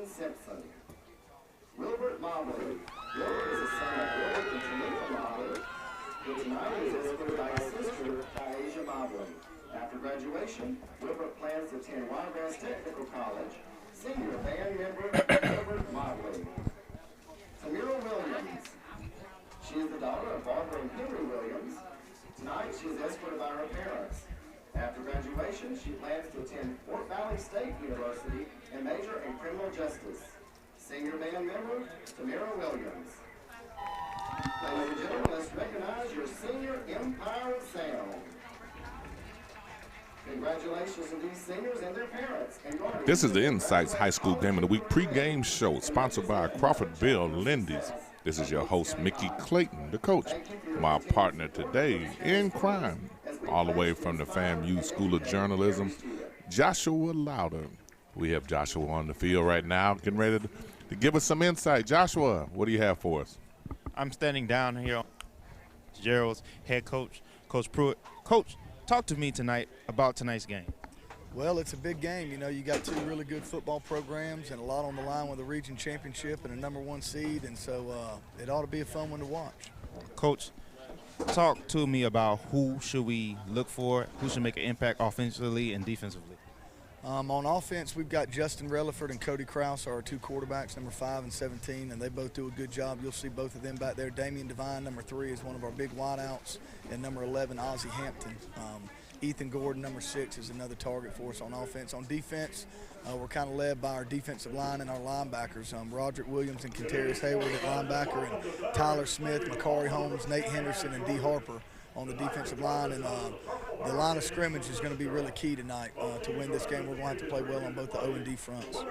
Simpson. Wilbert Mobley. Wilbert is the son of Wilbert and Tamika Mobley, who tonight is escorted by his sister, Asia Mobley. After graduation, Wilbert plans to attend Wiregrass Technical College. Senior band member, Wilbert Mobley. Tamira Williams. She is the daughter of Barbara and Henry Williams. Tonight, she is escorted by her parents. After graduation, she plans to attend Fort Valley State University and major in criminal justice. Senior band member, Tamira Williams. Ladies and gentlemen, let's recognize your senior Empire of Sound. Congratulations to these seniors and their parents. This is the INSiiGHTS High School Game of the Week pregame show, sponsored by Crawford Bill Lindy's. This is your host, Mickey Clayton, the coach. My partner today in crime, all the way from the FAMU School of Journalism, Joshua Lauder. We have Joshua on the field right now, getting ready to give us some insight. Joshua, what do you have for us? I'm standing down here, Fitzgerald's head coach, Coach Pruitt. Coach, talk to me tonight about tonight's game. Well, it's a big game. You know, you got two really good football programs and a lot on the line with a region championship and a #1 seed, and so it ought to be a fun one to watch. Coach, talk to me about who should we look for, who should make an impact offensively and defensively. On offense, we've got Justin Relaford and Cody Krause are our two quarterbacks, number 5 and 17, and they both do a good job. You'll see both of them back there. Damian Devine, number 3, is one of our big wideouts, and number 11, Ozzie Hampton. Ethan Gordon, number 6, is another target for us on offense. On defense, we're kind of led by our defensive line and our linebackers. Roderick Williams and Quintarius Hayward at linebacker, and Tyler Smith, Makari Holmes, Nate Henderson, and D. Harper on the defensive line. And the line of scrimmage is going to be really key tonight to win this game. We're going to have to play well on both the O and D fronts.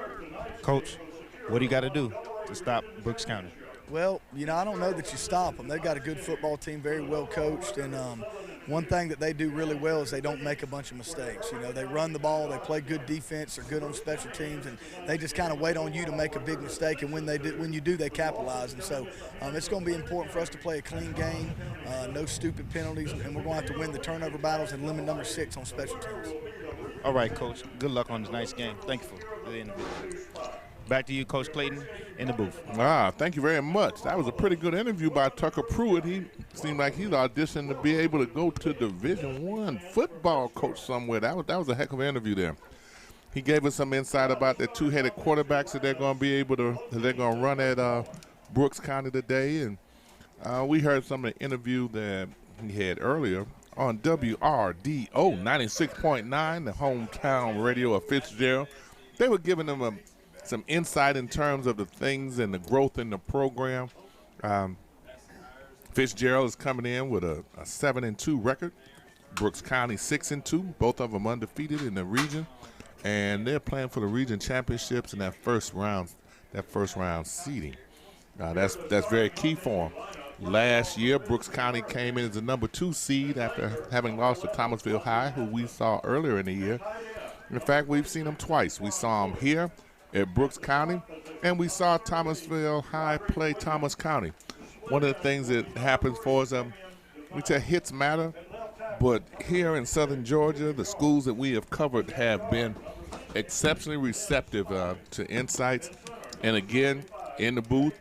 Coach, what do you got to do to stop Brooks County? Well, you know, I don't know that you stop them. They've got a good football team, very well coached, and one thing that they do really well is they don't make a bunch of mistakes. You know, they run the ball, they play good defense, they're good on special teams, and they just kind of wait on you to make a big mistake, and when you do, they capitalize. And so it's going to be important for us to play a clean game, no stupid penalties, and we're going to have to win the turnover battles and limit number 6 on special teams. All right, Coach. Good luck on this nice game. Thank you for the interview. Back to you, Coach Clayton, in the booth. Thank you very much. That was a pretty good interview by Tucker Pruitt. He seemed like he's auditioned to be able to go to Division I football coach somewhere. That was a heck of an interview there. He gave us some insight about the two-headed quarterbacks that they're going to run at Brooks County today, and we heard some of the interview that he had earlier on WRDO 96.9, the hometown radio of Fitzgerald. They were giving them some insight in terms of the things and the growth in the program. Fitzgerald is coming in with a 7-2 record. Brooks County 6-2, both of them undefeated in the region, and they're playing for the region championships in that first round seeding. That's very key for them. Last year, Brooks County came in as the #2 seed after having lost to Thomasville High, who we saw earlier in the year. In fact, we've seen them twice. We saw them here at Brooks County, and we saw Thomasville High play Thomas County. One of the things that happens for us, we say hits matter, but here in southern Georgia, the schools that we have covered have been exceptionally receptive to insights. And again, in the booth,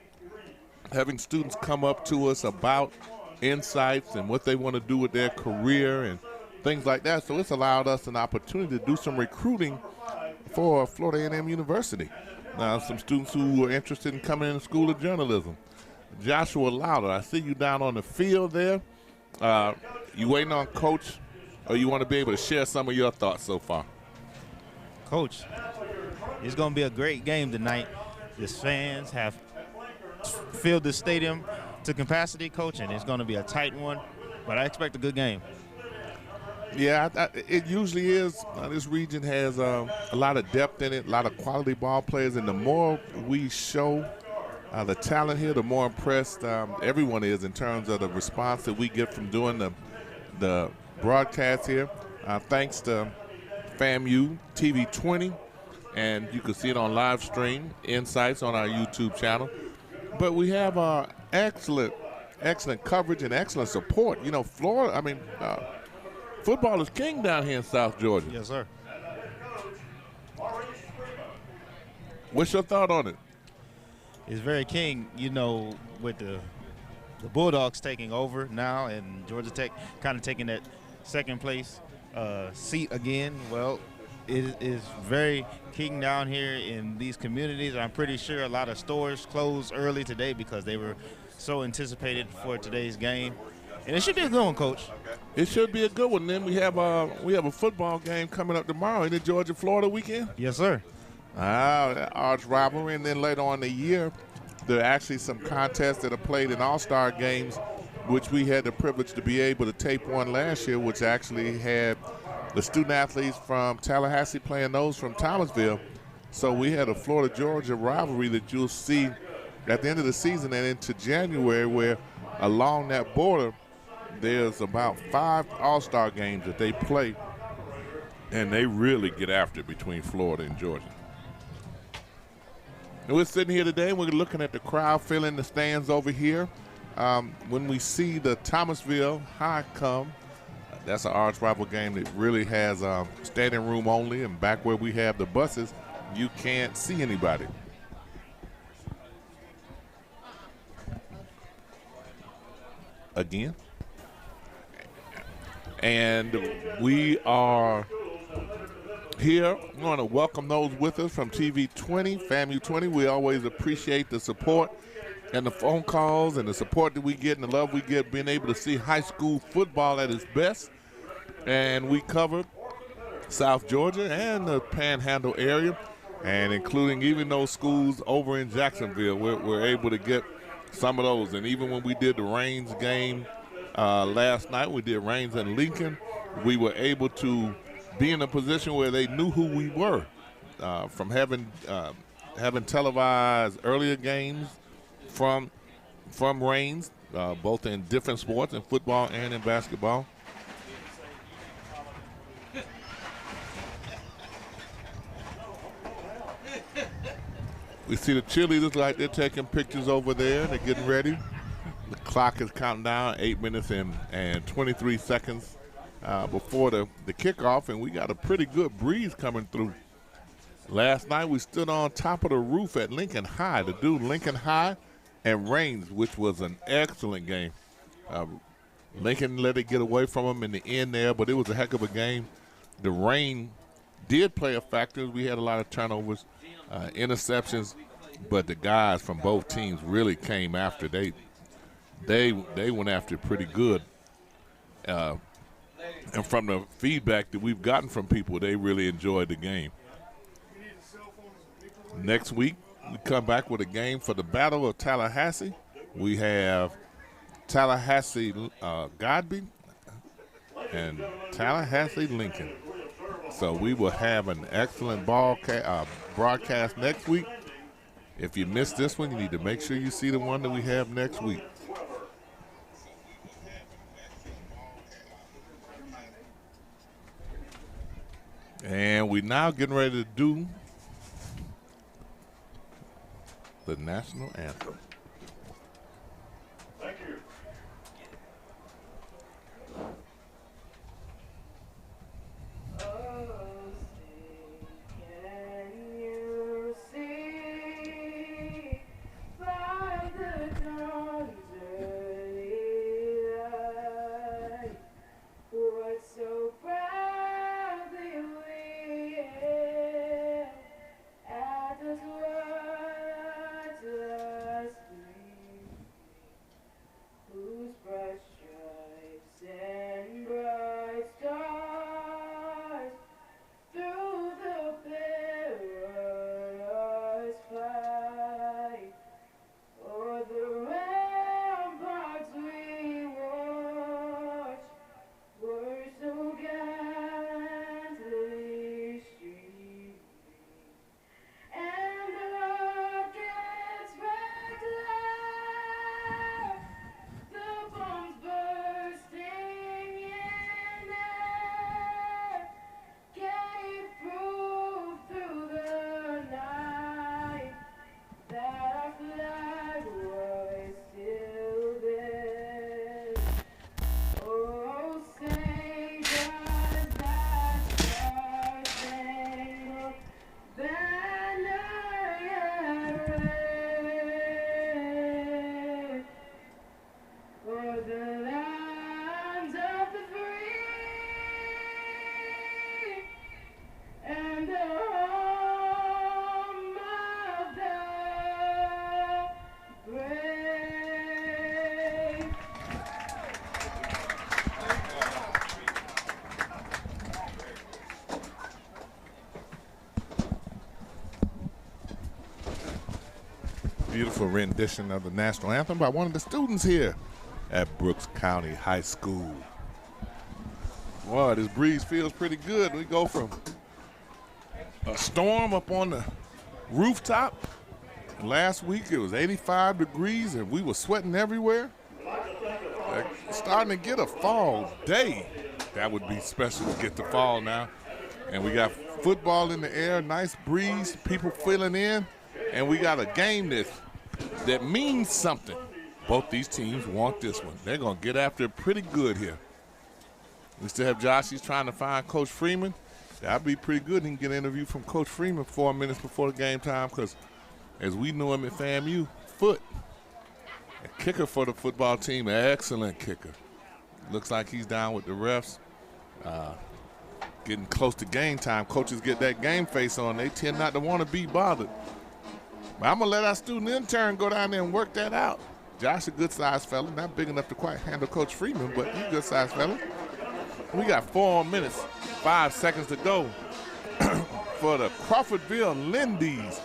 having students come up to us about insights and what they want to do with their career and things like that. So it's allowed us an opportunity to do some recruiting for Florida A&M University. Now, some students who are interested in coming in the School of Journalism. Joshua Lauder, I see you down on the field there. You waiting on Coach, or you want to be able to share some of your thoughts so far? Coach, it's going to be a great game tonight. The fans have filled the stadium to capacity, Coach, and it's going to be a tight one, but I expect a good game. Yeah, it usually is. This region has a lot of depth in it, a lot of quality ball players, and the more we show the talent here, the more impressed everyone is in terms of the response that we get from doing the broadcast here. Thanks to FAMU TV 20, and you can see it on live stream, Insights on our YouTube channel. But we have excellent coverage and excellent support. You know, Florida, football is king down here in South Georgia. Yes, sir. What's your thought on it? It's very king, you know, with the Bulldogs taking over now and Georgia Tech kind of taking that second place seat again. Well, it is very king down here in these communities. I'm pretty sure a lot of stores closed early today because they were so anticipated for today's game. And it should be a good one, Coach. It should be a good one. Then we have a football game coming up tomorrow in the Georgia-Florida weekend. Yes, sir. That arch rivalry. And then later on in the year, there are actually some contests that are played in all-star games, which we had the privilege to be able to tape one last year, which actually had the student-athletes from Tallahassee playing those from Thomasville. So we had a Florida-Georgia rivalry that you'll see at the end of the season and into January, where along that border, there's about 5 all-star games that they play, and they really get after it between Florida and Georgia. And we're sitting here today, we're looking at the crowd filling the stands over here. When we see the Thomasville High come, that's an arch rival game that really has standing room only, and back where we have the buses, you can't see anybody. Again. And we are here. We want to welcome those with us from TV 20, FAMU 20. We always appreciate the support and the phone calls and the support that we get and the love we get, being able to see high school football at its best. And we covered South Georgia and the Panhandle area, and including even those schools over in Jacksonville. We're able to get some of those. And even when we did the Rains game last night, we did Rains and Lincoln, we were able to be in a position where they knew who we were from having televised earlier games from Rains, both in different sports, in football and in basketball. We see the cheerleaders like they're taking pictures over there. They're getting ready. The clock is counting down, 8 minutes and 23 seconds before the kickoff, and we got a pretty good breeze coming through. Last night we stood on top of the roof at Lincoln High to do Lincoln High and Rains, which was an excellent game. Lincoln let it get away from them in the end there, but it was a heck of a game. The rain did play a factor. We had a lot of turnovers, interceptions, but the guys from both teams really came after. They went after it pretty good. And from the feedback that we've gotten from people, they really enjoyed the game. Next week, we come back with a game for the Battle of Tallahassee. We have Tallahassee Godby and Tallahassee Lincoln. So we will have an excellent broadcast next week. If you missed this one, you need to make sure you see the one that we have next week. And we're now getting ready to do the national anthem. Thank you. Beautiful rendition of the national anthem by one of the students here at Brooks County High School. Well, this breeze feels pretty good. We go from a storm up on the rooftop. Last week it was 85 degrees and we were sweating everywhere. Starting to get a fall day. That would be special to get the fall now. And we got football in the air, nice breeze, people filling in, and we got a game that means something. Both these teams want this one. They're going to get after it pretty good here. We still have Josh. He's trying to find Coach Freeman. That'd be pretty good. He can get an interview from Coach Freeman 4 minutes before the game time because as we knew him at FAMU, foot. A kicker for the football team, an excellent kicker. Looks like he's down with the refs. Getting close to game time. Coaches get that game face on. They tend not to want to be bothered. But I'm going to let our student intern go down there and work that out. Josh, a good-sized fella. Not big enough to quite handle Coach Freeman, but he's a good-sized fella. We got 4 minutes, 5 seconds to go for the Crawfordville Lindy's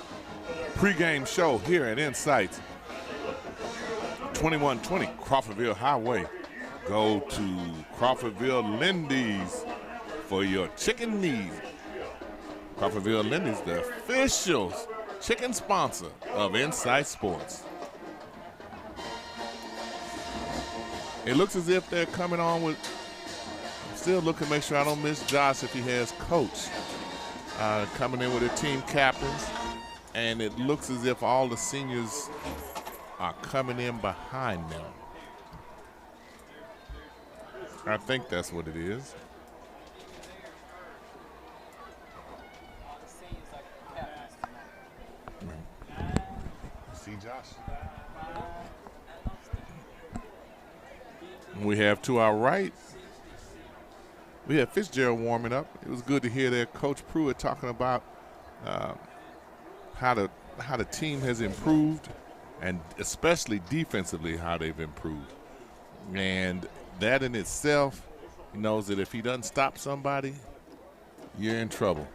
pregame show here at INSiiGHTS. 2120 Crawfordville Highway. Go to Crawfordville Lindy's for your chicken needs. Crawfordville Lindy's, the official chicken sponsor of INSiiGHTS Sports. It looks as if they're coming on with, I'm still looking to make sure I don't miss Josh if he has coach. Coming in with the team captains, and it looks as if all the seniors are coming in behind them. I think that's what it is. See Josh. We have to our right, we have Fitzgerald warming up. It was good to hear that Coach Pruitt talking about how the team has improved, and especially defensively how they've improved. And that in itself, he knows that if he doesn't stop somebody, you're in trouble.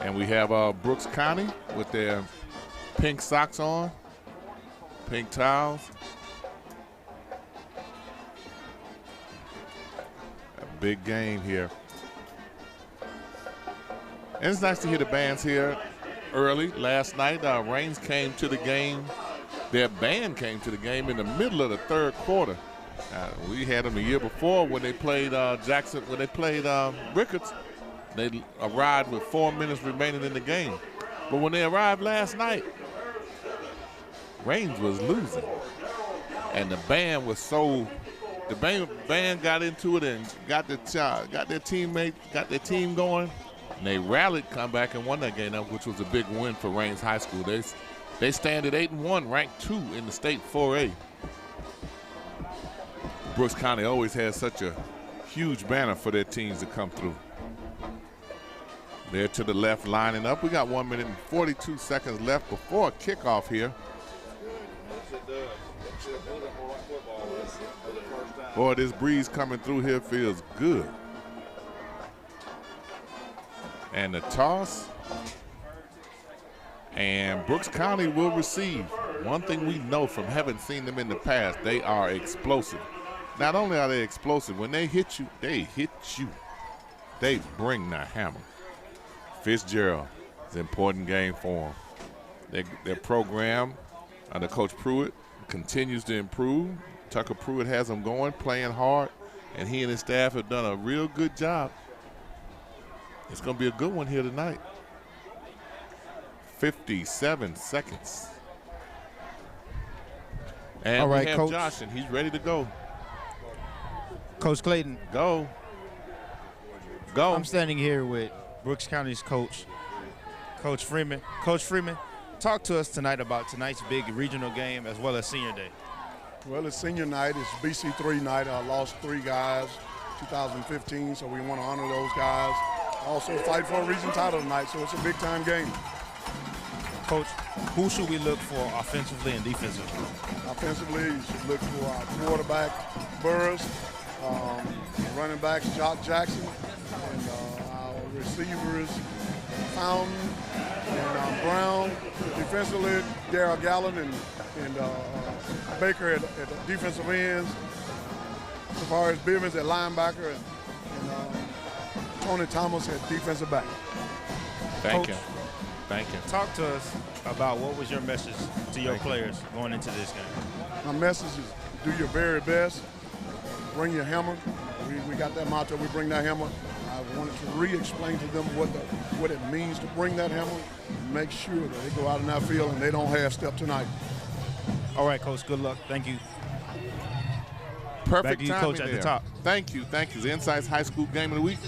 And we have Brooks County with their pink socks on, pink towels. A big game here. And it's nice to hear the bands here early. Last night, Reigns came to the game. Their band came to the game in the middle of the third quarter. We had them the year before when they played Jackson, when they played Rickards. They arrived with 4 minutes remaining in the game. But when they arrived last night, Reigns was losing. And the band was so, the band got into it and got their team going. And they rallied, come back and won that game, which was a big win for Reigns High School. They stand at 8-1, ranked 2 in the state 4A. Brooks County always has such a huge banner for their teams to come through. They're to the left lining up. We got 1 minute and 42 seconds left before a kickoff here. Boy, this breeze coming through here feels good. And the toss. And Brooks County will receive. One thing we know from having seen them in the past, they are explosive. Not only are they explosive, when they hit you, they hit you. They bring the hammer. Fitzgerald, it's an important game for them. Their program under Coach Pruitt continues to improve. Tucker Pruitt has them going, playing hard, and he and his staff have done a real good job. It's going to be a good one here tonight. 57 seconds. And all right, we have Coach. Josh, and he's ready to go. Coach Clayton. Go. Go. I'm standing here with Brooks County's coach, Coach Freeman. Coach Freeman, talk to us tonight about tonight's big regional game as well as senior day. Well, it's senior night. It's BC3 night. I lost 3 guys 2015, so we want to honor those guys. Also fight for a region title tonight, so it's a big-time game. Coach, who should we look for offensively and defensively? Offensively, you should look for our quarterback, Burris, running backs, Jock Jackson, and our receivers, Fountain, and Brown. Defensively, Darryl Gallen and Baker at the defensive ends. As far as Bivens at linebacker and Tony Thomas at defensive back. Thank Coach, you. Thank you. Talk to us about what was your message to your players going into this game. My message is do your very best. Bring your hammer. We got that motto, we bring that hammer. I wanted to re-explain to them what it means to bring that hammer and make sure that they go out in that field and they don't half-step tonight. All right, Coach, good luck. Thank you. Perfect Back to you, timing Coach, at there. the top. Thank you. Thank you. The INSiiGHTS High School Game of the Week.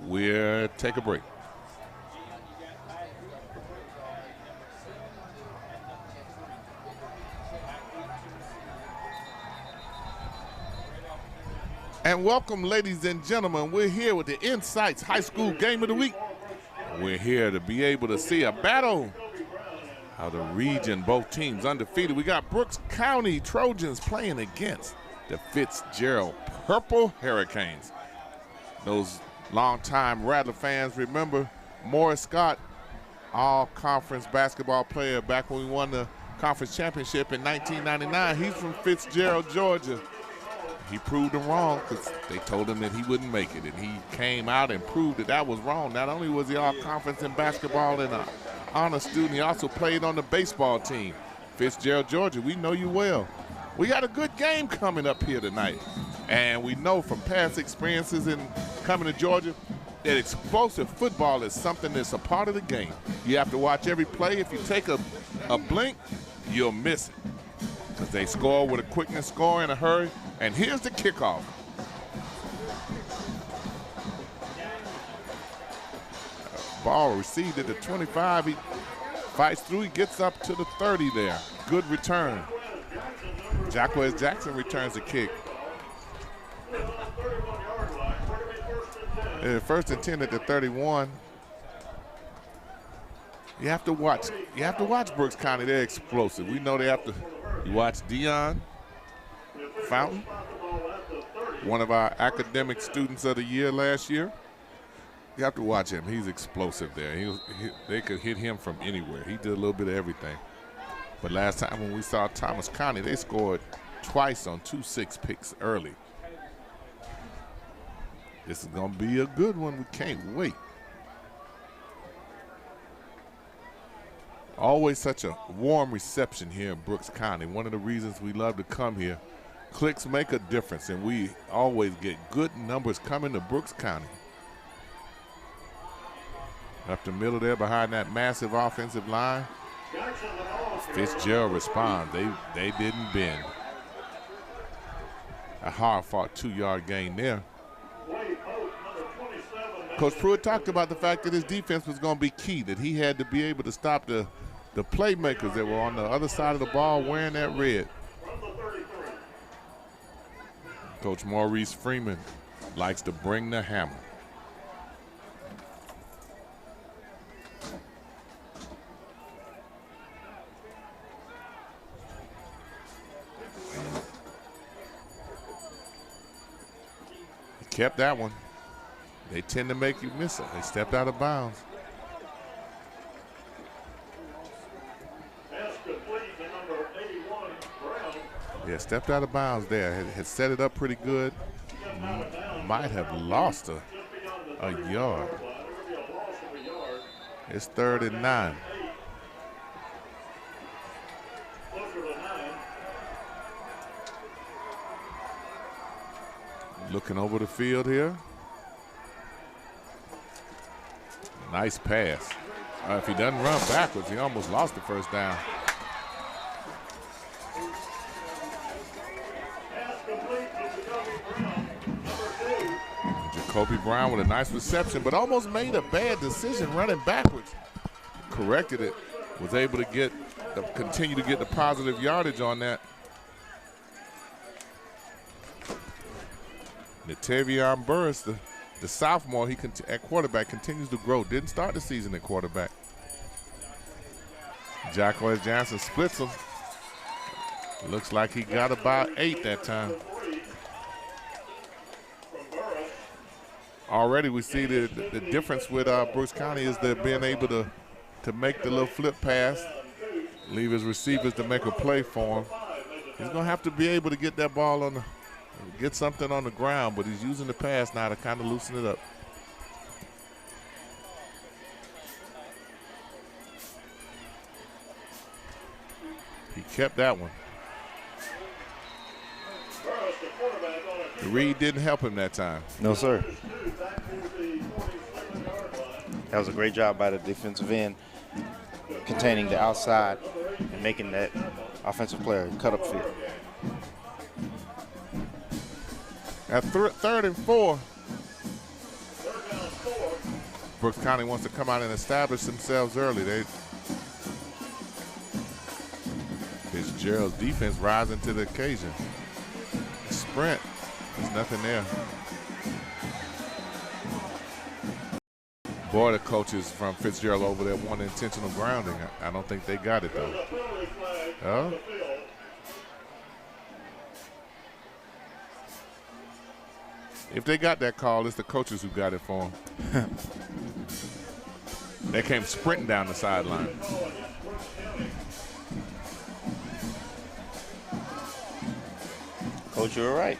We'll take a break. And welcome, ladies and gentlemen. We're here with the INSiiGHTS High School Game of the Week. We're here to be able to see a battle of the region, both teams undefeated. We got Brooks County Trojans playing against the Fitzgerald Purple Hurricanes. Those longtime Rattler fans remember Morris Scott, all-conference basketball player back when we won the conference championship in 1999. He's from Fitzgerald, Georgia. He proved them wrong because they told him that he wouldn't make it, and he came out and proved that was wrong. Not only was he all-conference in basketball and an honor student, he also played on the baseball team. Fitzgerald, Georgia, we know you well. We got a good game coming up here tonight, and we know from past experiences in coming to Georgia that explosive football is something that's a part of the game. You have to watch every play. If you take a blink, you'll miss it because they score with a quickness, score in a hurry. And here's the kickoff. Ball received at the 25. He fights through. He gets up to the 30 there. Good return. Jacquez Jackson returns the kick. First and 10 at the 31. You have to watch. You have to watch Brooks County. They're explosive. We know they have to. You watch Dion Fountain, one of our academic students of the year last year. You have to watch him. He's explosive there. They could hit him from anywhere. He did a little bit of everything. But last time when we saw Thomas County, they scored twice on 2 6 picks early. This is going to be a good one. We can't wait. Always such a warm reception here in Brooks County. One of the reasons we love to come here. Clicks make a difference, and we always get good numbers coming to Brooks County. Up the middle there behind that massive offensive line. Fitzgerald responds. They didn't bend. A hard-fought 2-yard gain there. Coach Pruitt talked about the fact that his defense was going to be key, that he had to be able to stop the playmakers that were on the other side of the ball wearing that red. Coach Maurice Freeman likes to bring the hammer. He kept that one. They tend to make you miss it. They stepped out of bounds. Yeah, stepped out of bounds there. Had set it up pretty good. Might have lost a yard. It's 3rd and 9. Looking over the field here. Nice pass. If he doesn't run backwards, he almost lost the first down. Jacoby Brown with a nice reception, but almost made a bad decision running backwards. Corrected it, was able to continue to get the positive yardage on that. Natavion Burris, the sophomore, at quarterback continues to grow. Didn't start the season at quarterback. Jacquez Johnson splits him. Looks like he got about 8 that time. already we see the difference with Brooks County is they're being able to make the little flip pass, leave his receivers to make a play for him. He's going to have to be able to get that ball on get something on the ground, but he's using the pass now to kind of loosen it up. He kept that one. The read didn't help him that time. No, sir. That was a great job by the defensive end, containing the outside and making that offensive player cut up field. At 3rd and 4, Brooks County wants to come out and establish themselves early. Fitzgerald's defense rising to the occasion. Sprint, there's nothing there. Boy, the coaches from Fitzgerald over there want intentional grounding. I don't think they got it though. Oh. If they got that call, it's the coaches who got it for them. They came sprinting down the sideline. Coach, you're right.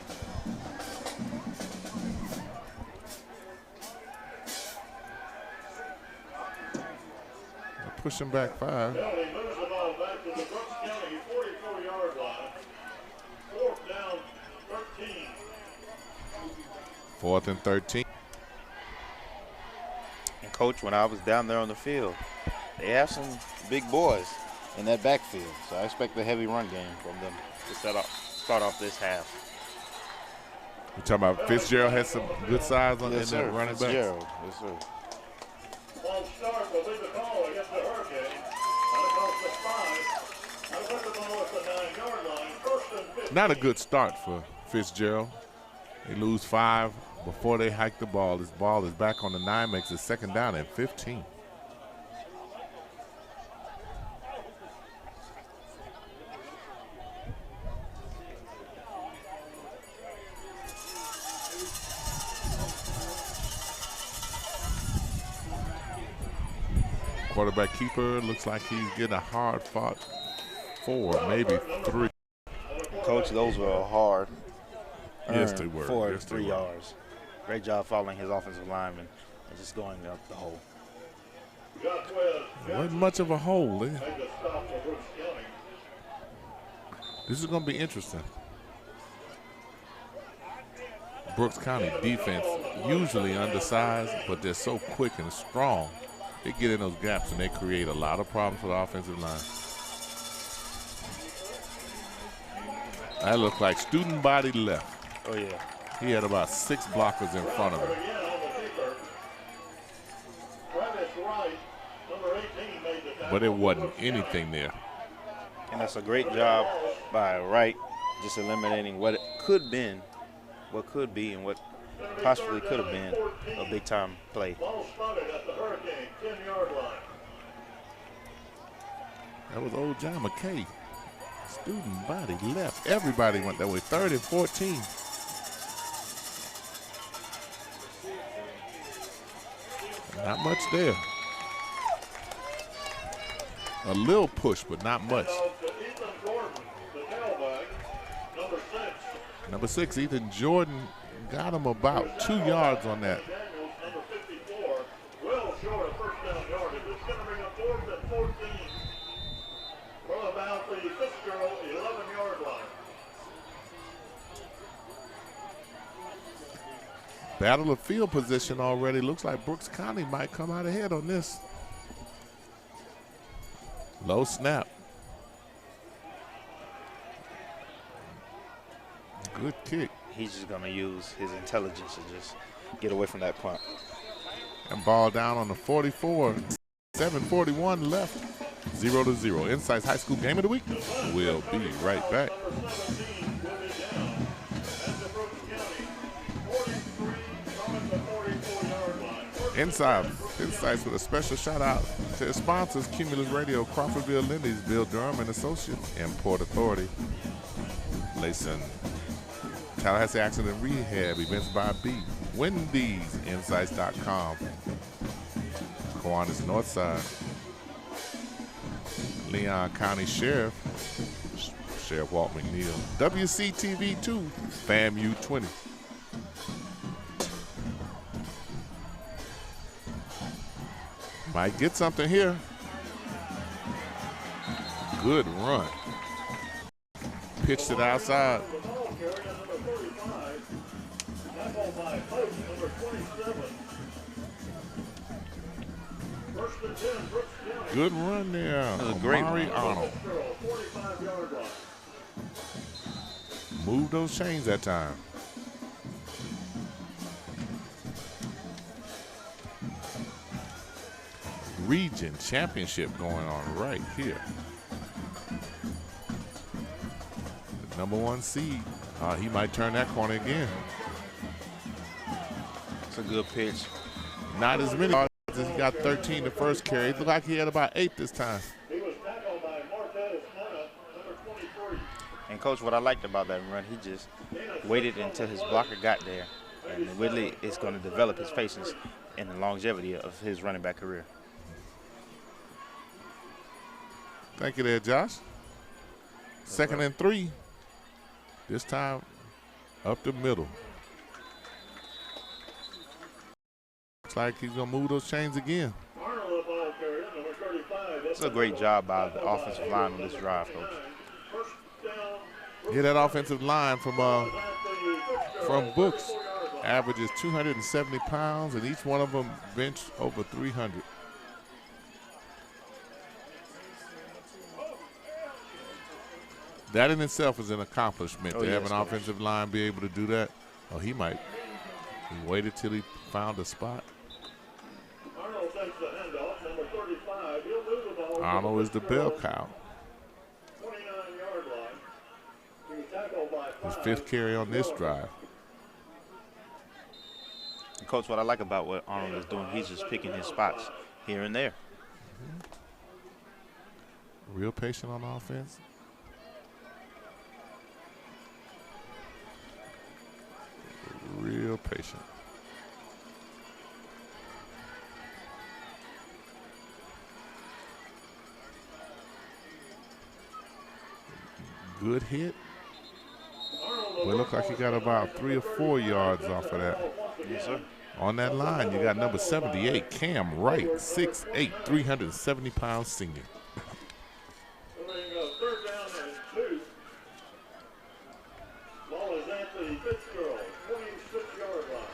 They're pushing back 5. He moves the ball back to the Brooks County 44-yard line. 4th down, 13. 4th and 13. And Coach, when I was down there on the field, they have some big boys in that backfield, so I expect a heavy run game from them to start off this half. You talking about Fitzgerald had some good size on Yes, in that sir. running back? Fitzgerald, yes, sir. False start will be the call against the Hurricane. And across the 5. And put the ball at the 9-yard line. 1st and 15. Not a good start for Fitzgerald. They lose 5 before they hike the ball. This ball is back on the 9, makes it 2nd down and 15. Quarterback keeper looks like he's getting a hard-fought 4, maybe 3. Coach, those were hard. Yes, they were. 4 Yes, they 3 were. yards. Great job following his offensive lineman and just going up the hole. It wasn't much of a hole. This is going to be interesting. Brooks County defense, usually undersized, but they're so quick and strong. They get in those gaps and they create a lot of problems for the offensive line. That looked like student body left. Oh, yeah. He had about 6 blockers in front of him. But it wasn't anything there. And that's a great job by Wright, just eliminating what it could have been, what could be, and what possibly could have been a big-time play. Ball spotted at the Hurricane 10-yard line. That was old John McKay. Student body left. Everybody went that way. 3rd and 14. Not much there. A little push, but not much. Number 6, Ethan Jordan got him about 2 yards on that. Number 54, well short of 1st down yardage. It's going to bring up 4th and 14. Well, about the Fitzgerald 11-yard line. Battle of field position already. Looks like Brooks County might come out ahead on this. Low snap. Good kick. He's just going to use his intelligence to just get away from that punt. And ball down on the 44. 7:41 left. 0-0. INSiiGHTS High School Game of the Week. We'll be right back. INSiiGHTS with a special shout out to its sponsors, Cumulus Radio, Crawfordville Lindy's, Bill Durham and Associates, and Port Authority. Layson, Tallahassee Accident Rehab, Events by B, Wendy's, INSiiGHTS.com. Kiwanis Northside. Leon County Sheriff Walt McNeil. WCTV 2, FAMU 20. Might get something here. Good run. Pitched it outside. Good run there. That was a great Amari run. Arnold. Moved those chains that time. Region championship going on right here. The #1 seed. He might turn that corner again. It's a good pitch. Not as many yards as he got 13 the first carry. It looked like he had about 8 this time. He was tackled by Marquez Mana, number 23. And Coach, what I liked about that run, he just waited until his blocker got there. And Whitley is going to develop his patience and the longevity of his running back career. Thank you there, Josh. 2nd and 3. This time up the middle. Looks like he's going to move those chains again. Arnold, the ball carrier, number 35. It's a great job by the offensive line on this drive, Coach. First down. Yeah, that offensive line from Books averages 270 pounds, and each one of them bench over 300. That in itself is an accomplishment to have an offensive line be able to do that. Oh, he waited till he found a spot. Arnold takes the handoff, number 35. He'll move the ball. Arnold is the bell cow. 29-yard line. He was tackled by His 5. 5th carry on this drive. Coach, what I like about what Arnold is doing, he's just picking his spots here and there. Real patient on offense. Real patient. Good hit. Well, it looked like he got about 3 or 4 yards off of that. Yes, sir. On that line, you got number 78, Cam Wright, 6'8", 370-pound senior. Third down and 2. Ball is at the Fitzgerald, 26-yard line.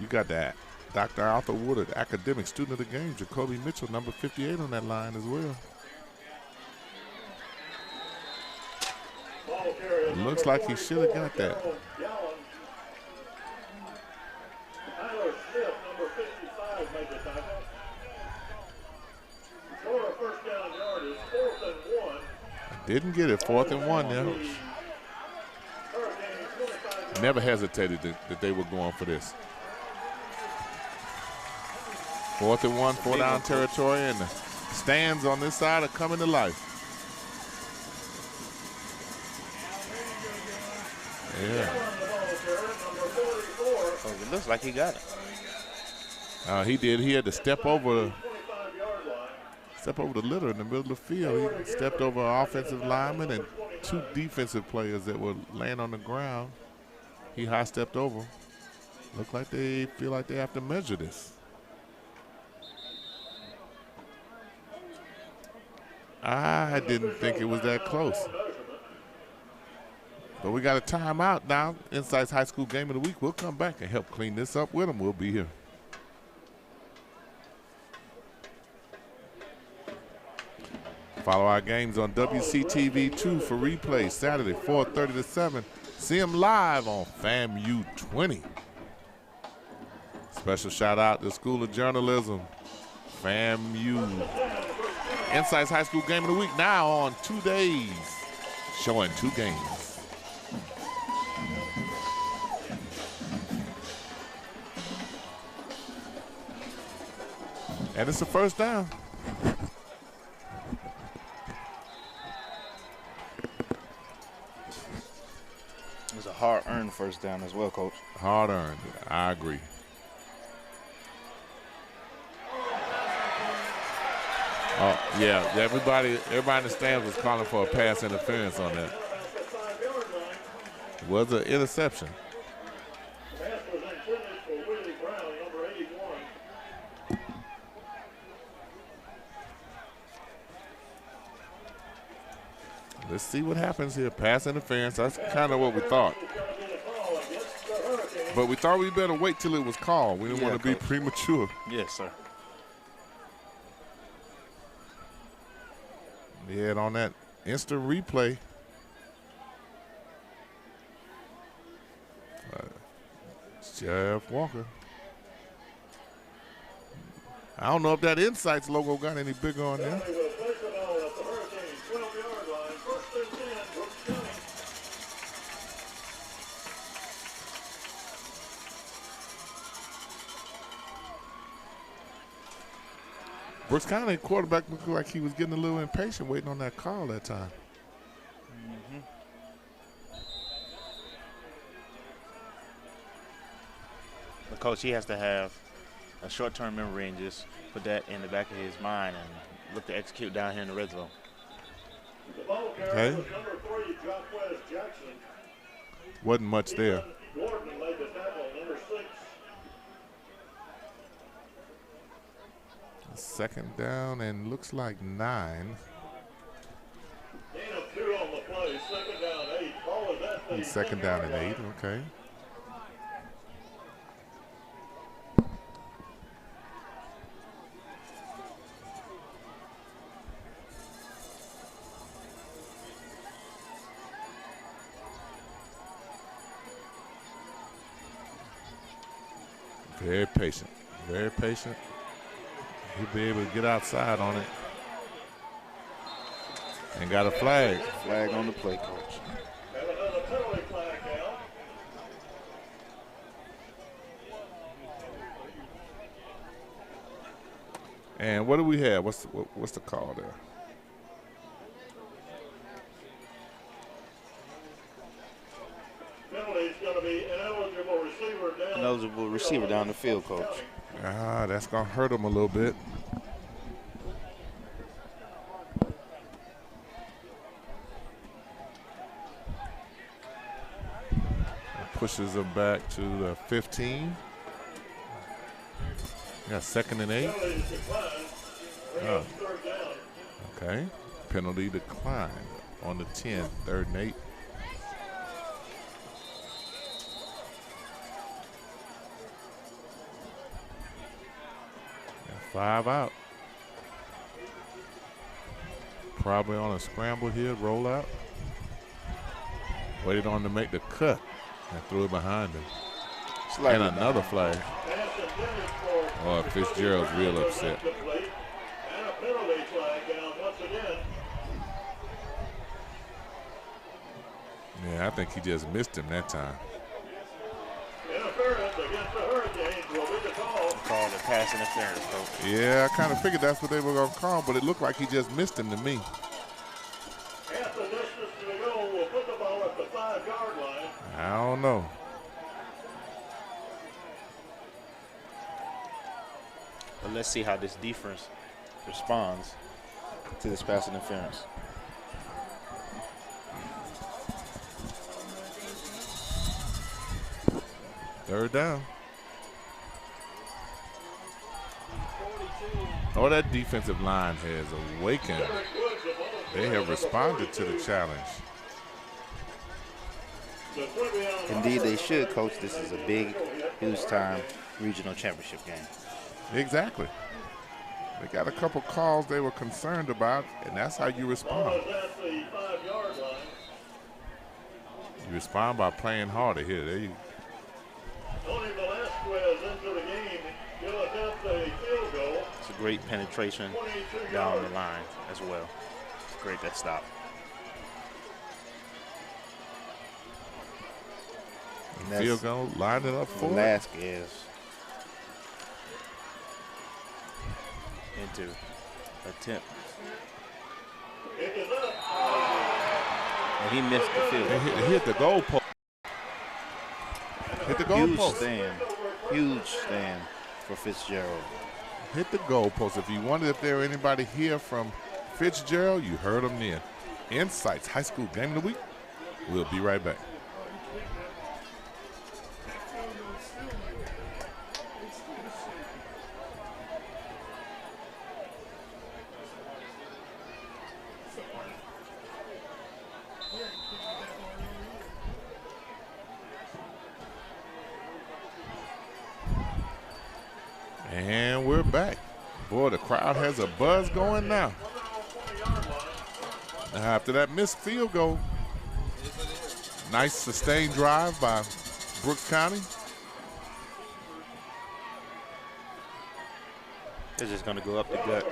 You got that. Dr. Arthur Woodard, academic student of the game, Jacoby Mitchell, number 58 on that line as well. Ball carrier, It looks like he should have got that. Tyler Smith, number 55, made the tackle. For a first down yard is 4th and 1. Didn't get it, 4th and 1 now. Never hesitated that they were going for this. 4th and 1, 4-down territory, and the stands on this side are coming to life. Yeah. So it looks like he got it. He did. He had to step over the litter in the middle of the field. He stepped over an offensive lineman and 2 defensive players that were laying on the ground. He high stepped over. Look like they feel like they have to measure this. I didn't think it was that close. But we got a timeout now. INSiiGHTS High School Game of the Week. We'll come back and help clean this up with them. We'll be here. Follow our games on WCTV2 for replay Saturday, 4:30 to 7. See them live on FAMU 20. Special shout out to School of Journalism, FAMU. INSiiGHTS High School Game of the Week now on 2 days, showing 2 games. And it's a first down. It was a hard-earned first down as well, Coach. Hard earned. I agree. Oh, yeah, everybody in the stands was calling for a pass interference on that. It was an interception. Pass was intended for Willie Brown, number 81. Let's see what happens here. Pass interference. That's kind of what we thought. But we thought we better wait till it was called. We didn't want to be premature. Yes, sir. Yeah, on that instant replay. Jeff Walker. I don't know if that INSiiGHTS logo got any bigger on there. Brooks County quarterback looked like he was getting a little impatient waiting on that call that time. The coach, he has to have a short-term memory and just put that in the back of his mind and look to execute down here in the red zone. Okay. Wasn't much there. Second down and looks like 9. Second down and 8, okay. Very patient, very patient. He'll be able to get outside on it. And got a flag. Flag on the play, coach. And what do we have? What's the call there? Penalty's going to be ineligible receiver down. Ineligible receiver down the field, coach. That's going to hurt him a little bit. Pushes him back to the 15. Got 2nd and 8. Oh. Okay. Penalty declined on the 10, 3rd and 8. Got 5 out. Probably on a scramble here, roll out. Waited on to make the cut and threw it behind him. And another flag. Oh, Fitzgerald's real upset. And a penalty flag down once again. Yeah, I think he just missed him that time. Interference against the Hurricanes will be the call. Call the pass interference, coach. Yeah, I kind of figured that's what they were going to call, but it looked like he just missed him to me. Half the distance to the goal will put the ball at the 5-yard line. I don't know. But let's see how this defense responds to this pass interference. Third down. Oh, that defensive line has awakened. They have responded to the challenge. Indeed, they should, coach. This is a big, huge-time regional championship game. Exactly. They got a couple calls they were concerned about, and that's how you respond. You respond by playing harder here. There you go. Tony Velasquez into the game. He'll attempt a field goal. It's a great penetration down the line as well. It's great that stop. Field goal, line it up for Velasquez into attempt. And he missed the field. He hit the goal post. Hit the goal post. Huge stand for Fitzgerald. hit the goalpost. If you wondered if there were anybody here from Fitzgerald, you heard them then. INSiiGHTS High School Game of the Week. We'll be right back. And we're back. Boy, the crowd has a buzz going now. After that missed field goal, nice sustained drive by Brooks County. They're just going to go up the gut.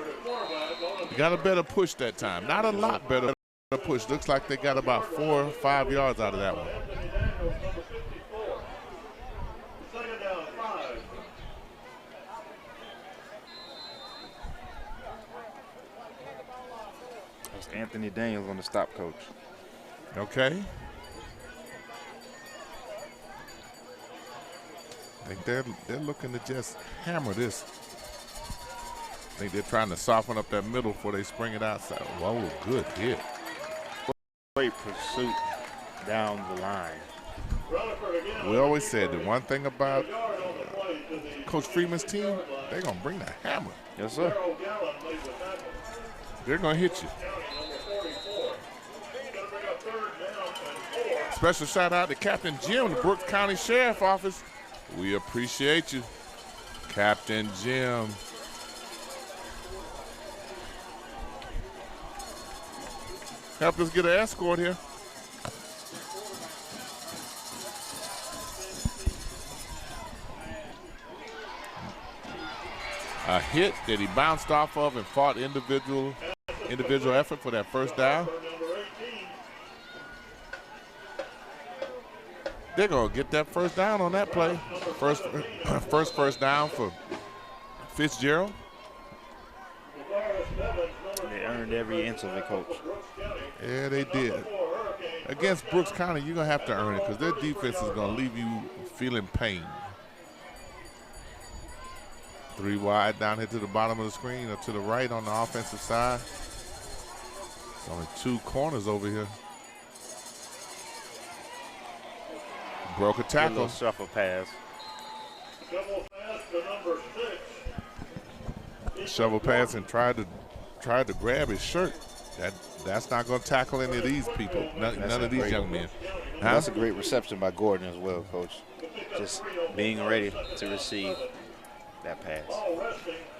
They got a better push that time. Not a lot better push. Looks like they got about 4 or 5 yards out of that one. Anthony Daniels on the stop, coach. Okay. I think they're looking to just hammer this. I think they're trying to soften up that middle before they spring it outside. Whoa, good hit. Great pursuit down the line. We always said the one thing about Coach Freeman's team, they're going to bring the hammer. Yes, sir. They're going to hit you. Special shout out to Captain Jim, the Brooks County Sheriff Office. We appreciate you, Captain Jim. Helped us get an escort here. A hit that he bounced off of and fought individual effort for that first down. They're going to get that first down on that play. First down for Fitzgerald. They earned every inch of it, coach. Yeah, they did. Against Brooks County, you're going to have to earn it because their defense is going to leave you feeling pain. 3 wide down here to the bottom of the screen or to the right on the offensive side. There's only 2 corners over here. Broke a tackle. A little shuffle pass. Shovel pass and tried to grab his shirt. That's not going to tackle any of these people. None of these young men. Huh? That's a great reception by Gordon as well, coach. Just being ready to receive that pass.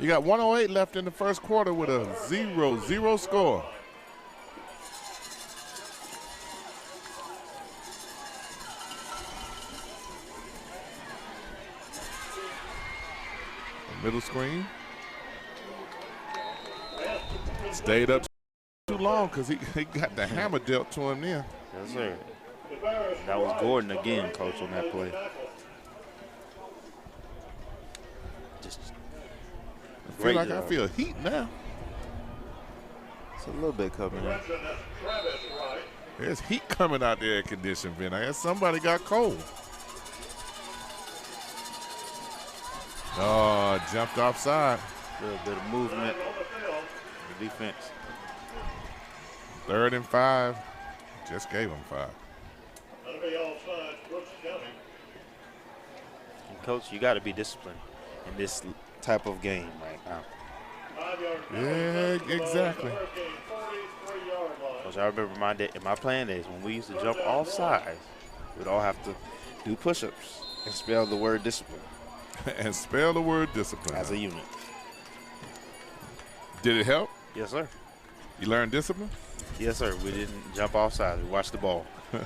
You got 1:08 left in the first quarter with a 0-0 score. Middle screen. Stayed up too long because he got the hammer dealt to him there. Yes, sir. That was Gordon again, coach, on that play. I feel heat now. It's a little bit coming in. There's heat coming out the air conditioning vent. I guess somebody got cold. Oh, jumped offside. A little bit of movement. The defense. 3rd and 5. Just gave him 5. And coach, you got to be disciplined in this type of game right now. Yeah, exactly. Coach, I remember in my playing days when we used to jump off sides, we'd all have to do push-ups and spell the word discipline. And spell the word discipline. As a unit. Did it help? Yes, sir. You learned discipline? Yes, sir. We didn't jump off sides. We watched the ball. Yeah,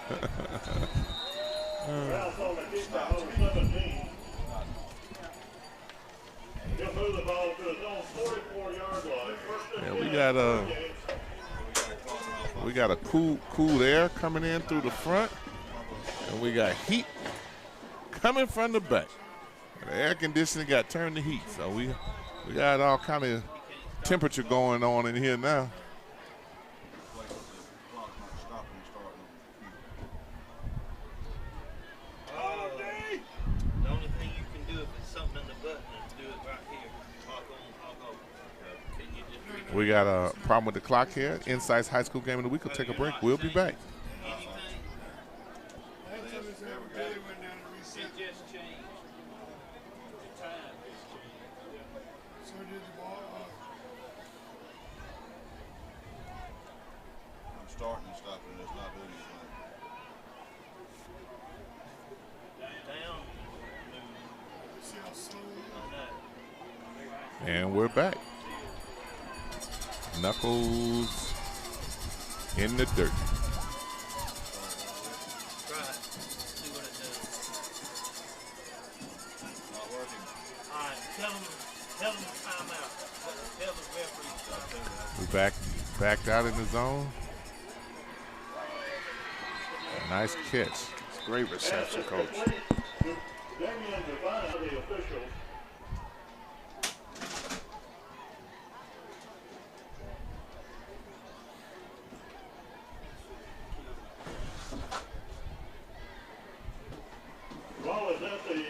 we got a cool air coming in through the front, and we got heat coming from the back. The air conditioning got turned to heat, so we got all kind of temperature going on in here now. The only thing you can do if it's something in the button is do it right here. Lock on, lock We got a problem with the clock here. INSiiGHTS High School Game of the Week. We'll take a break. We'll be back. Starting and stopping, it's not doing anything. And we're back. Knuckles in the dirt. Try it. See what it does. Not working. All right, tell them timeout. Tell the referee. We're backed out in the zone. Nice catch. It's great reception, coach. Damian Devine, the officials. Ball is at the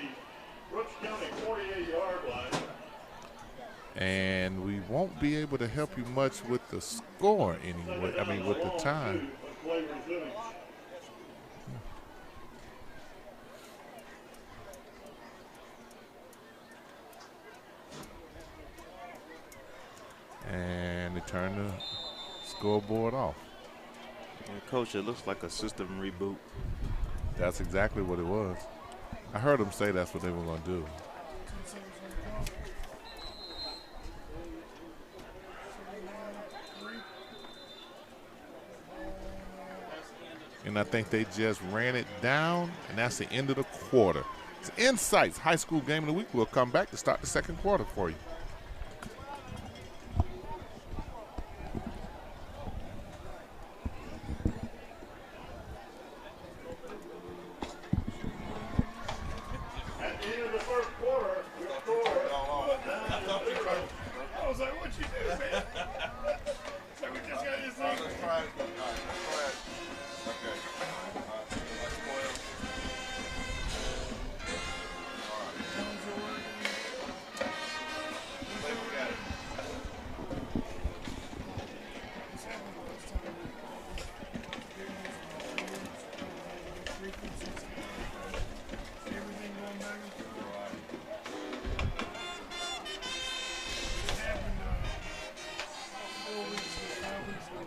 Brooks County 48-yard line. And we won't be able to help you much with the score anyway. I mean, with the time. Play resuming. And they turn the scoreboard off. Yeah, coach, it looks like a system reboot. That's exactly what it was. I heard them say that's what they were going to do. And I think they just ran it down, and that's the end of the quarter. It's INSiiGHTS High School Game of the Week. We'll come back to start the second quarter for you. At the end of the first quarter, we scored. I was like, what you do, man? So we just got this thing. Let's try it. All right, let's go ahead. Okay. All right, let's go ahead. All right. I think we got it. Everything going back and forth. All right. It happened 4 weeks ago, 5 weeks ago.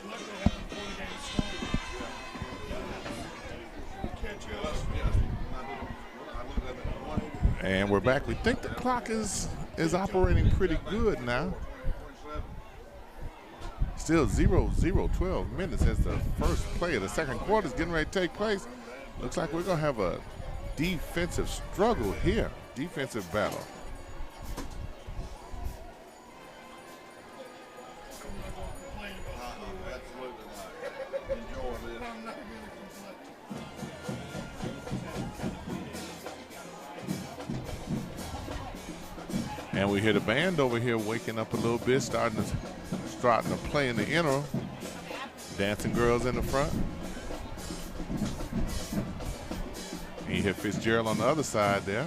Luckily, it happened before the game started. Catch up. And we're back. We think the clock is operating pretty good now. Still 0-0, 12 minutes as the first play of the second quarter is getting ready to take place. Looks like we're going to have a defensive struggle here, defensive battle. Absolutely not. Enjoy this. I'm not going to complain. And we hear the band over here waking up a little bit, starting to play in the interim. Dancing girls in the front. And you hear Fitzgerald on the other side there.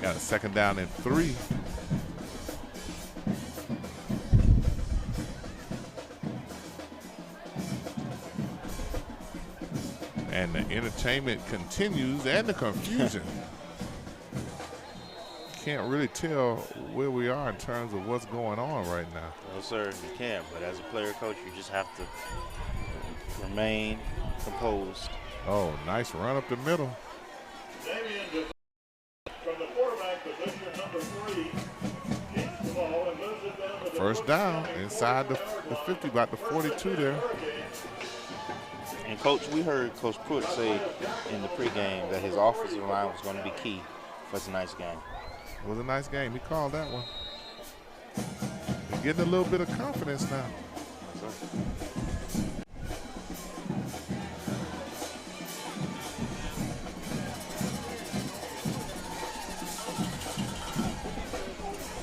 Got a second down and 3. And the entertainment continues and the confusion. Can't really tell where we are in terms of what's going on right now. No, sir, you can't. But as a player coach, you just have to remain composed. Oh, nice run up the middle. Damian Devine from the quarterback position, number 3, keeps the ball and moves it down to the First Brooks down County inside the 45-yard 50, about the 42 there. And, Coach, we heard Coach Pruitt say in the pregame that his offensive line was going to be key for tonight's game. It was a nice game. He called that one. He's getting a little bit of confidence now.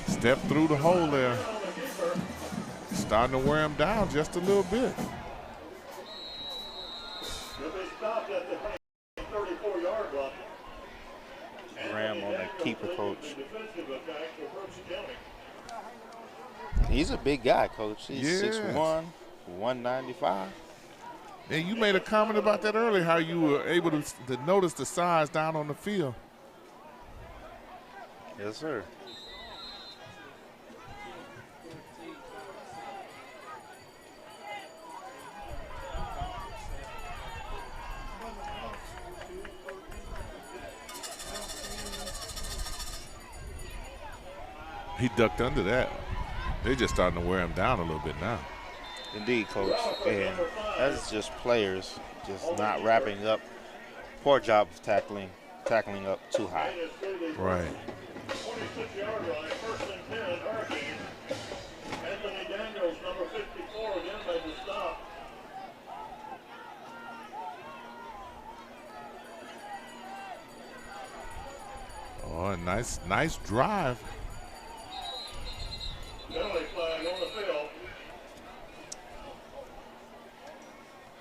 Step through the hole there. Starting to wear him down just a little bit. Will be stopped at the 34-yard line. Graham on the keeper Coach. Defensive attack for Brooks County. He's a big guy, Coach. He's Yes. 6'1", 195. And you made a comment about that earlier, how you were able to notice the size down on the field. Yes, sir. He ducked under that. They're just starting to wear him down a little bit now. Indeed, Coach. And that's just players just not wrapping up. Poor job of tackling up too high. Right. 26-yard line, 1st and 10, Hurricane. Anthony Daniels, number 54, again made the stop. Oh, a nice drive. Penalty flag on the field.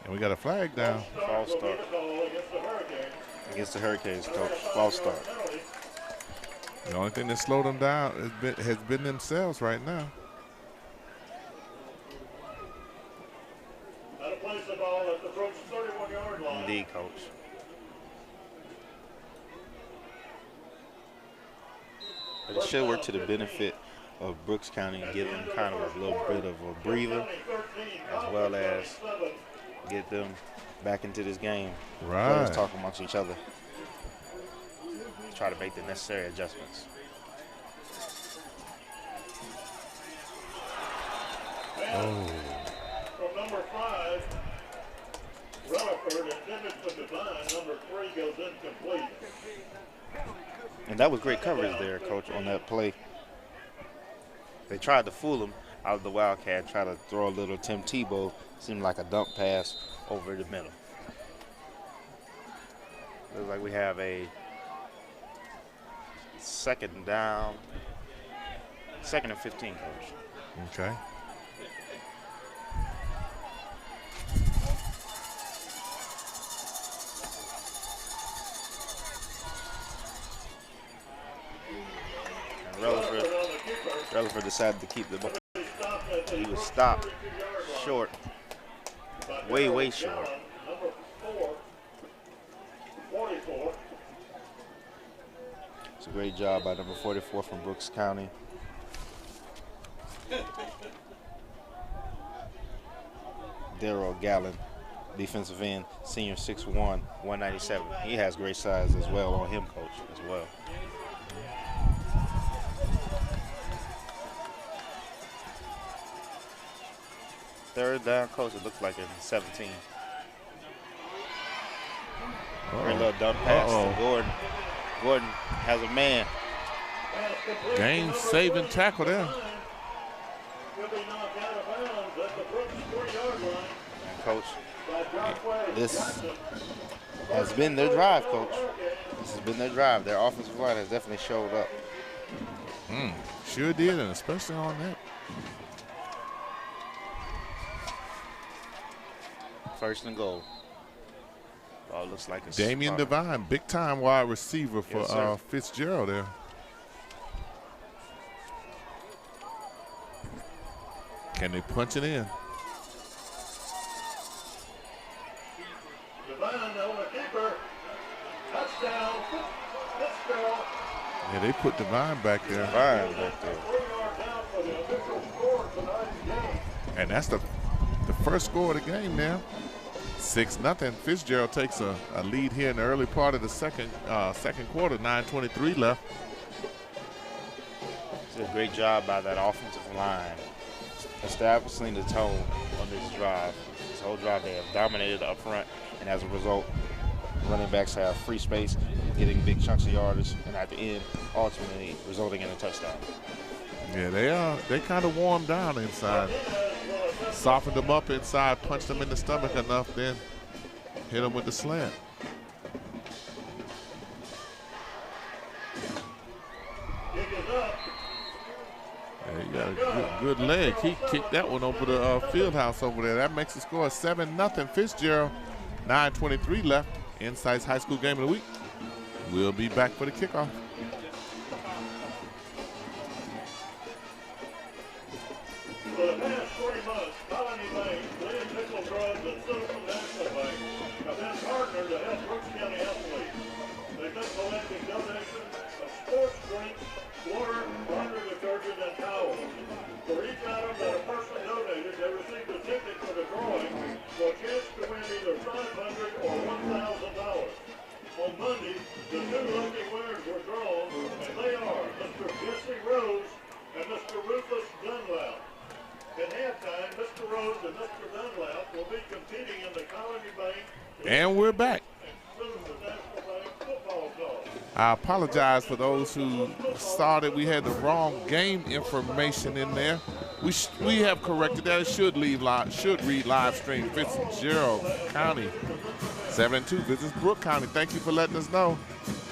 And we got a flag down. False Will be start the call against the Hurricane. against the Hurricanes, Coach. False start. Penalty. The only thing that slowed them down has been themselves right now. That'll place the ball at the Brooks 31-yard line. Indeed, Coach. But it should work to the benefit of Brooks County and give them kind of a little bit of a breather, as well as get them back into this game. Right. Players talk amongst each other. Try to make the necessary adjustments. Oh. From number 5, Rutherford, intended for Divine. Number 3 goes incomplete. And that was great coverage there, Coach, on that play. They tried to fool him out of the Wildcat, try to throw a little Tim Tebow, seemed like a dump pass over the middle. Looks like we have a second and 15, Coach. Okay. Rutherford decided to keep the ball. He was stopped short, way short. Number 4, 44. It's a great job by number 44 from Brooks County. Darrell Gallen, defensive end, senior 6'1", 197. He has great size as well on him, Coach, as well. Third down, Coach, it looks like in 17. Great little dump pass to Gordon. Gordon has a man. Game-saving tackle there. Will be knocked out of bounds at the Brooks 40-yard line. And Coach, By Joshua this has been their drive, Coach. This has been their drive. Their offensive line has definitely showed up. Sure did, and especially on that. First and goal. Ball looks like a Damian spot. Devine, big-time wide receiver for Yes, Fitzgerald there. Can they punch it in? Devine over the keeper. Touchdown. Fitzgerald. Yeah, they put Devine back there. Devine back there. 3-yard down for the official score of tonight's game. And that's the first score of the game now. 6-0. Fitzgerald takes a lead here in the early part of the second quarter. 9:23 left. It's a great job by that offensive line, establishing the tone on this drive. This whole drive, they have dominated up front, and as a result, running backs have free space, getting big chunks of yardage, and at the end, ultimately resulting in a touchdown. Yeah, they kind of warmed down inside. Softened them up inside, punched them in the stomach enough, then hit them with the slant. Kick is up. Yeah, he got a good leg. He kicked that one over the field house over there. That makes the score 7-0 Fitzgerald. 9:23 left. INSiiGHTS High School Game of the Week. We'll be back for the kickoff. And we're back. I apologize for those who saw that we had the wrong game information in there. We have corrected that. It should read live stream. Fitzgerald County 7-2 visits Brooke County. Thank you for letting us know.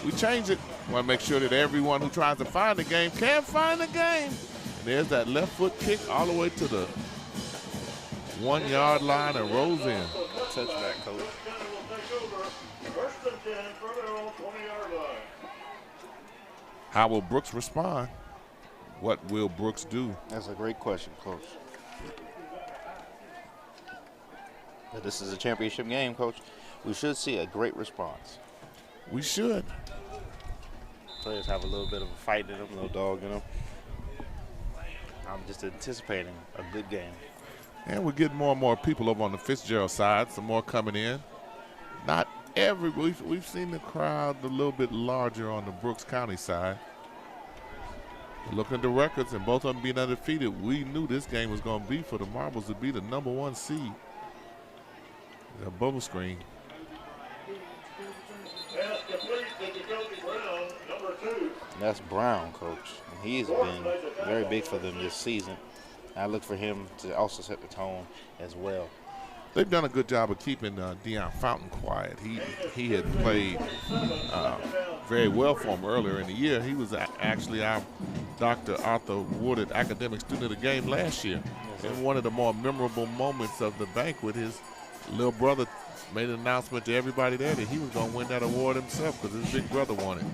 We changed it. Want to make sure that everyone who tries to find the game can find the game. And there's that left foot kick all the way to the 1 yard line and rolls in. Touchback, coach. How will Brooks respond? What will Brooks do? That's a great question, coach. But this is a championship game, coach. We should see a great response. We should. Players have a little bit of a fight in them, a little dog in them. I'm just anticipating a good game. And we're getting more and more people over on the Fitzgerald side, some more coming in. Not every, we've seen the crowd a little bit larger on the Brooks County side. Looking at the records and both of them being undefeated, we knew this game was going to be for the Marbles to be the #1 seed. The bubble screen. That's Brown, coach. And he has been very big for them this season. I look for him to also set the tone as well. They've done a good job of keeping Deion Fountain quiet. He had played very well for him earlier in the year. He was actually our Dr. Arthur Woodard Academic Student of the Game last year. And one of the more memorable moments of the banquet, his little brother made an announcement to everybody there that he was going to win that award himself because his big brother won it.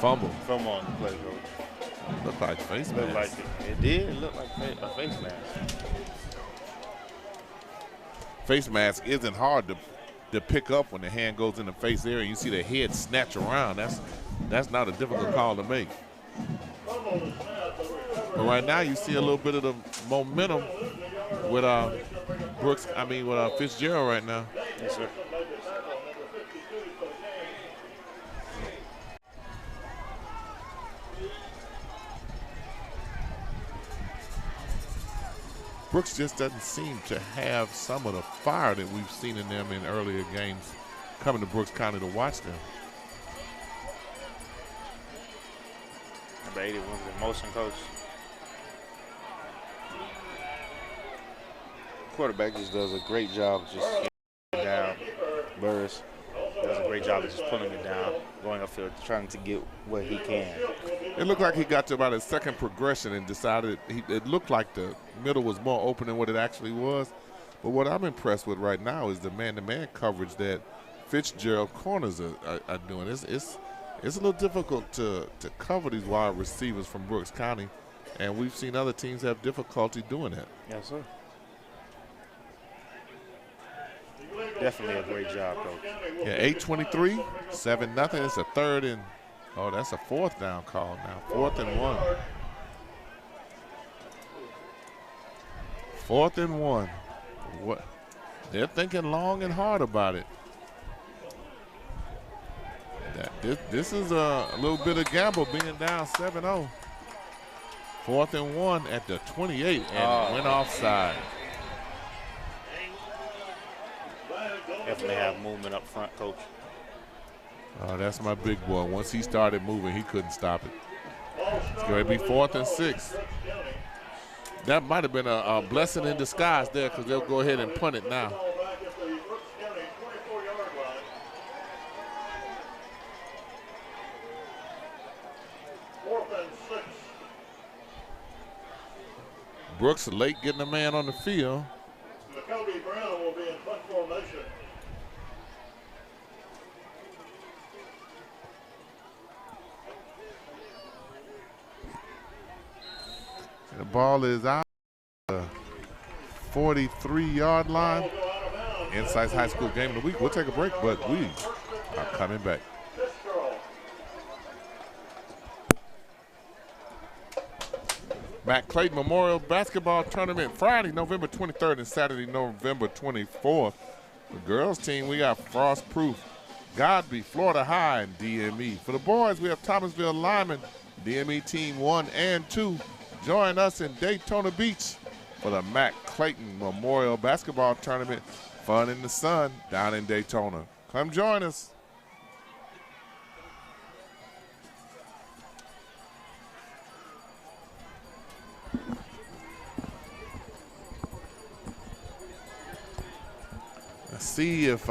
Fumble. Fumble on the play, coach. Looked like face mask. Looked like it did look like a face mask. Face mask isn't hard to pick up when the hand goes in the face area and you see the head snatch around. That's not a difficult call to make. But right now you see a little bit of the momentum with Fitzgerald right now. Yes, sir. Brooks just doesn't seem to have some of the fire that we've seen in them in earlier games coming to Brooks County to watch them. Number 81's in motion, coach. Quarterback just does a great job just getting down. Burris does a great job of just pulling it down, going upfield, trying to get what he can. It looked like he got to about his second progression and decided it looked like the middle was more open than what it actually was. But what I'm impressed with right now is the man-to-man coverage that Fitzgerald corners are doing. It's a little difficult to cover these wide receivers from Brooks County, and we've seen other teams have difficulty doing that. Yes, sir. Definitely a great job, coach. Yeah, 8:23, 7-0. It's a third and, oh, that's a fourth down call now. 4th and 1. 4th and 1. What? They're thinking long and hard about it. This is a little bit of gamble being down 7-0. 4th and 1 at the 28 and went offside. Definitely have movement up front, coach. Oh, that's my big boy. Once he started moving, he couldn't stop it. It's going to be 4th and 6. That might have been a blessing in disguise there because they'll go ahead and punt it now. Brooks late getting a man on the field. Brown will be in punt formation. The ball is out the 43-yard line. INSiiGHTS High School Game of the Week. We'll take a break, but we are coming back. Matt Clayton Memorial Basketball Tournament Friday, November 23rd and Saturday, November 24th. The girls team, we got Frost Proof, Godby, Florida High, and DME. For the boys, we have Thomasville Lyman, DME Team 1 and 2. Join us in Daytona Beach for the Matt Clayton Memorial Basketball Tournament Fun in the sun down in Daytona. Come join us. Let's see if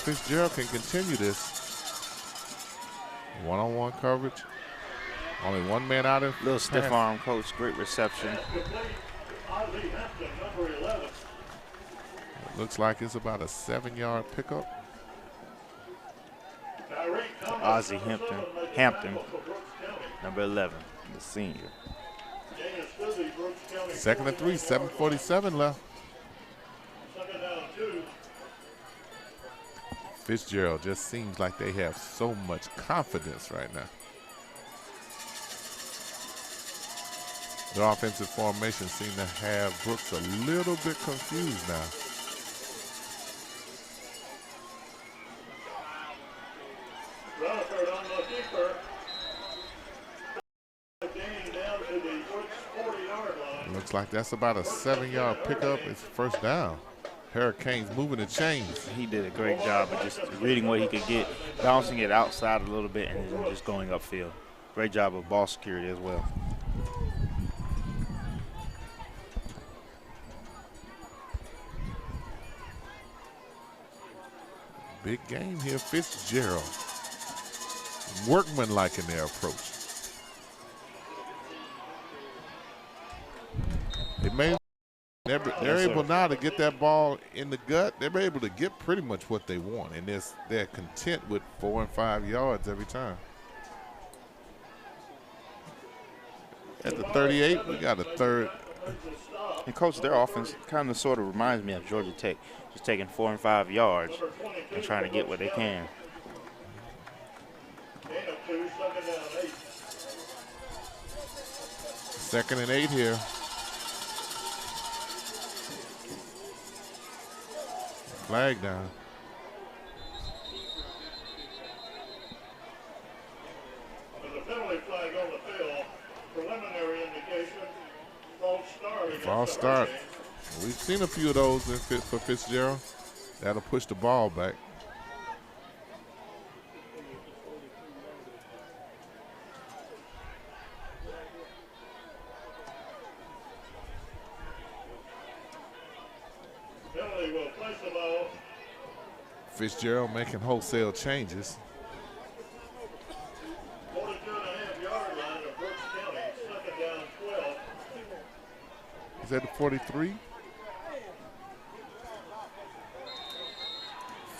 Fitzgerald can continue this. One-on-one coverage. Only one man out in. Little stiff arm, coach. Great reception. It looks like it's about a 7-yard pickup. Ozzie Hampton, number 11, the senior. 2nd and 3, 7:47 left. Fitzgerald just seems like they have so much confidence right now. The offensive formation seem to have Brooks a little bit confused now. Rutherford on the keeper. Gain down to the Brooks 40-yard line. Looks like that's about a 7-yard pickup. It's first down. Hurricanes moving the chains. He did a great job of just reading what he could get, bouncing it outside a little bit, and then just going upfield. Great job of ball security as well. Big game here, Fitzgerald. Workmanlike in their approach. They're able now to get that ball in the gut. They're able to get pretty much what they want, and they're content with 4 and 5 yards every time. At the 38, we got a third. And coach, their offense kind of sort of reminds me of Georgia Tech, just taking 4 and 5 yards and trying to get what they can. Second and 8 here. Flag down. There's a penalty flag on the field. Preliminary indication. False start. False start. We've seen a few of those for Fitzgerald. That'll push the ball back. Penalty will place the ball. Fitzgerald making wholesale changes. 42.5-yard line of Brooks County. Second down, 12. Is that the 43?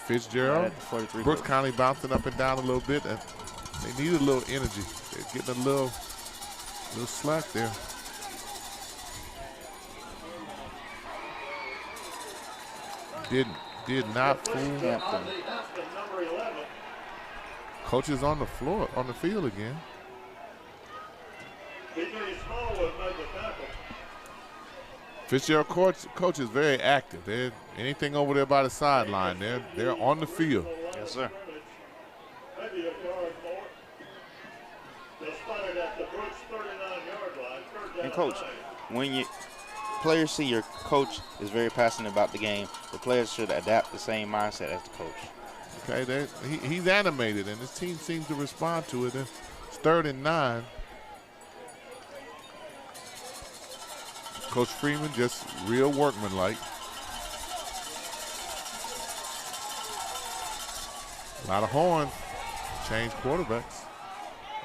Fitzgerald. 43. Brooks County bouncing up and down a little bit. They need a little energy. They're getting a little slack there. Did not fool. Number 11. Coach is on the floor, on the field again. B.J. Smallwood made the tackle. Fitzgerald coach is very active. Anything over there by the sideline, they're on the field. Yes, sir. Maybe a yard more. They spotted at the Brooks 39-yard line. Third down And coach, 9. when players see your coach is very passionate about the game, the players should adapt the same mindset as the coach. Okay, he's animated, and his team seems to respond to it. It's 3rd and 9. Coach Freeman just real workmanlike. A lot of horns. Change quarterbacks.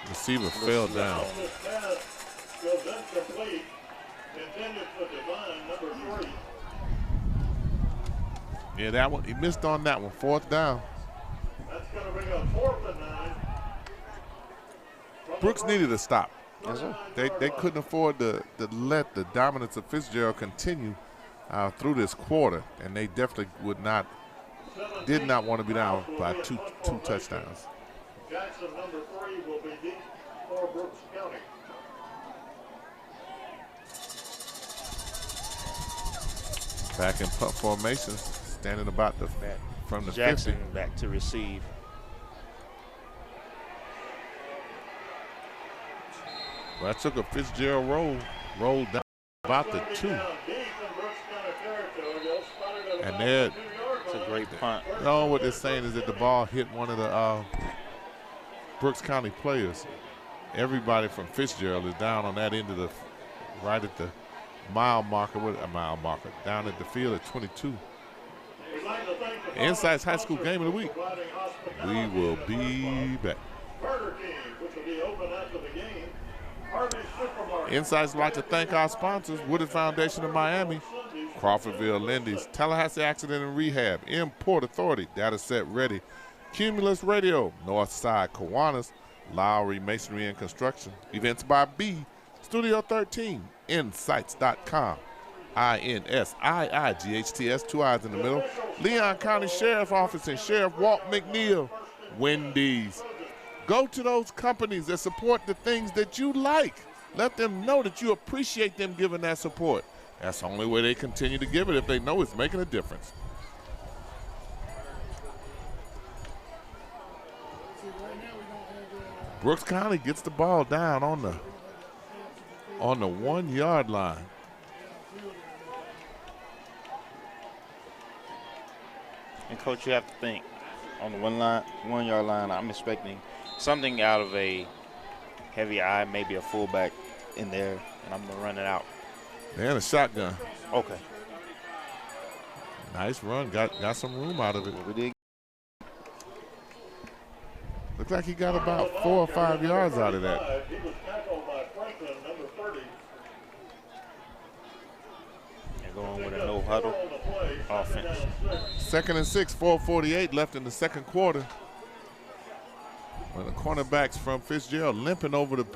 Receiver fell down. This pass goes incomplete. Intended for Divine, number 3. Yeah, that one, he missed on that one. 4th down. That's going to bring up 4th and 9. Brooks needed to stop. Yes, sir. They couldn't afford to let the dominance of Fitzgerald continue through this quarter, and they definitely did not want to be down by two touchdowns. Jackson, number 3, will be deep for Brooks County. Back in punt formation, standing about from the Jackson 50. back to receive. Well, I took a Fitzgerald roll down about the 2. And there, It's a great punt. no, what they're saying is that the ball hit one of the Brooks County players. Everybody from Fitzgerald is down on that end of the, right at the mile marker, down at the field at 22. INSiiGHTS High School Game of the Week. We will be back. INSiiGHTS would like to thank our sponsors, Woodard Foundation of Miami, Crawfordville Lindy's, Tallahassee Accident and Rehab, Import Authority, Data Set Ready, Cumulus Radio, Northside Kiwanis, Lowry Masonry and Construction, Events by B, Studio 13, INSiiGHTS.com, INSiiGHTS, 2 I's in the middle, Leon County Sheriff Office and Sheriff Walt McNeil, Wendy's. Go to those companies that support the things that you like. Let them know that you appreciate them giving that support. That's the only way they continue to give it, if they know it's making a difference. Brooks County gets the ball down on the 1-yard line. And Coach, you have to think on the 1 yard line, I'm expecting something out of a heavy eye, maybe a fullback in there, and I'm gonna run it out. And a shotgun. Okay. Nice run. Got some room out of it. We did. Looked like he got about 4 or 5 yards out of that. He was tackled by Franklin, number 30. And going with a no huddle offense. 2nd and 6, 4:48 left in the second quarter. When the cornerbacks from Fitzgerald limping over to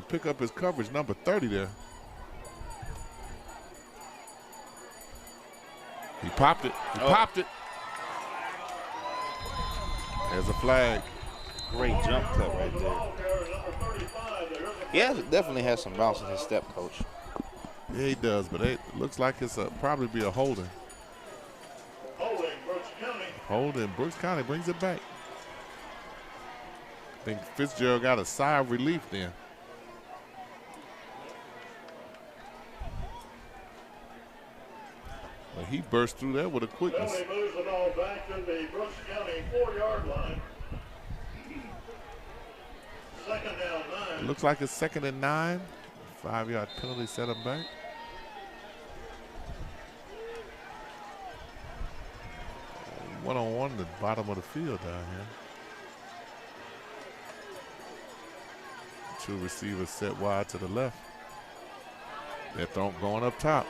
pick up his coverage, number 30 there. He popped it. He popped it. There's a flag. Great jump cut right there. He definitely has some bounce in his step, Coach. Yeah, he does, but it looks like it's probably be a holding. Holding. Brooks County brings it back. I think Fitzgerald got a sigh of relief then. But he burst through that with a quickness. He moves the ball back to the Brooks County 4-yard line. 2nd down 9. It looks like it's 2nd and 9. 5-yard penalty set him back. One-on-one, the bottom of the field down here. 2 receivers set wide to the left. They're going up top.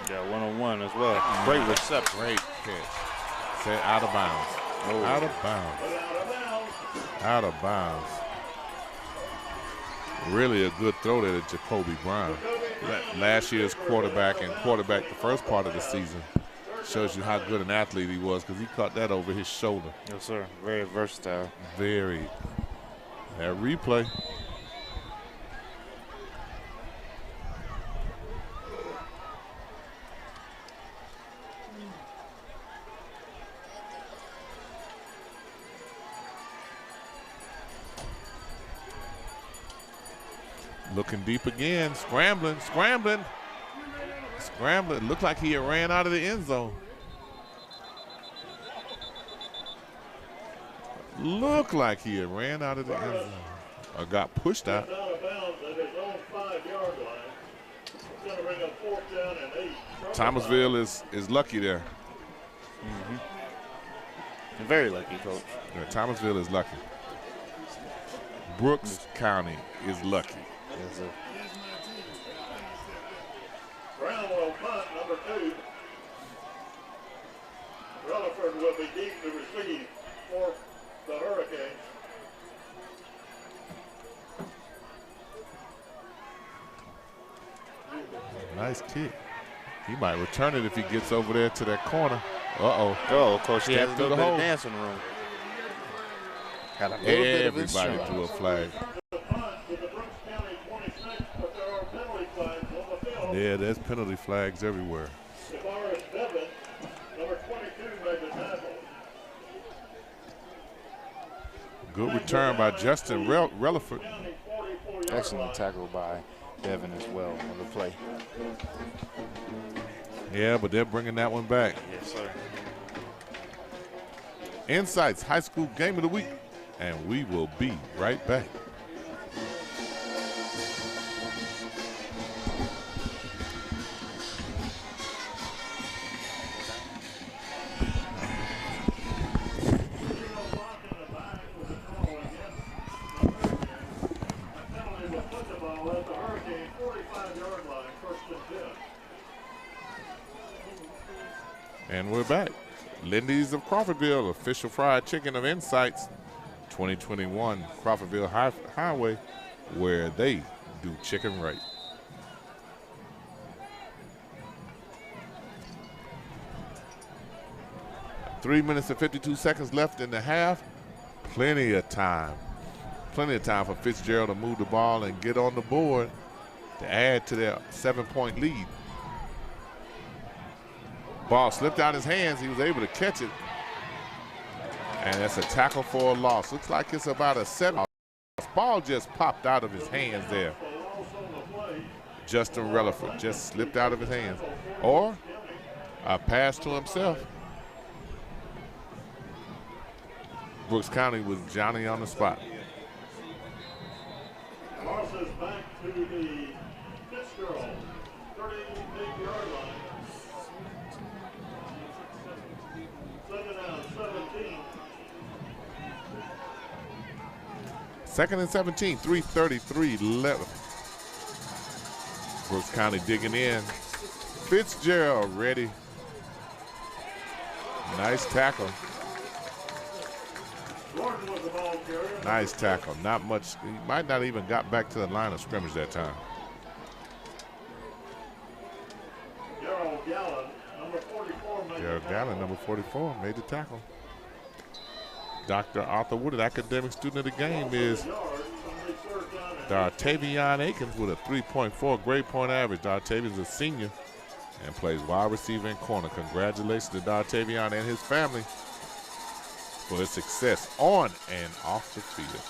Yeah, one-on-one as well. Great reception. Great catch. Set out of bounds. Oh. Out of bounds. Out of bounds. Really a good throw there to Jacoby Brown. Last year's quarterback the first part of the season. Shows you how good an athlete he was, because he caught that over his shoulder. Yes, sir. Very versatile. Very. That replay. Looking deep again, scrambling. Looked like he had ran out of the end zone. Looked like he had ran out of the end zone. Or got pushed out. Out of bounds at his own 5-yard line. It's going to bring up 4th down and 8. Thomasville is lucky there. Mm-hmm. Very lucky, Coach. Yeah, Thomasville is lucky. Brooks County is lucky. Yes, sir. Brown will punt, number 2. Rutherford will be deep to receive for the Hurricanes. Nice kick. He might return it if he gets over there to that corner. Uh-oh. Oh, Coach, he has a Stepped through little the bit hole. of dancing room. Got a little bit of Everybody insurance. threw a flag. Yeah, there's penalty flags everywhere. Devin, number 22, made the tackle. Good return by Justin Relaford. Excellent tackle by Devin as well on the play. Yeah, but they're bringing that one back. Yes, sir. INSiiGHTS High School Game of the Week, and we will be right back. And we're back. Lindy's of Crawfordville, official fried chicken of INSiiGHTS 2021 Crawfordville Highway, where they do chicken right. Three minutes and 52 seconds left in the half. Plenty of time for Fitzgerald to move the ball and get on the board to add to their 7-point lead. Ball slipped out his hands. He was able to catch it. And that's a tackle for a loss. Looks like it's about a 7. Ball just popped out of his hands there. Justin Relaford just slipped out of his hands. Or a pass to himself. Brooks County was Johnny on the spot. Passes back to the Fitzgerald, 38-yard line. 2nd and 17, 3:33 left. Brooks County digging in. Fitzgerald ready. Nice tackle. Nice tackle. Not much. He might not even got back to the line of scrimmage that time. Gerald Gallen, number 44. Gerald Gallen, number 44, made the tackle. Dr. Arthur Woodard, academic student of the game, is Dartavion Akins with a 3.4 grade point average. Dartavion's a senior and plays wide receiver and corner. Congratulations to Dartavion and his family for his success on and off the field.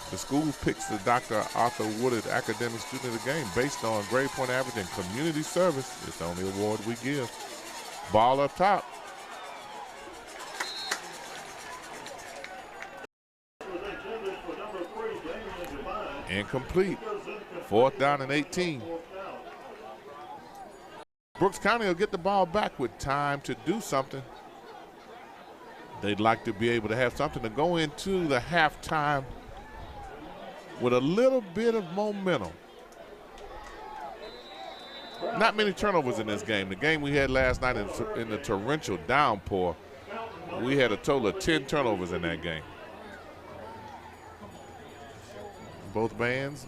The school picks the Dr. Arthur Woodard academic student of the game based on grade point average and community service. It's the only award we give. Ball up top. Incomplete. 4th down and 18. Brooks County will get the ball back with time to do something. They'd like to be able to have something to go into the halftime with a little bit of momentum. Not many turnovers in this game. The game we had last night in the torrential downpour, we had a total of 10 turnovers in that game. Both bands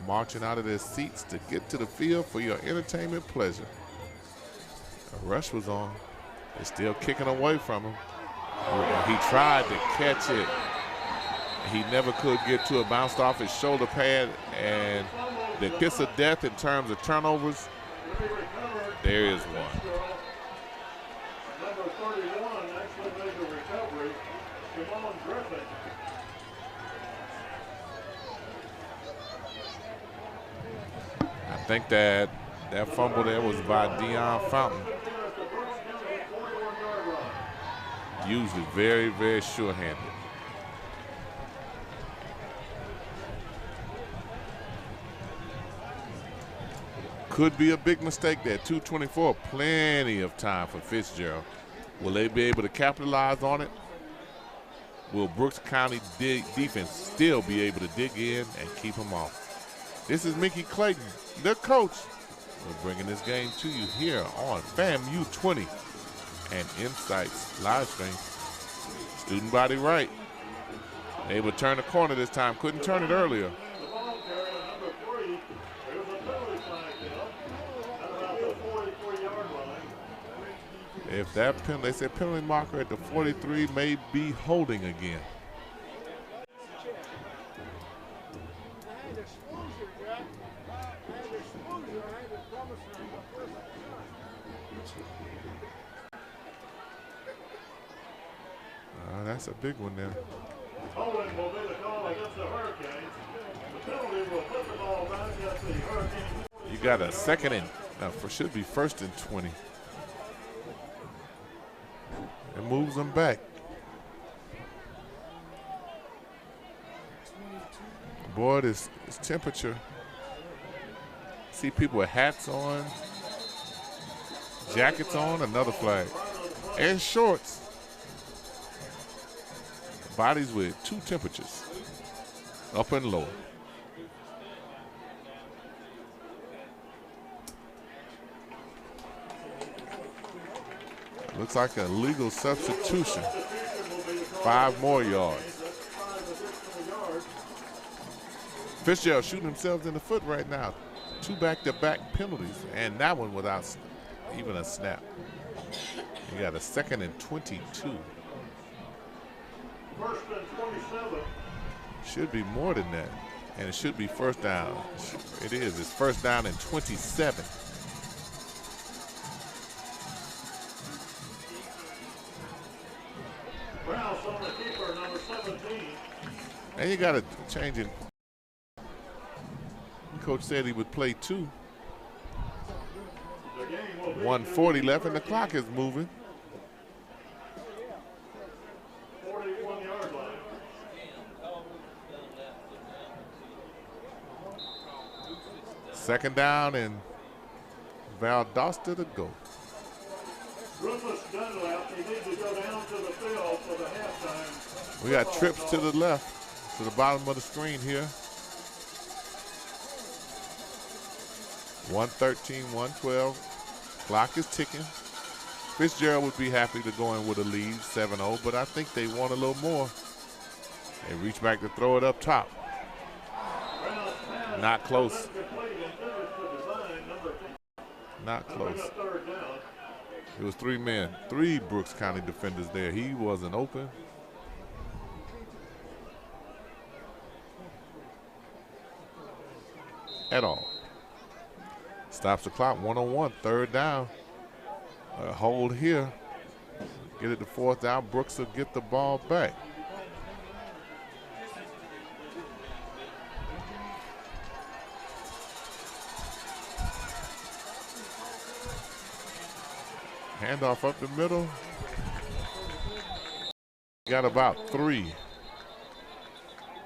marching out of their seats to get to the field for your entertainment pleasure. A rush was on. They're still kicking away from him. He tried to catch it. He never could get to it. Bounced off his shoulder pad, and the kiss of death in terms of turnovers, there is one. Number 31 actually made the recovery. Jamon Griffin. I think that fumble there was by Deion Fountain. Usually very, very sure-handed. Could be a big mistake there. 2:24, plenty of time for Fitzgerald. Will they be able to capitalize on it? Will Brooks County defense still be able to dig in and keep them off? This is Mickey Clayton, the coach. We're bringing this game to you here on FAMU 20 and INSiiGHTS live stream. Student body right. Able to turn the corner this time. Couldn't turn it earlier. If that penalty, they said penalty marker at the 43 may be holding again. That's a big one there. Holding will be the call against the ball back at the Hurricane. You got a second and should be first and 20. It moves them back. Boy, this temperature. See people with hats on, jackets on, another flag, and shorts. Bodies with 2 temperatures, up and low. Looks like a legal substitution. 5 more yards. Fitzgerald shooting themselves in the foot right now. 2 back-to-back penalties, and that one without even a snap. You got a second and 22. First and 27. Should be more than that, and it should be first down. It is. It's first down and 27. Rouse on the keeper, number 17. And you got to change it. Coach said he would play 2. 1:40 left, and the clock is moving. 41-yard line. Second down and Valdosta to go. Rufus Dunlap, he needs to go down to the field for the halftime. We got trips to the left, to the bottom of the screen here. 1:13, 1:12. Clock is ticking. Fitzgerald would be happy to go in with a lead, 7-0, but I think they want a little more. They reach back to throw it up top. Not close. Not close. It was 3 men, 3 Brooks County defenders there. He wasn't open. At all. Stops the clock, 1-on-1, 3rd down. Hold here. Get it to 4th down. Brooks will get the ball back. Handoff up the middle. Got about 3.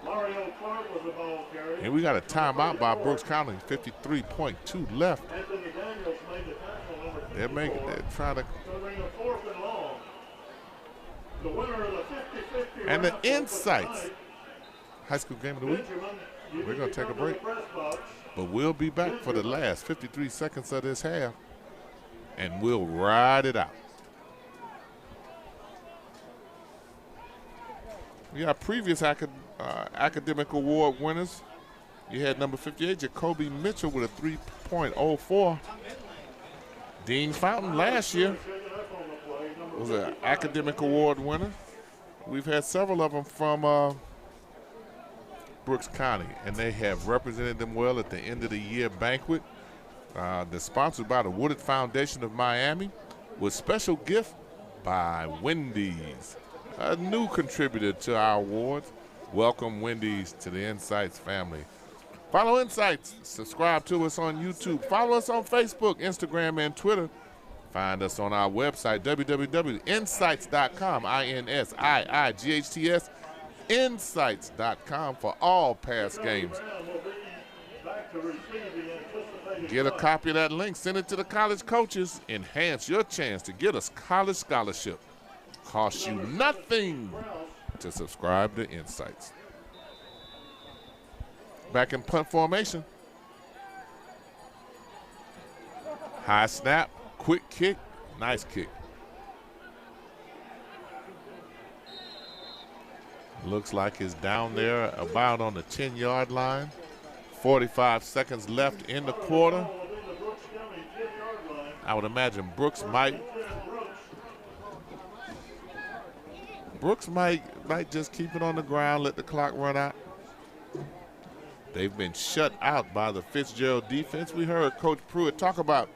Mario Clark was the ball carrier. And we got a timeout by Brooks County, 53.2 left. Anthony Daniels made the tackle, number 54. They're trying to. So bring a 4th and long. The winner of the 50-50 And the round INSiiGHTS high school game of the week. We're going to take a break. But we'll be back for the last 53 seconds of this half. And we'll ride it out. We got previous academic award winners. You had number 58, Jacoby Mitchell, with a 3.04. Dean Fountain last year was an academic award winner. We've had several of them from Brooks County, and they have represented them well at the end of the year banquet. They're sponsored by the Woodard Foundation of Miami, with special gift by Wendy's, a new contributor to our awards. Welcome Wendy's to the INSiiGHTS family. Follow INSiiGHTS, subscribe to us on YouTube, follow us on Facebook, Instagram, and Twitter. Find us on our website, www.insights.com, INSiiGHTS, insights.com for all past games. Get a copy of that link, send it to the college coaches. Enhance your chance to get a college scholarship. Costs you nothing to subscribe to INSiiGHTS. Back in punt formation. High snap, quick kick, nice kick. Looks like it's down there about on the 10-yard line. 45 seconds left in the quarter. I would imagine Brooks might just keep it on the ground, let the clock run out. They've been shut out by the Fitzgerald defense. We heard Coach Pruitt talk about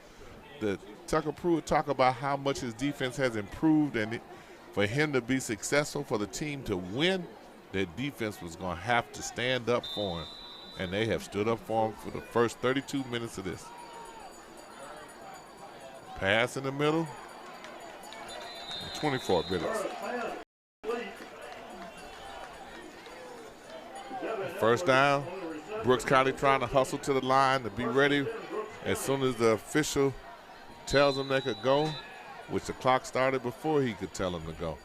how much his defense has improved, and for him to be successful, for the team to win, their defense was going to have to stand up for him. and they have stood up for him for the first 32 minutes of this. Pass in the middle. 24 minutes. First down. Brooks County trying to hustle to the line to be ready as soon as the official tells them they could go, which the clock started before he could tell them to go.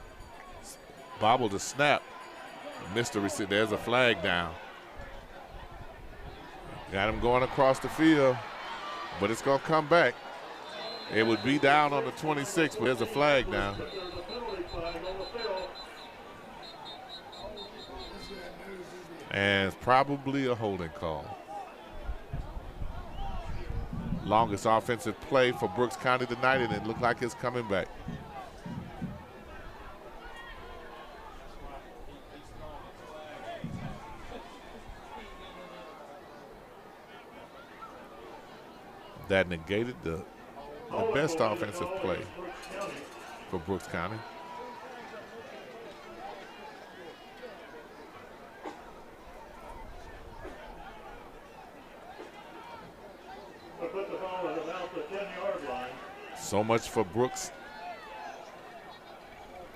Bobbled the snap. Missed the receiver. There's a flag down. Got him going across the field, but it's going to come back. It would be down on the 26, but there's a flag down. And it's probably a holding call. Longest offensive play for Brooks County tonight, and it looked like it's coming back. That negated the best offensive play for Brooks County. So much for Brooks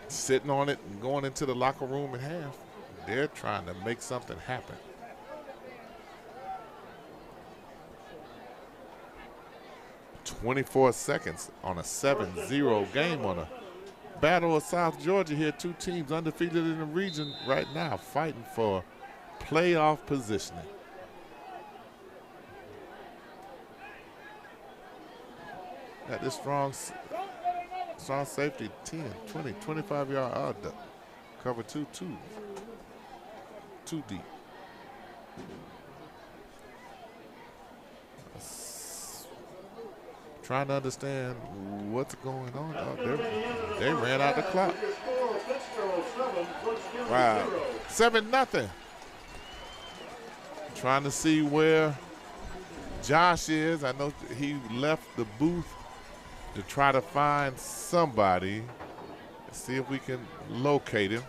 sitting on it and going into the locker room at half. They're trying to make something happen. "24 seconds on a 7-0 game on a Battle of South Georgia here. Two teams undefeated in the region right now, fighting for playoff positioning. Got this strong safety, 10, 20, 25-yard out duck. Cover two deep. Trying to understand what's going on. Oh, they ran out the clock. Wow, 7-0. Trying to see where Josh is. I know he left the booth to try to find somebody. Let's see if we can locate him.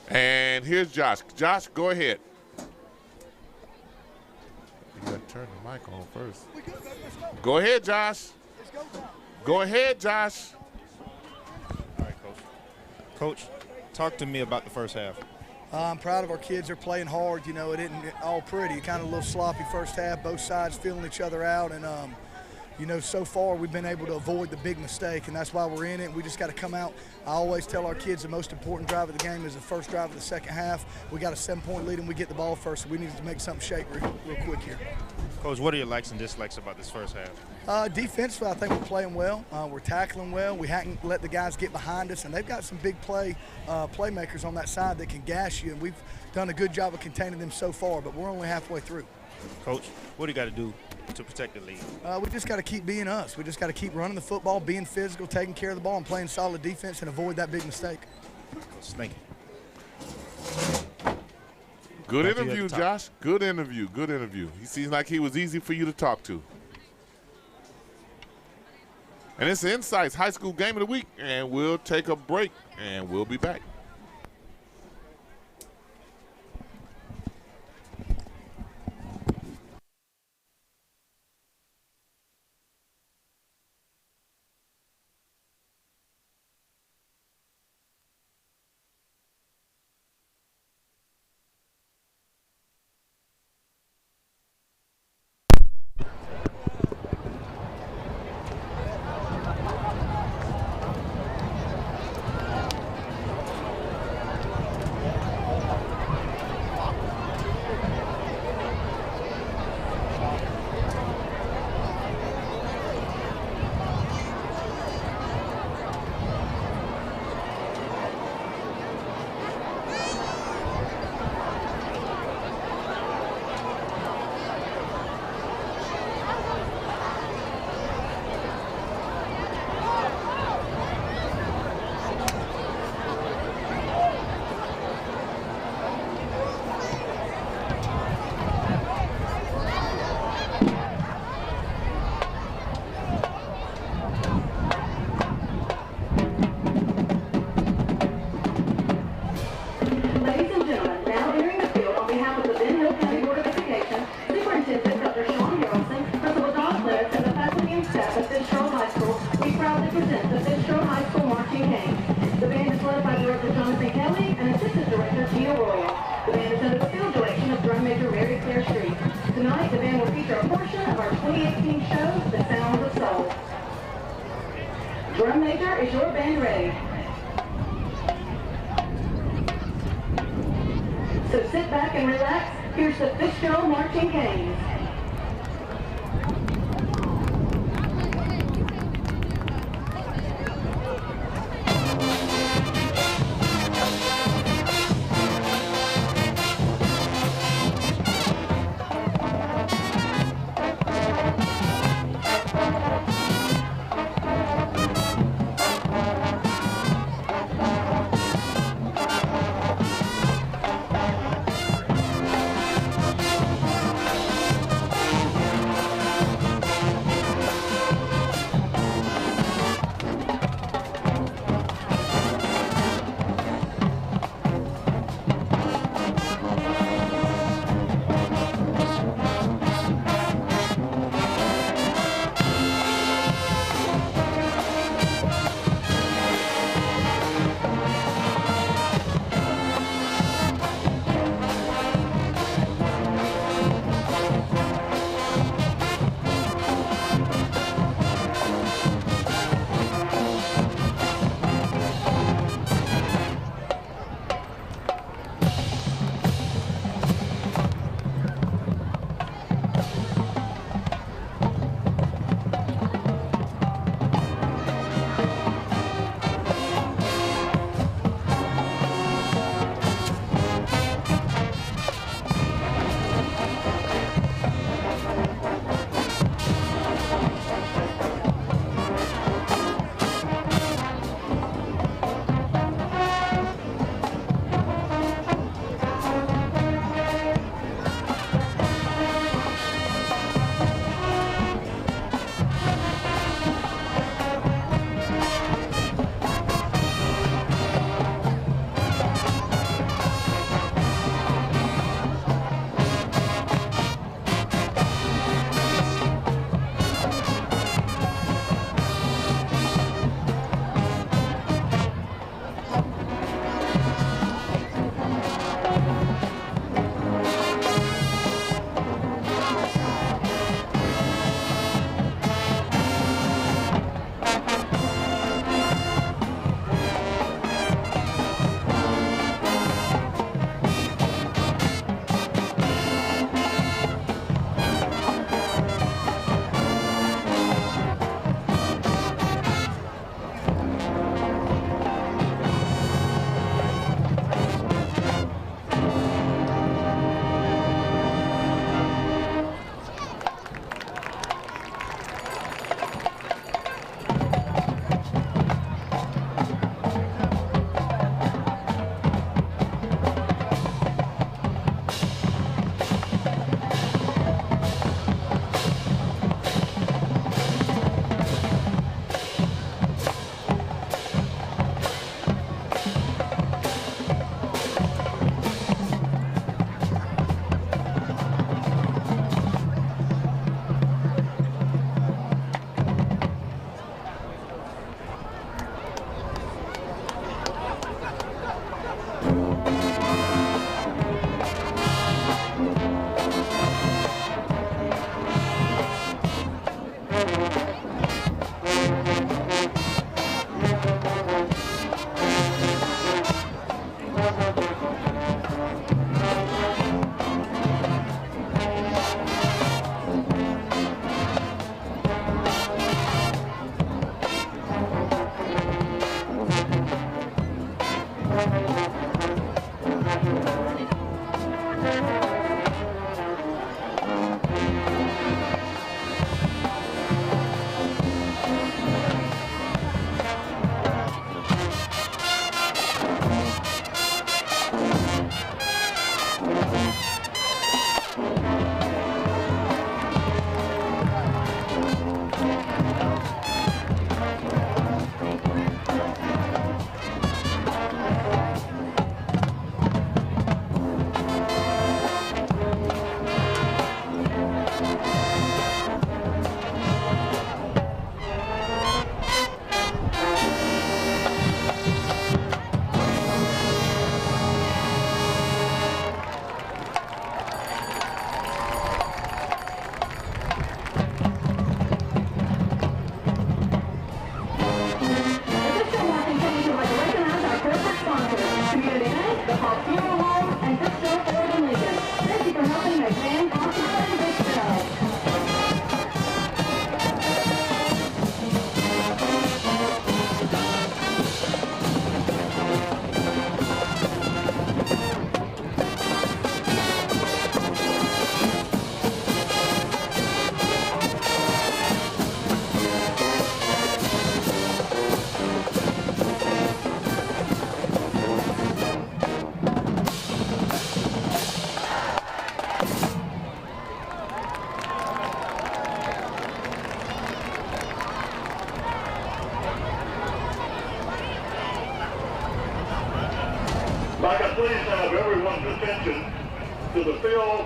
And here's Josh. Josh, go ahead. You got to turn the mic on first. Go ahead, Josh. Go ahead, Josh. All right, Coach. Coach, talk to me about the first half. I'm proud of our kids. They're playing hard. You know, it isn't all pretty. Kind of a little sloppy first half, both sides feeling each other out. And, you know, so far we've been able to avoid the big mistake, and that's why we're in it. We just got to come out. I always tell our kids the most important drive of the game is the first drive of the second half. We got a 7-point lead and we get the ball first, so we need to make something shake real quick here. Coach, what are your likes and dislikes about this first half? Defensively, I think we're playing well. We're tackling well. We haven't let the guys get behind us, and they've got some big playmakers on that side that can gas you, and we've done a good job of containing them so far, but we're only halfway through. Coach, what do you got to do to protect the lead? We just got to keep being us. We just got to keep running the football, being physical, taking care of the ball, and playing solid defense and avoid that big mistake. Coach, thank you. Good interview, Josh. Good interview. Good interview. He seems like he was easy for you to talk to. And it's the INSiiGHTS High School Game of the Week, and we'll take a break, and we'll be back. drum major Mary Claire Street. Tonight, the band will feature a portion of our 2018 show, The Sounds of Soul. Drum major, is your band ready? So sit back and relax. Here's the Fitzgerald Marching Canes.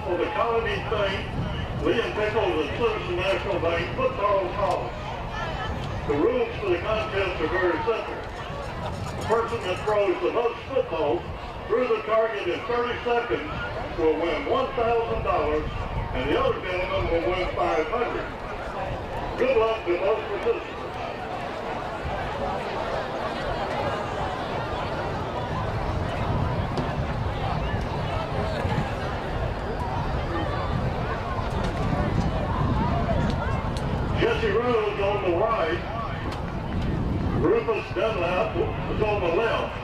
for the Colony Bank, Liam Pickles, and Citizen National Bank football calls. The rules for the contest are very simple. The person that throws the most footballs through the target in 30 seconds will win $1,000, and the other gentleman will win $500. Good luck to both participants. Jesse Rose on the right, Rufus Dunlap is on the left.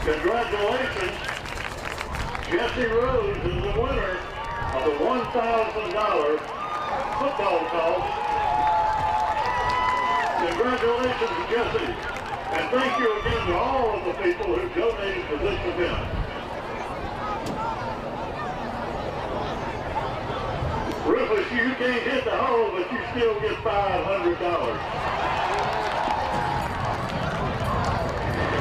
Congratulations, Jesse Rose is the winner of the $1,000 football toss. Congratulations, Jesse, and thank you again to all of the people who donated to this event. Rufus, you can't hit the hole, but you still get $500.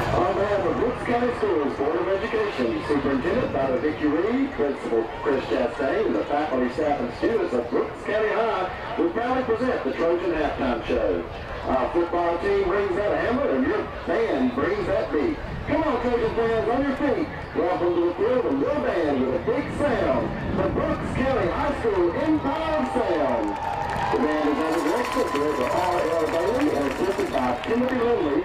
On behalf of Brooks County Schools Board of Education, Superintendent Dr. Vicki Reed, Principal Chris Chastain, and the faculty, staff, and students of Brooks County High, we proudly present the Trojan Halftime Show. Our football team brings that hammer, and your band brings that beat. Come on, Trojan fans, on your feet. Welcome to the field of your band with a big sound. The Brooks County High School Empire of Sound. The band is under direction of Director R.L. Bailey and assisted by Timothy Lindley,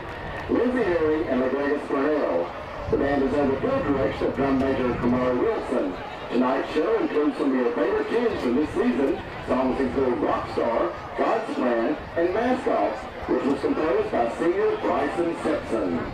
Lindsay Herring, and Rodriguez Cornell. The band is under field direction of drum major Kamari Wilson. Tonight's show includes some of your favorite tunes from this season. Songs include Rockstar, God's Plan, and Mascots, which was composed by singer Bryson Simpson.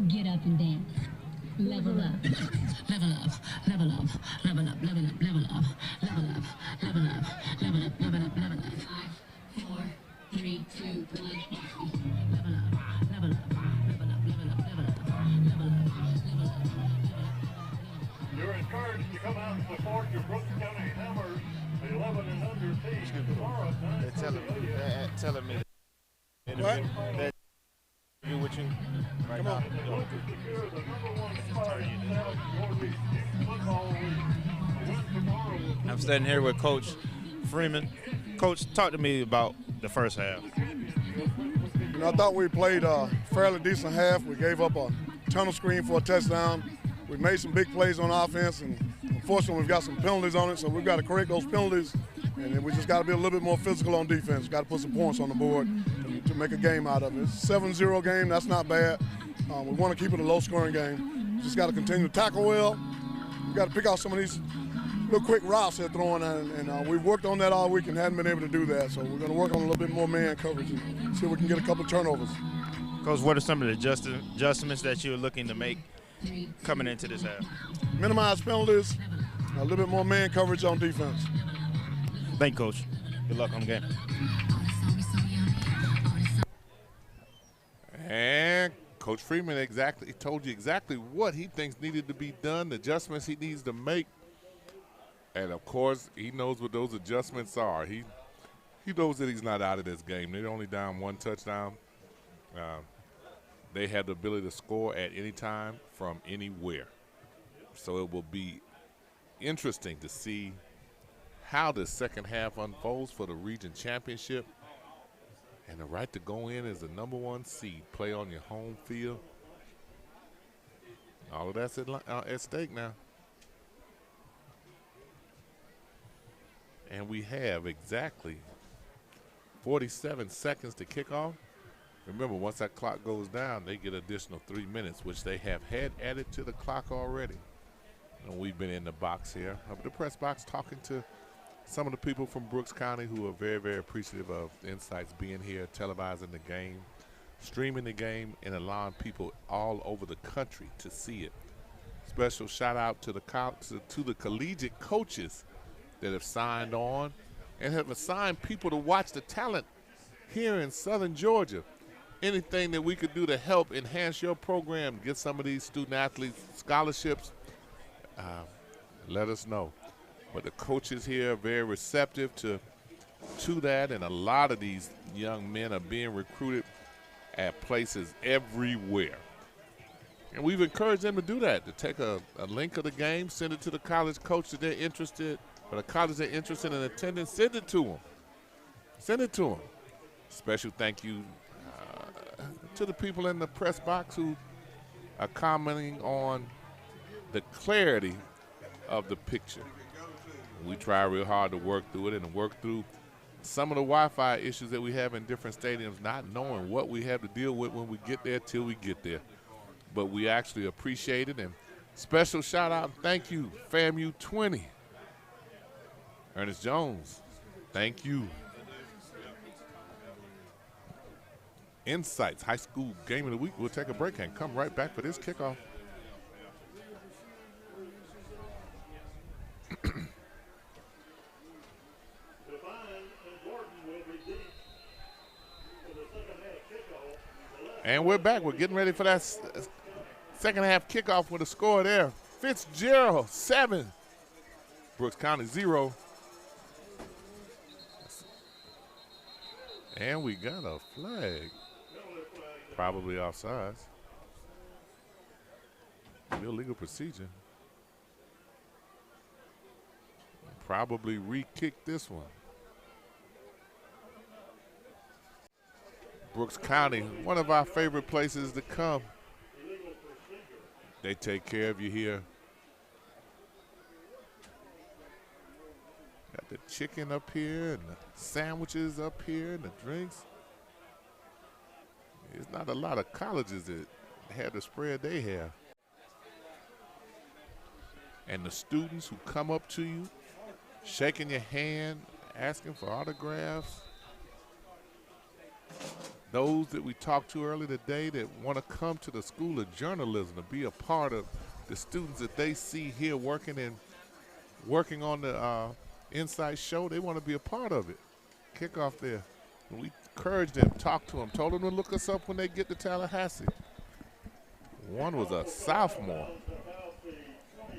Get up and dance. Level up. Level up. Level up. Level up. Level up. Level up. Level up. Level up. Level up. Level up. Level up. 5, 4, 3, 2, 1. Level up. Level up. Level up. Level up. Level up. Level up. Level up. You're encouraged to come out and support your Brooks County Hammers, 11 and under team tomorrow night. They're telling me. What? Interview with you right now. I'm standing here with Coach Freeman. Coach, talk to me about the first half. You know, I thought we played a fairly decent half. We gave up a tunnel screen for a touchdown. We made some big plays on offense, and unfortunately we've got some penalties on it, so we've got to correct those penalties, and then we just got to be a little bit more physical on defense. Got to put some points on the board to make a game out of it. It's a 7-0 game. That's not bad. We want to keep it a low-scoring game. Just got to continue to tackle well. We've got to pick out some of these little quick routes they're throwing, and we've worked on that all week and hadn't been able to do that. So we're going to work on a little bit more man coverage and see if we can get a couple of turnovers. Coach, what are some of the adjustments that you're looking to make coming into this half? Minimize penalties, a little bit more man coverage on defense. Thank you, Coach. Good luck on the game. And Coach Freeman told you exactly what he thinks needed to be done, the adjustments he needs to make. And, of course, he knows what those adjustments are. He knows that he's not out of this game. They're only down one touchdown. They have the ability to score at any time from anywhere. So it will be interesting to see how the second half unfolds for the region championship. And And the right to go in as the #1 seed, play on your home field. All of that's at stake now. And we have exactly 47 seconds to kick off. Remember, once that clock goes down, they get additional 3 minutes, which they have had added to the clock already. And we've been in the box here, the press box, talking to some of the people from Brooks County who are very, very appreciative of INSiiGHTS being here, televising the game, streaming the game, and allowing people all over the country to see it. Special shout out to the collegiate coaches that have signed on and have assigned people to watch the talent here in Southern Georgia. Anything that we could do to help enhance your program, get some of these student athletes scholarships, let us know. But the coaches here are very receptive to that, and a lot of these young men are being recruited at places everywhere. And we've encouraged them to do that, to take a link of the game, send it to the college coach that they're interested, or the college they're interested in attending, send it to them. Send it to them. Special thank you to the people in the press box who are commenting on the clarity of the picture. We try real hard to work through it and work through some of the Wi-Fi issues that we have in different stadiums, not knowing what we have to deal with when we get there till we get there. But we actually appreciate it. And special shout out, thank you, FAMU 20. Ernest Jones, thank you. INSiiGHTS High School Game of the Week. We'll take a break and come right back for this kickoff. And we're back. We're getting ready for that second half kickoff with a score there. Fitzgerald 7, Brooks County 0. And we got a flag. Probably offsides. Illegal procedure. Probably re-kick this one. Brooks County, one of our favorite places to come. They take care of you here. Got the chicken up here and the sandwiches up here and the drinks. There's not a lot of colleges that have the spread they have. And the students who come up to you, shaking your hand, asking for autographs. Those that we talked to earlier today that want to come to the School of Journalism to be a part of the students that they see here working on the INSiiGHTS show, they want to be a part of it. Kickoff there. And we encouraged them, talked to them, told them to look us up when they get to Tallahassee. One was a sophomore.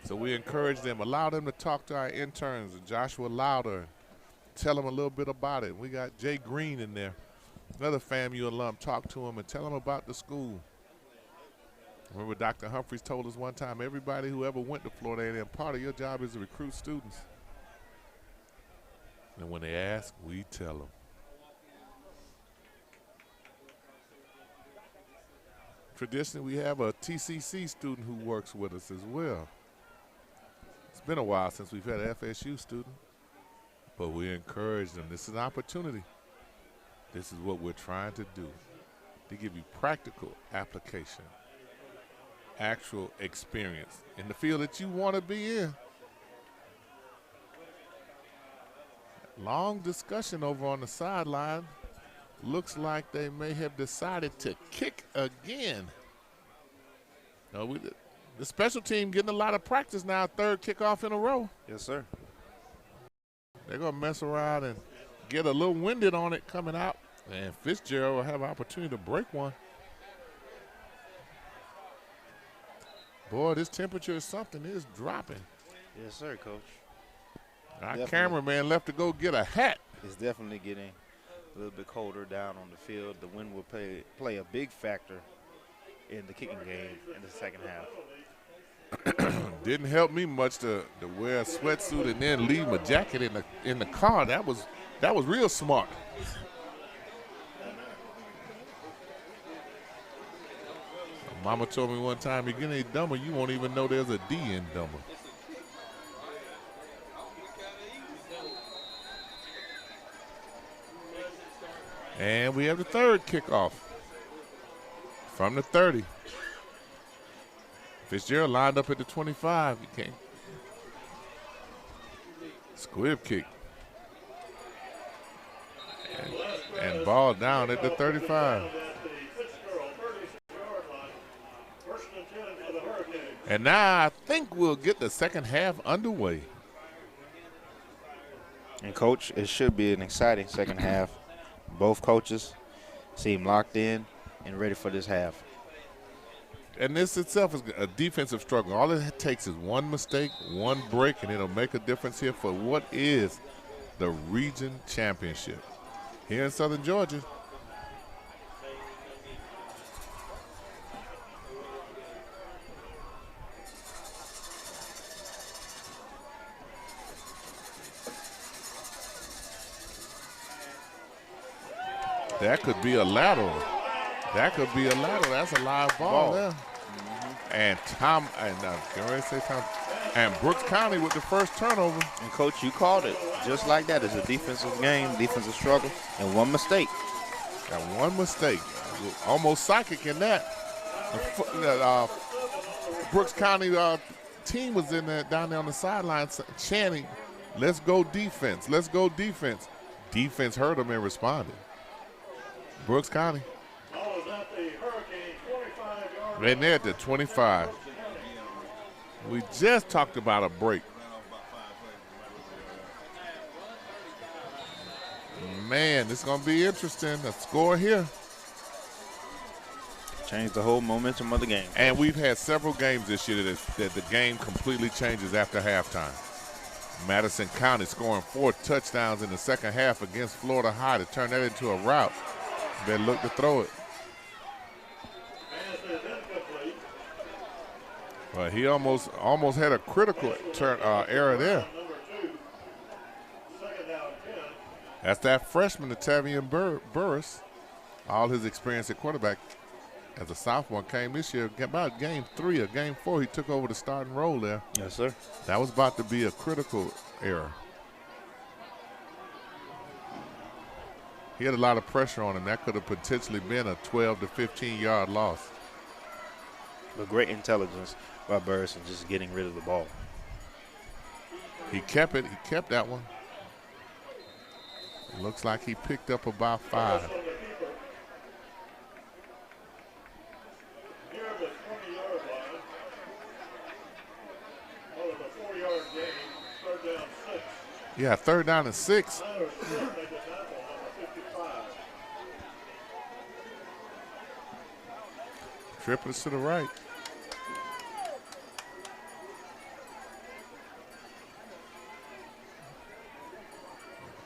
So we encouraged them, allow them to talk to our interns, Joshua Lauder, tell them a little bit about it. We got Jay Green in there, another FAMU alum. Talk to him and tell them about the school. Remember Dr. Humphreys told us one time, everybody who ever went to Florida A&M, part of your job is to recruit students. And when they ask, we tell them. Traditionally, we have a TCC student who works with us as well. It's been a while since we've had an FSU student, but we encourage them. This is an opportunity. This is what we're trying to do, to give you practical application, actual experience in the field that you want to be in. Long discussion over on the sideline. Looks like they may have decided to kick again. No, the special team getting a lot of practice now, third kickoff in a row. Yes, sir. They're going to mess around and get a little winded on it coming out. And Fitzgerald will have an opportunity to break one. Boy, this temperature is something. It's dropping. Yes, sir, Coach. Our cameraman left to go get a hat. It's definitely getting a little bit colder down on the field. The wind will play a big factor in the kicking game in the second half. Didn't help me much to wear a sweatsuit and then leave my jacket in the car. That was real smart. Mama told me one time, you get any dumber, you won't even know there's a D in dumber. And we have the third kickoff from the 30. Fitzgerald lined up at the 25. He can't. Squib kick. And ball down at the 35. And now I think we'll get the second half underway. And, Coach, it should be an exciting second half. Both coaches seem locked in and ready for this half. And this itself is a defensive struggle. All it takes is one mistake, one break, and it'll make a difference here for what is the region championship here in Southern Georgia. That could be a lateral. That could be a lateral. That's a live ball there. And and Brooks County with the first turnover. And, Coach, you called it just like that. It's a defensive game, defensive struggle, and one mistake. And one mistake. Almost psychic in that. Brooks County team was in there, down there on the sidelines chanting, "Let's go defense, let's go defense." Defense heard them and responded. Brooks County. Right there at the 25. We just talked about a break. Man, this is going to be interesting. A score here. Change the whole momentum of the game. And we've had several games this year that the game completely changes after halftime. Madison County scoring 4 touchdowns in the second half against Florida High to turn that into a rout. They look to throw it. But he almost had a critical error there. That's that freshman, Tavian Burris. All his experience at quarterback as a sophomore came this year. About game 3 or game 4, he took over the starting role there. Yes, sir. That was about to be a critical error. He had a lot of pressure on him. That could have potentially been a 12 to 15-yard loss. But great intelligence by Burris and just getting rid of the ball. He kept it. He kept that one. It looks like he picked up about 5. Yeah, 3rd down and 6. Triplets to the right.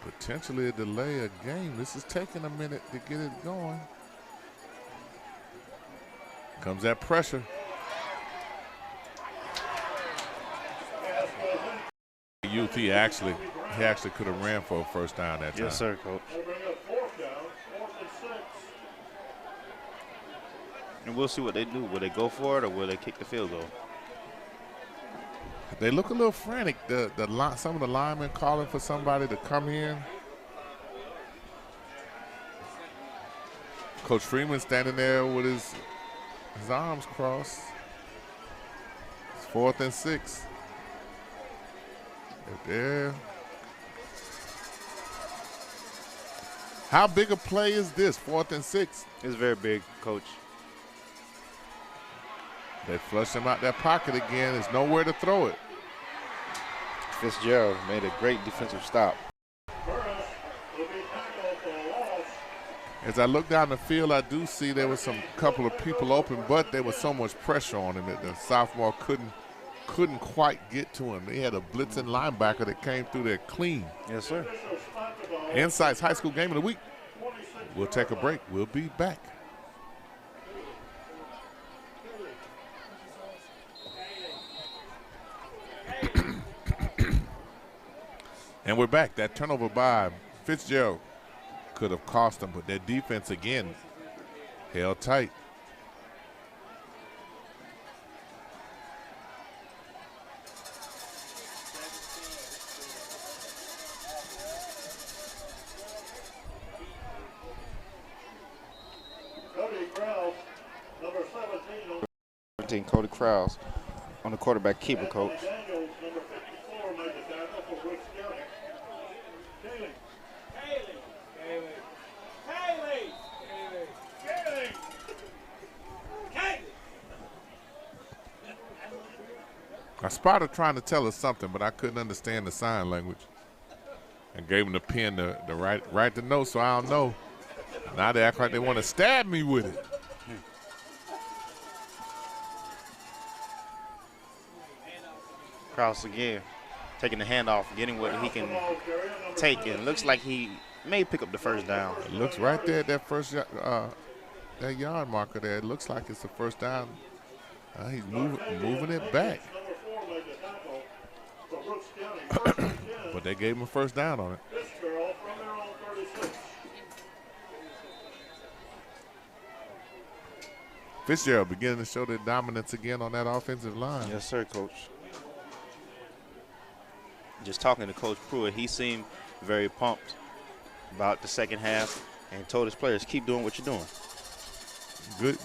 Potentially a delay a game. This is taking a minute to get it going. Comes that pressure. Youth, he actually could have ran for a first down that time. Yes, sir, Coach. And we'll see what they do. Will they go for it or will they kick the field goal? They look a little frantic. Some of the linemen calling for somebody to come in. Coach Freeman standing there with his arms crossed. It's 4th and 6. There. How big a play is this? 4th and 6. It's very big, Coach. They flush him out that pocket again. There's nowhere to throw it. Fitzgerald made a great defensive stop. As I look down the field, I do see there was some couple of people open, but there was so much pressure on him that the sophomore couldn't quite get to him. They had a blitzing linebacker that came through there clean. Yes, sir. INSiiGHTS High School Game of the Week. We'll take a break. We'll be back. And we're back. That turnover by Fitzgerald could have cost them, but their defense again held tight. 17, Cody Krause, on the quarterback keeper, coach. Daniels, number 54, made the tackle for Brooks County. I spotted trying to tell us something, but I couldn't understand the sign language. And gave him the pen to write the note, so I don't know. Now they act like they want to stab me with it. Krause again, taking the handoff, getting what he can take. And it looks like he may pick up the first down. It looks right there at that first that yard marker there. It looks like it's the first down. He's moving it back. But they gave him a first down on it. Fitzgerald from their own 36. Fitzgerald beginning to show their dominance again on that offensive line. Yes, sir, coach. Just talking to Coach Pruitt, he seemed very pumped about the second half and told his players, keep doing what you're doing.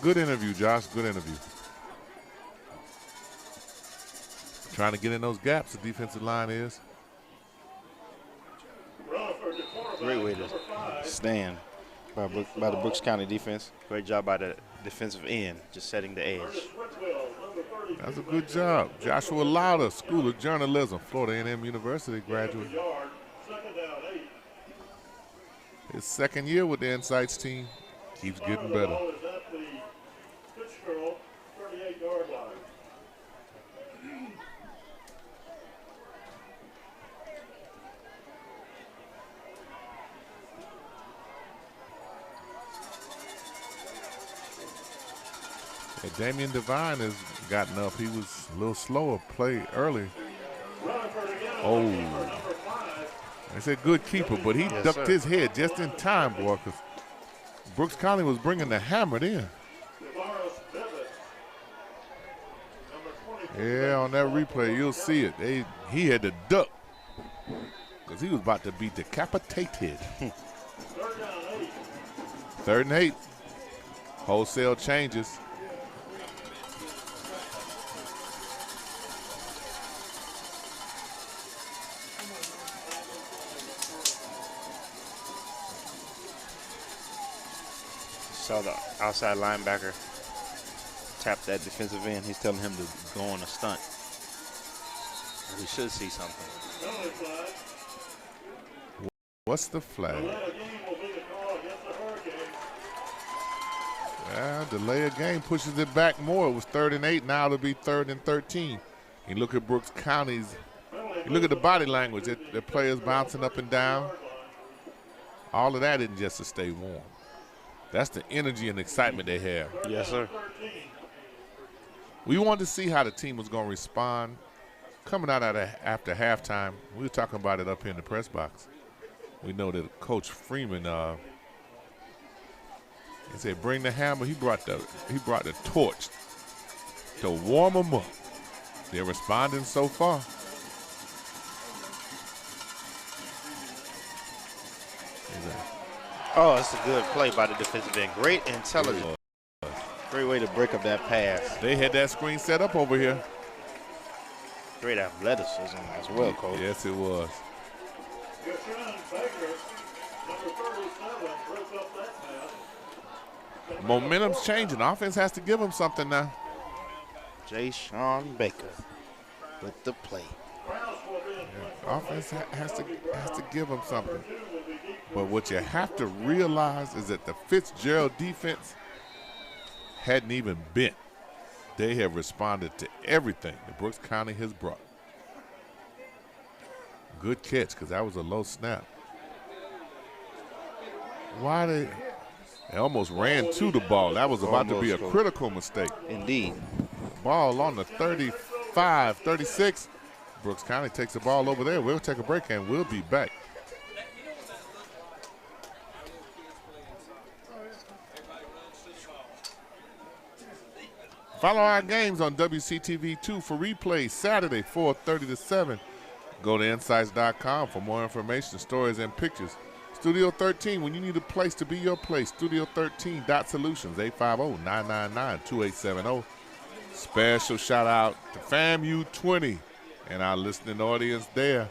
Good interview, Josh. Good interview. Trying to get in those gaps, the defensive line is. Great way to stand by the Brooks County defense. Great job by the defensive end, just setting the edge. That's a good job. Joshua Lauder, School of Journalism, Florida A&M University graduate. His second year with the INSiiGHTS team. Keeps getting better. Yeah, Damian Devine has gotten up. He was a little slower play early. Oh. They said good keeper, but he ducked his head just in time, boy, because Brooks County was bringing the hammer in. Yeah, on that replay, you'll see it. He had to duck because he was about to be decapitated. 3rd and 8. Wholesale changes. Saw the outside linebacker tap that defensive end. He's telling him to go on a stunt. We should see something. What's the flag? Yeah, delay of game pushes it back more. It was 3rd and 8. Now it'll be 3rd and 13. You look at Brooks County's. You look at the body language. The players bouncing up and down. All of that isn't just to stay warm. That's the energy and excitement they have. Yes, sir. We wanted to see how the team was going to respond coming out after halftime. We were talking about it up here in the press box. We know that Coach Freeman, he said, "Bring the hammer." He brought the torch to warm them up. They're responding so far. Oh, that's a good play by the defensive end. Great intelligence. Great way to break up that pass. They had that screen set up over here. Great athleticism as well, Coach. Yes, it was. Momentum's changing. Offense has to give them something now. Sean Baker with the play. Yeah, offense has to give them something. But what you have to realize is that the Fitzgerald defense hadn't even bent. They have responded to everything that Brooks County has brought. Good catch, because that was a low snap. Why they almost ran to the ball. That was about to be a critical mistake. Indeed. Ball on the 35, 36. Brooks County takes the ball over there. We'll take a break and we'll be back. Follow our games on WCTV2 for replays Saturday, 4:30 to 7. Go to INSiiGHTS.com for more information, stories, and pictures. Studio 13, when you need a place to be your place, Studio 13.solutions, 850-999-2870. Special shout out to FAMU 20 and our listening audience there.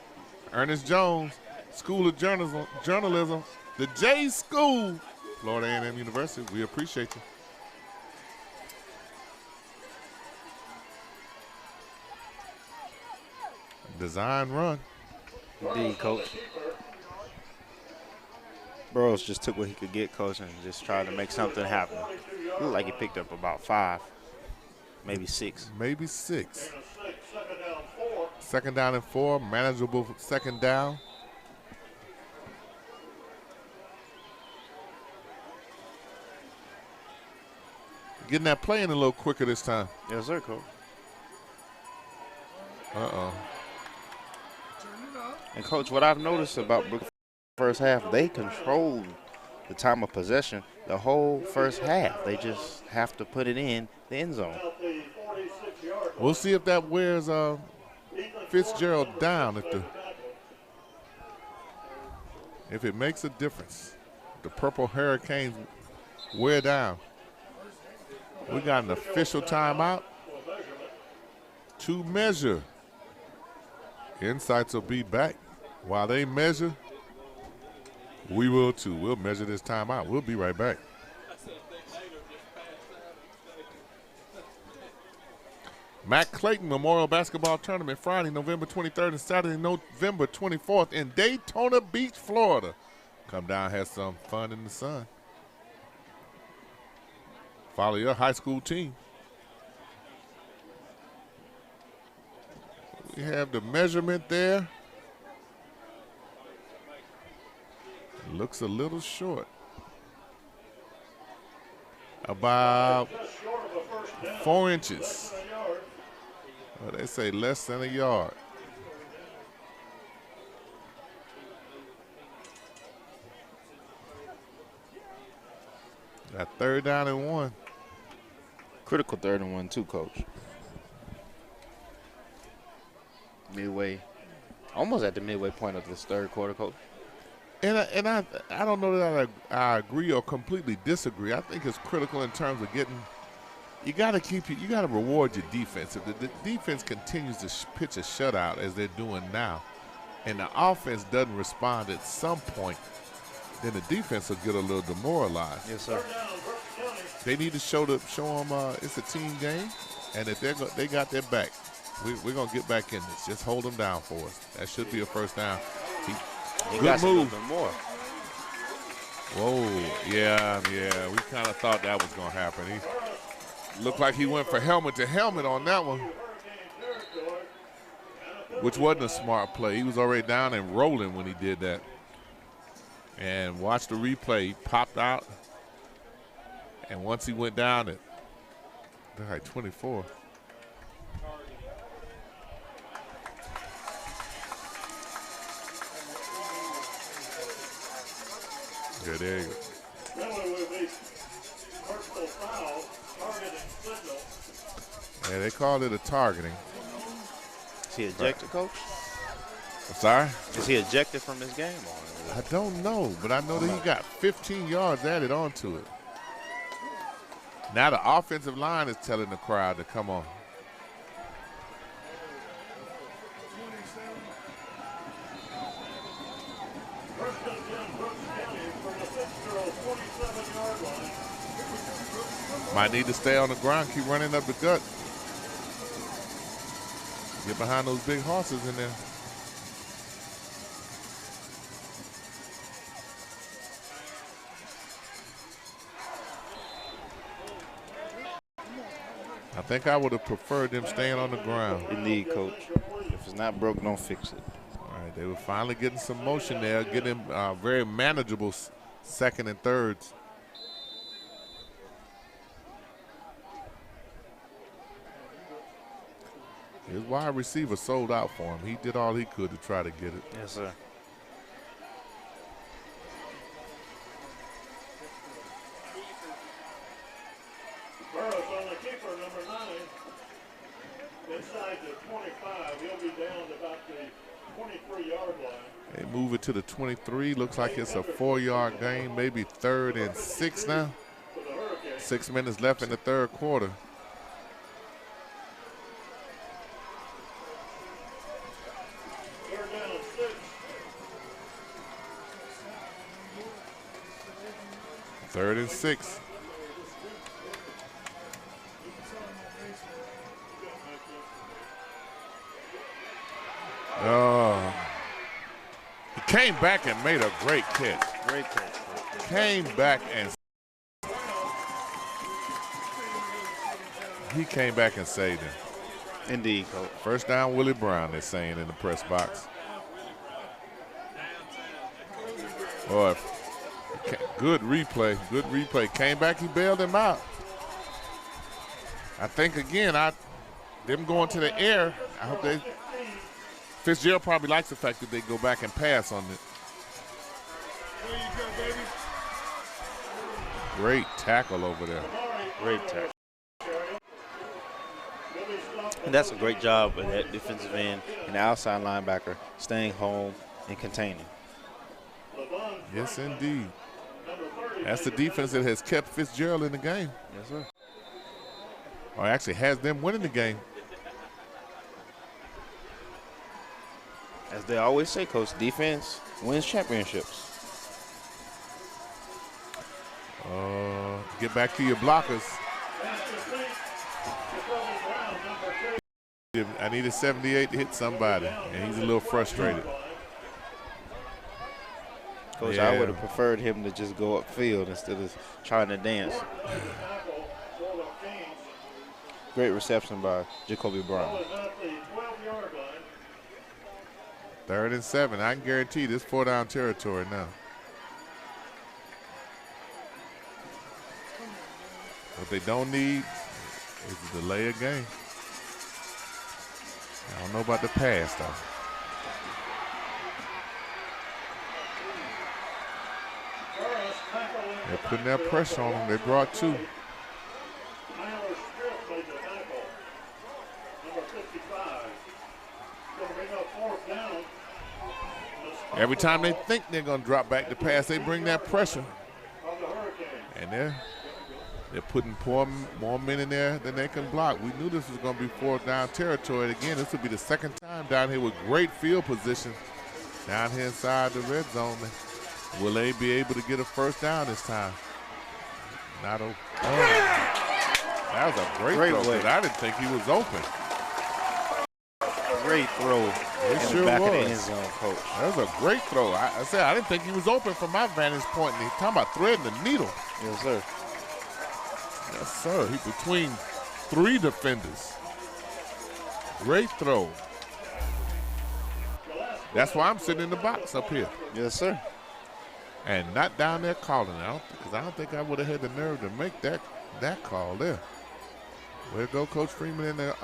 Ernest Jones, School of Journalism, the J School, Florida A&M University. We appreciate you. Design run. Indeed, Coach. Burroughs just took what he could get, Coach, and just tried to make something happen. Looked like he picked up about 5, maybe 6. Maybe 6. Second down and 4, manageable second down. Getting that play in a little quicker this time. Yes, sir, Coach. Uh-oh. And, Coach, what I've noticed about Brooks first half, they controlled the time of possession the whole first half. They just have to put it in the end zone. We'll see if that wears Fitzgerald down, if it makes a difference. The Purple Hurricanes wear down. We got an official timeout to measure. Insights will be back. While they measure, we will too. We'll measure this timeout. We'll be right back. Mac Clayton Memorial Basketball Tournament Friday, November 23rd and Saturday, November 24th in Daytona Beach, Florida. Come down, have some fun in the sun. Follow your high school team. We have the measurement there. Looks a little short. About 4 inches. Well, they say less than a yard. Got 3rd down and 1. Critical 3rd and 1 too, Coach. Midway, almost at the midway point of this third quarter, Coach. And I don't know that I agree or completely disagree. I think it's critical in terms of getting. You got to reward your defense. If the defense continues to pitch a shutout as they're doing now, and the offense doesn't respond at some point, then the defense will get a little demoralized. Yes, sir. They need to show them it's a team game, and if they got their back, we're gonna get back in this. Just hold them down for us. That should be a first down. Good move. More. Whoa, yeah. We kind of thought that was gonna happen. He looked like he went for helmet to helmet on that one, which wasn't a smart play. He was already down and rolling when he did that. And watch the replay. He popped out, and once he went down at like 24. Yeah, there you go. Yeah, they called it a targeting. Is he ejected, Coach? I'm sorry? Is he ejected from this game? I don't know, but I know that he got 15 yards added onto it. Now the offensive line is telling the crowd to come on. Might need to stay on the ground, keep running up the gut. Get behind those big horses in there. I think I would have preferred them staying on the ground. Indeed, Coach. If it's not broke, don't fix it. All right, they were finally getting some motion there, getting very manageable second and thirds. His wide receiver sold out for him. He did all he could to try to get it. Yes, sir. Burroughs on the keeper, number 9. Inside the 25. He'll be down to about the 23-yard line. They move it to the 23. Looks like it's a 4-yard gain, maybe 3rd and 6 now. 6 minutes left in the third quarter. 3rd and 6. He came back and made a great catch. Great catch. Came back and he came back and saved him. Indeed, Coach. First down, Willie Brown, they're saying in the press box. Boy, good replay, good replay. Came back, he bailed him out. I think, again, them going to the air, I hope they, Fitzgerald probably likes the fact that they go back and pass on it. Great tackle over there. Great tackle. And that's a great job with that defensive end and the outside linebacker staying home and containing. Yes, indeed. That's the defense that has kept Fitzgerald in the game. Yes, sir. Or actually has them winning the game. As they always say, Coach, defense wins championships. Get back to your blockers. I needed 78 to hit somebody, and he's a little frustrated. Coach, Yeah. I would have preferred him to just go upfield instead of trying to dance. Great reception by Jacoby Brown. 3rd and 7. I can guarantee this 4-down territory now. What they don't need is a delay of game. I don't know about the pass, though. They're putting that pressure on them. They brought 2. Every time they think they're going to drop back to pass, they bring that pressure. And they're putting more men in there than they can block. We knew this was going to be 4th-down territory. Again, this will be the second time down here with great field position down here inside the red zone. Will they be able to get a 1st down this time? Not open. That was a great throw, because I didn't think he was open. Great throw. It sure back was. of the end zone, Coach. That was a great throw. I said I didn't think he was open from my vantage point. And he's talking about threading the needle. Yes, sir. Yes, sir. He's between 3 defenders. Great throw. That's why I'm sitting in the box up here. Yes, sir. And not down there calling out, because I don't think I would have had the nerve to make that call there. Way to go, Coach Freeman in there.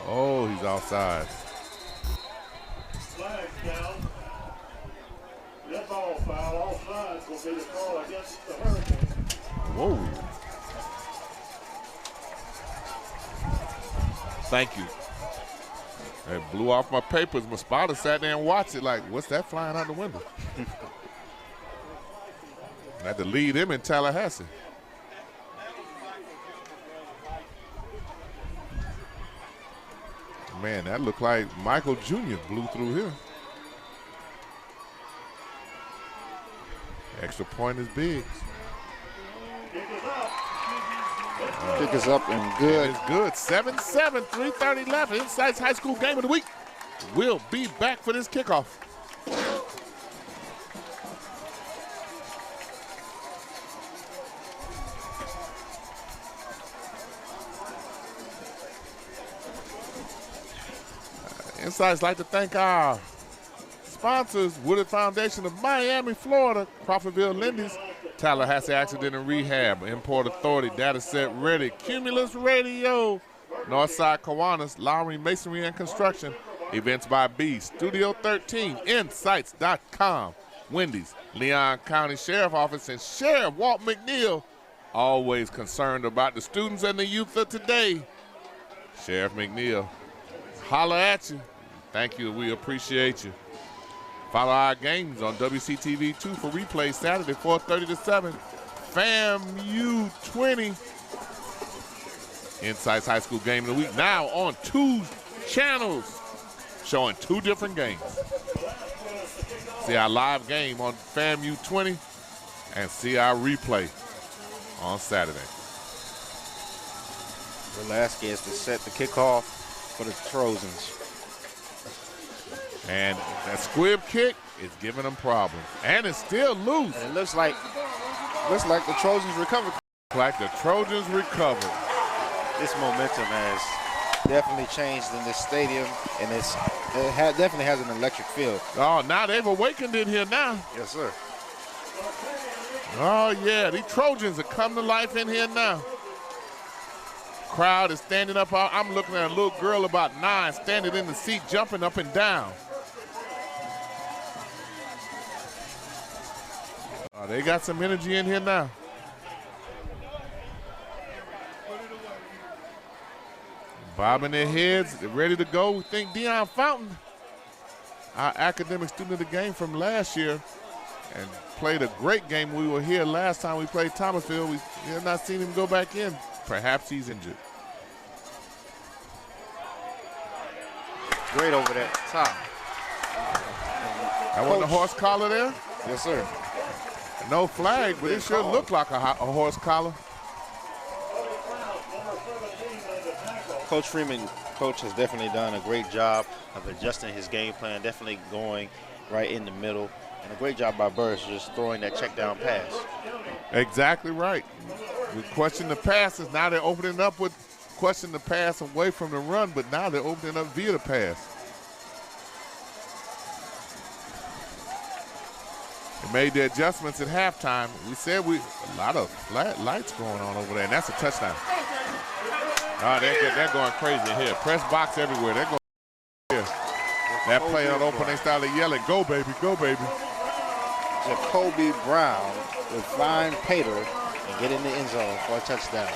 Oh, he's offside. Flag down. That ball foul, offside will be the call against the Hurricanes. Whoa. Thank you. It blew off my papers. My spotter sat there and watched it like, what's that flying out the window? I had to lead him in Tallahassee. Man, that looked like Michael Jr. blew through here. Extra point is big. Kick is up and good. It's good. 7-7, 3:30 left. INSiiGHTS High School Game of the Week. We'll be back for this kickoff. INSiiGHTS like to thank our sponsors, Woodard Foundation of Miami, Florida, Crawfordville Lindy's, Tallahassee Accident and Rehab, Import Authority, Data Set Ready, Cumulus Radio, Northside Kiwanis, Lowry Masonry and Construction, Events by B, Studio 13, INSiiGHTS.com, Wendy's, Leon County Sheriff Office, and Sheriff Walt McNeil, always concerned about the students and the youth of today. Sheriff McNeil, holla at you. Thank you. We appreciate you. Follow our games on WCTV2 for replay Saturday, 4:30 to 7. FAMU 20. INSiiGHTS High School Game of the Week now on 2 channels, showing 2 different games. See our live game on FAMU 20 and see our replay on Saturday. Velasquez to set the kickoff for the Trojans. And that squib kick is giving them problems. And it's still loose. And it looks like the Trojans recovered. Like the Trojans recovered. This momentum has definitely changed in this stadium, and definitely has an electric feel. Oh, now they've awakened in here now. Yes, sir. Oh, yeah, these Trojans have come to life in here now. Crowd is standing up. I'm looking at a little girl about 9 standing in the seat, jumping up and down. They got some energy in here now. Bobbing their heads, they're ready to go. We think Deion Fountain, our academic student of the game from last year, and played a great game. We were here last time we played Thomasville. We have not seen him go back in. Perhaps he's injured. Great over that top. That wasn't a horse collar there? Yes, sir. No flag, but it sure looked like a horse collar. Coach Freeman, has definitely done a great job of adjusting his game plan, definitely going right in the middle. And a great job by Burris just throwing that check down pass. Exactly right. We question the passes. Now they're opening up with question the pass away from the run, but now they're opening up via the pass. They made the adjustments at halftime. We said a lot of flat lights going on over there, and that's a touchdown. Oh, they're going crazy here. Press box everywhere. They're going here. That play on open, they started yelling, "Go, baby, go, baby." Jacoby Brown will find Pater and get in the end zone for a touchdown.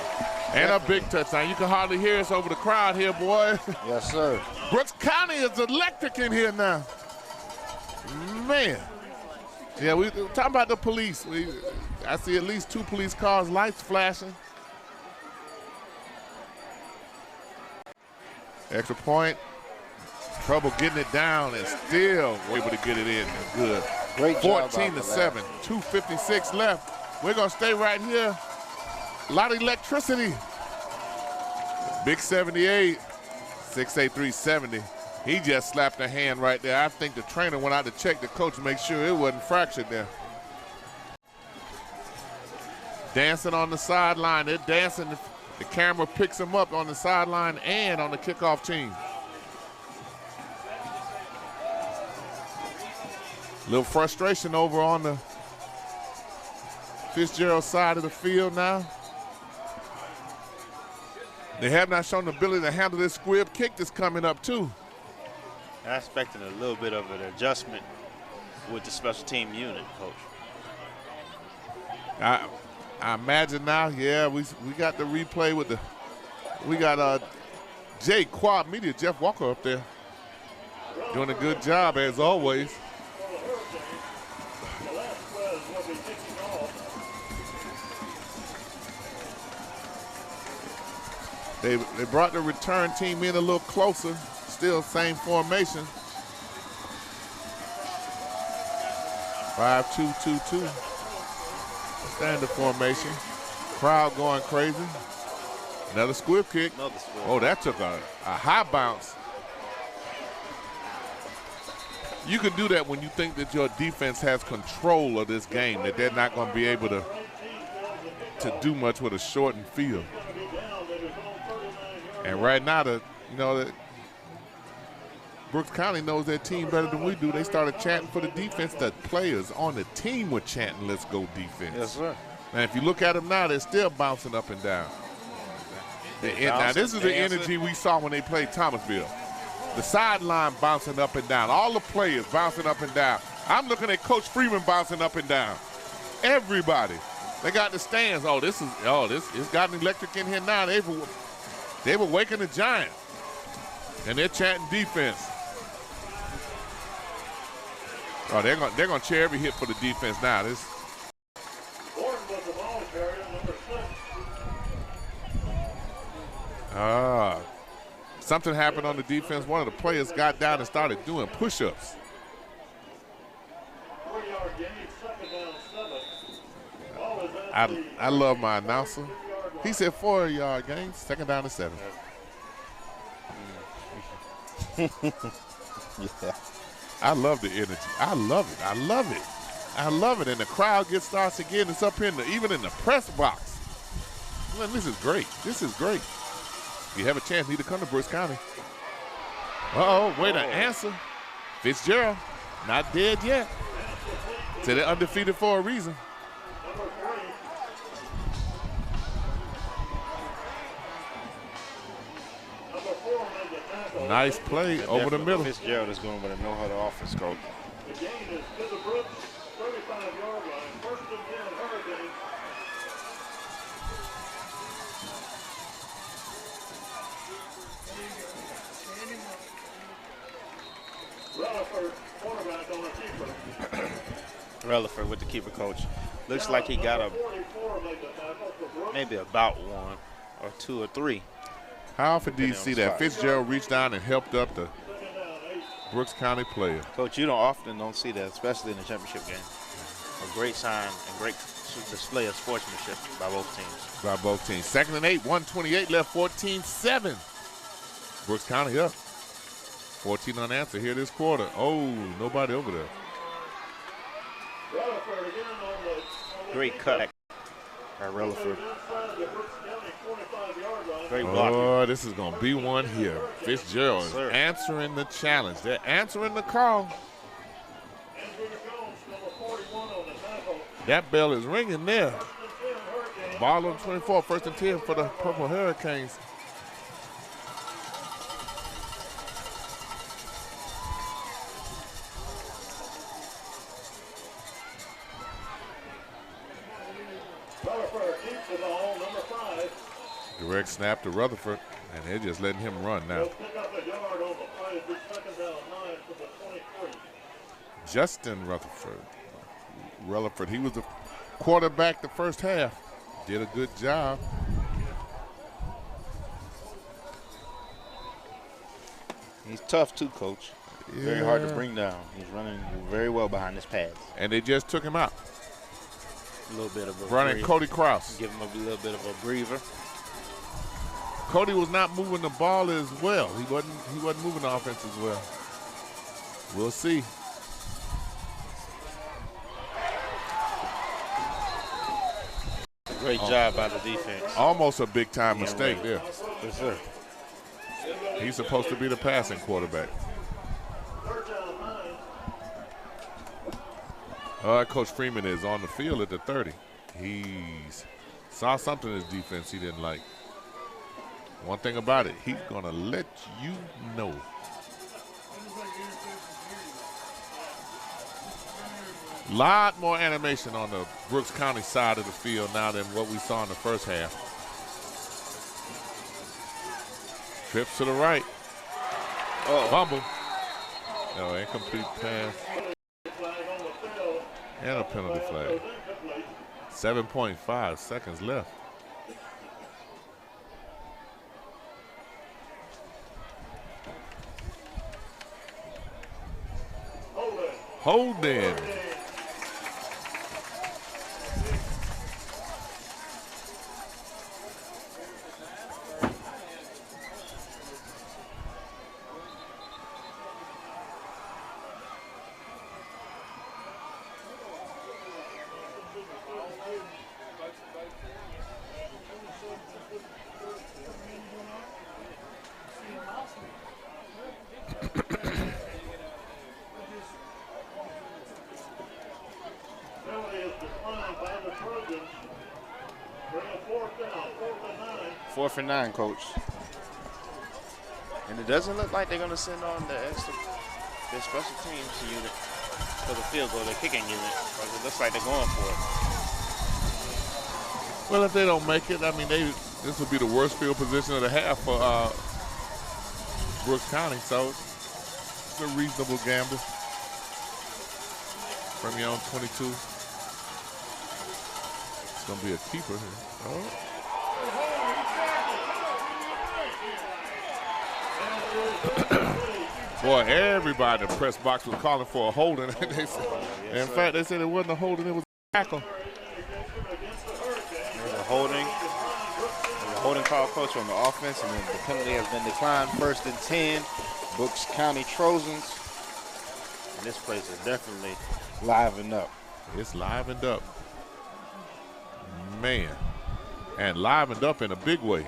And a big touchdown. You can hardly hear us over the crowd here, boy. Yes, sir. Brooks County is electric in here now. Man. Yeah, we're talking about the police. I see at least 2 police cars, lights flashing. Extra point. Trouble getting it down and still able to get it in. Good. Great job. 14-7. 2:56 left. We're going to stay right here. A lot of electricity. Big 78. 6'8", 370. He just slapped a hand right there. I think the trainer went out to check the coach to make sure it wasn't fractured there. Dancing on the sideline. They're dancing. The camera picks him up on the sideline and on the kickoff team. A little frustration over on the Fitzgerald side of the field now. They have not shown the ability to handle this squib kick that's coming up too. I'm expecting a little bit of an adjustment with the special team unit, Coach. I imagine now, yeah, we got the replay with we got Jay Quad Media, Jeff Walker up there doing a good job as always. They brought the return team in a little closer. Still same formation. 5-2-2-2. Standard formation. Crowd going crazy. Another squib kick. Oh, that took a high bounce. You can do that when you think that your defense has control of this game, that they're not going to be able to do much with a shortened field. And right now, Brooks County knows their team better than we do. They started chanting for the defense. The players on the team were chanting, "Let's go defense." Yes, sir. And if you look at them now, they're still bouncing up and down. Now, this is the energy we saw when they played Thomasville. The sideline bouncing up and down. All the players bouncing up and down. I'm looking at Coach Freeman bouncing up and down. Everybody. They got the stands. It's gotten electric in here now. They were waking the Giants. And they're chanting defense. Oh, they're gonna cheer every hit for the defense now. Something happened on the defense. One of the players got down and started doing push-ups. 4-yard gain, second down 7. Ball is in I love my announcer. He said 4-yard gain, 2nd down and 7. Yeah. I love the energy. I love it. I love it. I love it. And the crowd starts again. It's up in even in the press box. Man, this is great. This is great. If you have a chance, need to come to Brooks County. Uh-oh, wait an answer. Fitzgerald, not dead yet. So they're undefeated for a reason. Nice play over the middle. Fitzgerald is going with a no-huddle offense, coach. The gain is to the Brooks 35-yard line. 1st and 10 Hurricanes. Rutherford, quarterback on a keeper. Rutherford with the keeper, coach. Looks like he got maybe about 1 or 2 or 3. How often do you see that Fitzgerald reached down and helped up the Brooks County player? Coach, you often don't see that, especially in the championship game. A great sign and great display of sportsmanship by both teams. By both teams. 2nd and 8, 1:28 left, 14-7. Brooks County up. 14 unanswered here this quarter. Oh, nobody over there. Great cut by Rutherford. Great blocking. Oh, this is going to be one here. Fitzgerald is answering the challenge. They're answering the call. That bell is ringing there. Ball on 24, 1st and 10 for the Purple Hurricanes. Direct snap to Rutherford, and they're just letting him run now. Justin Rutherford, he was the quarterback the first half. Did a good job. He's tough too, coach. Yeah. Very hard to bring down. He's running very well behind his pads. And they just took him out. A little bit of a running breather. Cody Krause. Give him a little bit of a breather. Cody was not moving the ball as well. He wasn't moving the offense as well. We'll see. Great job by the defense. Almost a big-time mistake there. Yes, sir. He's supposed to be the passing quarterback. Coach Freeman is on the field at the 30. He's saw something in his defense he didn't like. One thing about it, he's going to let you know. Lot more animation on the Brooks County side of the field now than what we saw in the first half. Trips to the right. Fumble. No, incomplete pass. And a penalty flag. 7.5 seconds left. Holding. Fourth and 9, coach. And it doesn't look like they're going to send on their special teams unit for the field goal, the kicking unit, because it looks like they're going for it. Well, if they don't make it, I mean, this would be the worst field position of the half for Brooks County, so it's a reasonable gamble from your own 22. It's going to be a keeper here. Oh. Boy, everybody in the press box was calling for a holding. In fact, they said it wasn't a holding, it was a tackle. holding. There's a holding call, coach, on the offense, and then the penalty has been declined. 1st and 10, Brooks County Trojans. And this place is definitely livened up. It's livened up. Man. And livened up in a big way.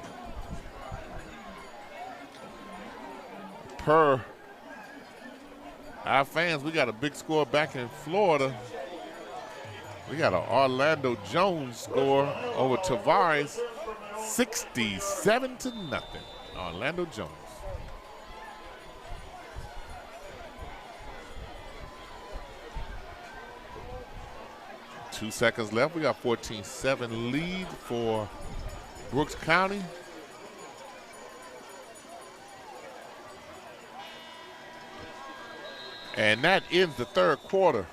Per our fans, we got a big score back in Florida. We got an Orlando Jones score over Tavares, 67-0. Orlando Jones. Two seconds left. We got 14-7 lead for Brooks County. And that ends the 3rd quarter.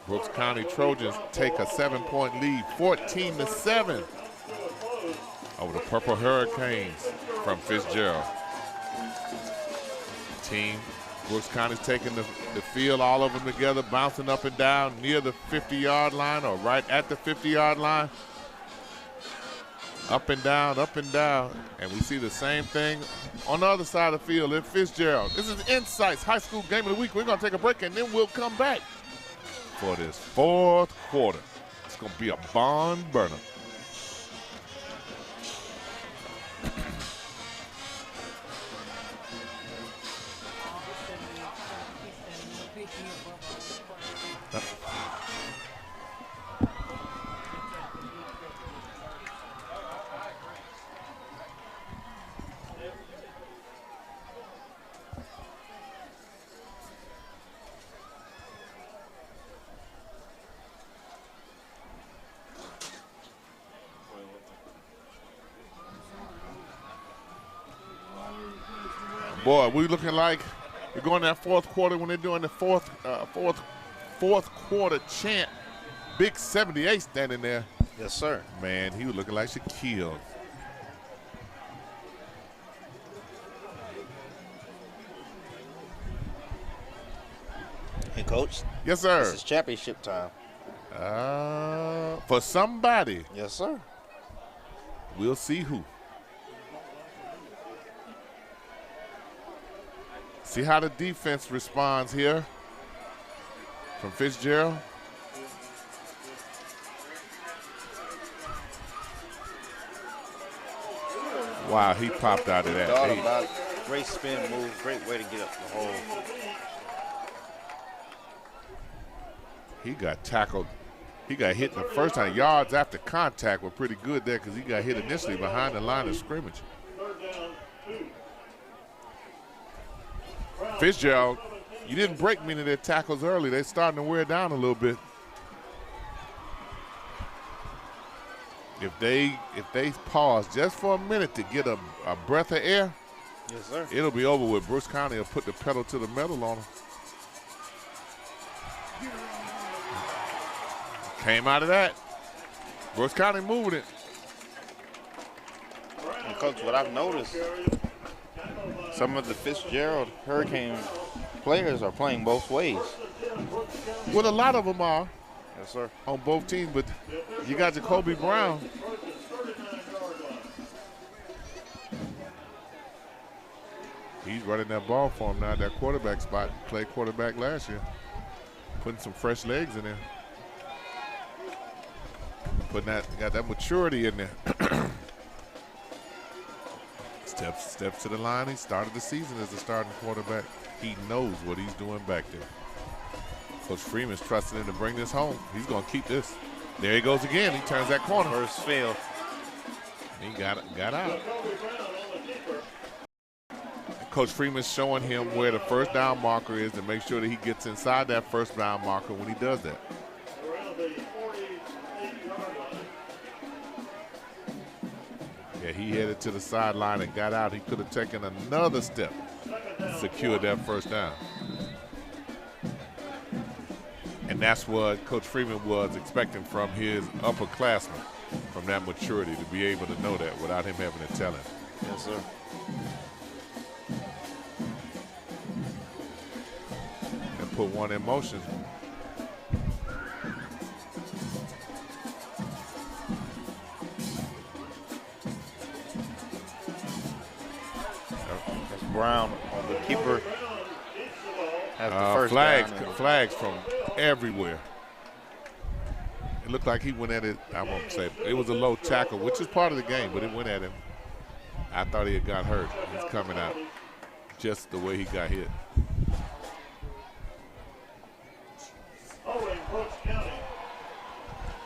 Brooks County Trojans take a 7-point lead, 14-7 over the Purple Hurricanes from Fitzgerald. Team, Brooks County's taking the field, all of them together, bouncing up and down near the 50-yard line or right at the 50-yard line. Up and down, and we see the same thing on the other side of the field at Fitzgerald. This is INSiiGHTS High School Game of the Week. We're going to take a break, and then we'll come back for this 4th quarter. It's going to be a barn burner. Boy, we looking like we're going that 4th quarter when they're doing the fourth quarter chant. Big 78 standing there. Yes, sir. Man, he was looking like Shaquille. Hey, Coach. Yes, sir. This is championship time. For somebody. Yes, sir. We'll see who. See how the defense responds here from Fitzgerald. Wow, he popped out of that. Great spin move, great way to get up the hole. He got tackled. He got hit the first time. Yards after contact were pretty good there because he got hit initially behind the line of scrimmage. Fitzgerald, you didn't break many of their tackles early. They're starting to wear down a little bit. If they pause just for a minute to get a breath of air, yes, sir, it'll be over with. Brooks County will put the pedal to the metal on them. Came out of that. Brooks County moving it. And Coach, what I've noticed, some of the Fitzgerald Hurricane players are playing both ways. Well, a lot of them are. Yes, sir. On both teams, but you got Jacoby Brown. He's running that ball for him now, that quarterback spot. Played quarterback last year. Putting some fresh legs in there. Got that maturity in there. Steps to the line. He started the season as a starting quarterback. He knows what he's doing back there. Coach Freeman's trusting him to bring this home. He's going to keep this. There he goes again. He turns that corner. First fail. He got out. Coach Freeman's showing him where the first down marker is to make sure that he gets inside that first down marker when he does that. Yeah, he headed to the sideline and got out. He could have taken another step, secured that first down. And that's what Coach Freeman was expecting from his upperclassmen, from that maturity, to be able to know that without him having to tell him. Yes, sir. And put one in motion. Brown on the keeper. Has the first down. Flags from everywhere. It looked like he went at it. I won't say it was a low tackle, which is part of the game, but it went at him. I thought he had got hurt. He's coming out just the way he got hit.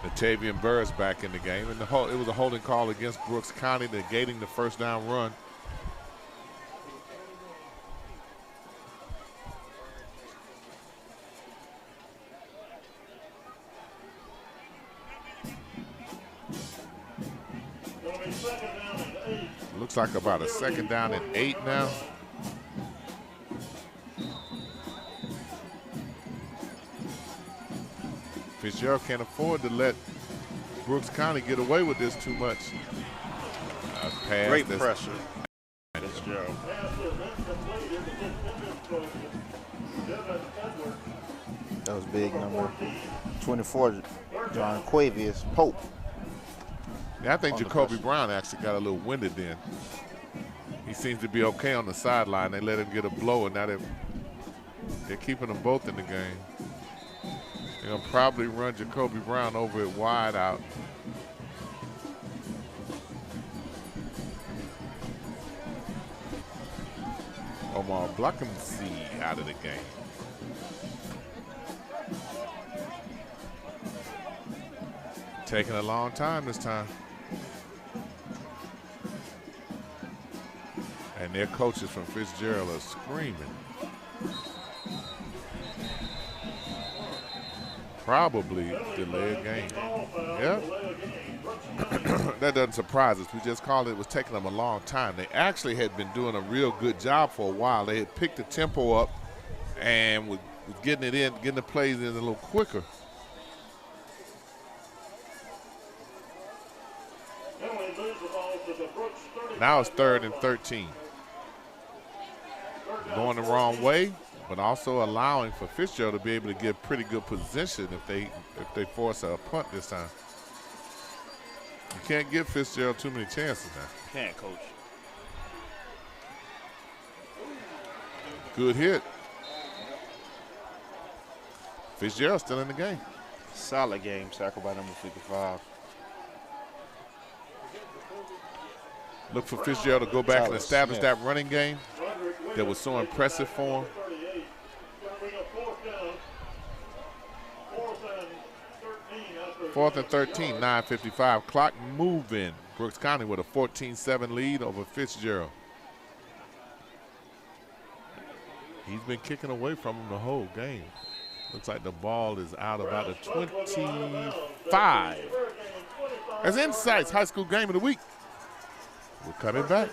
Natavian Burris back in the game, and it was a holding call against Brooks County, negating the first down run. Looks like about a 2nd down and 8 now. Fitzgerald can't afford to let Brooks County get away with this too much. Great pressure. Fitzgerald. That was big, number 24, John Quavius Pope. Yeah, I think Jacoby Brown actually got a little winded then. He seems to be okay on the sideline. They let him get a blow, and now they're keeping them both in the game. They're going to probably run Jacoby Brown over it wide out. Omar Blackamsey out of the game. Taking a long time this time. And their coaches from Fitzgerald are screaming. Probably delay a game. Yep. That doesn't surprise us. We just called it was taking them a long time. They actually had been doing a real good job for a while. They had picked the tempo up and was getting it in, getting the plays in a little quicker. Now it's 3rd and 13. Going the wrong way, but also allowing for Fitzgerald to be able to get pretty good position if they force a punt this time. You can't give Fitzgerald too many chances now. Can't, Coach. Good hit. Fitzgerald still in the game. Solid game, tackled by number 55. Look for Fitzgerald to go back and establish that running game that was so impressive for him. 4th and 13, 9:55. Clock moving. Brooks County with a 14-7 lead over Fitzgerald. He's been kicking away from him the whole game. Looks like the ball is out about the 25. That's INSiiGHTS High School Game of the Week. We're coming back.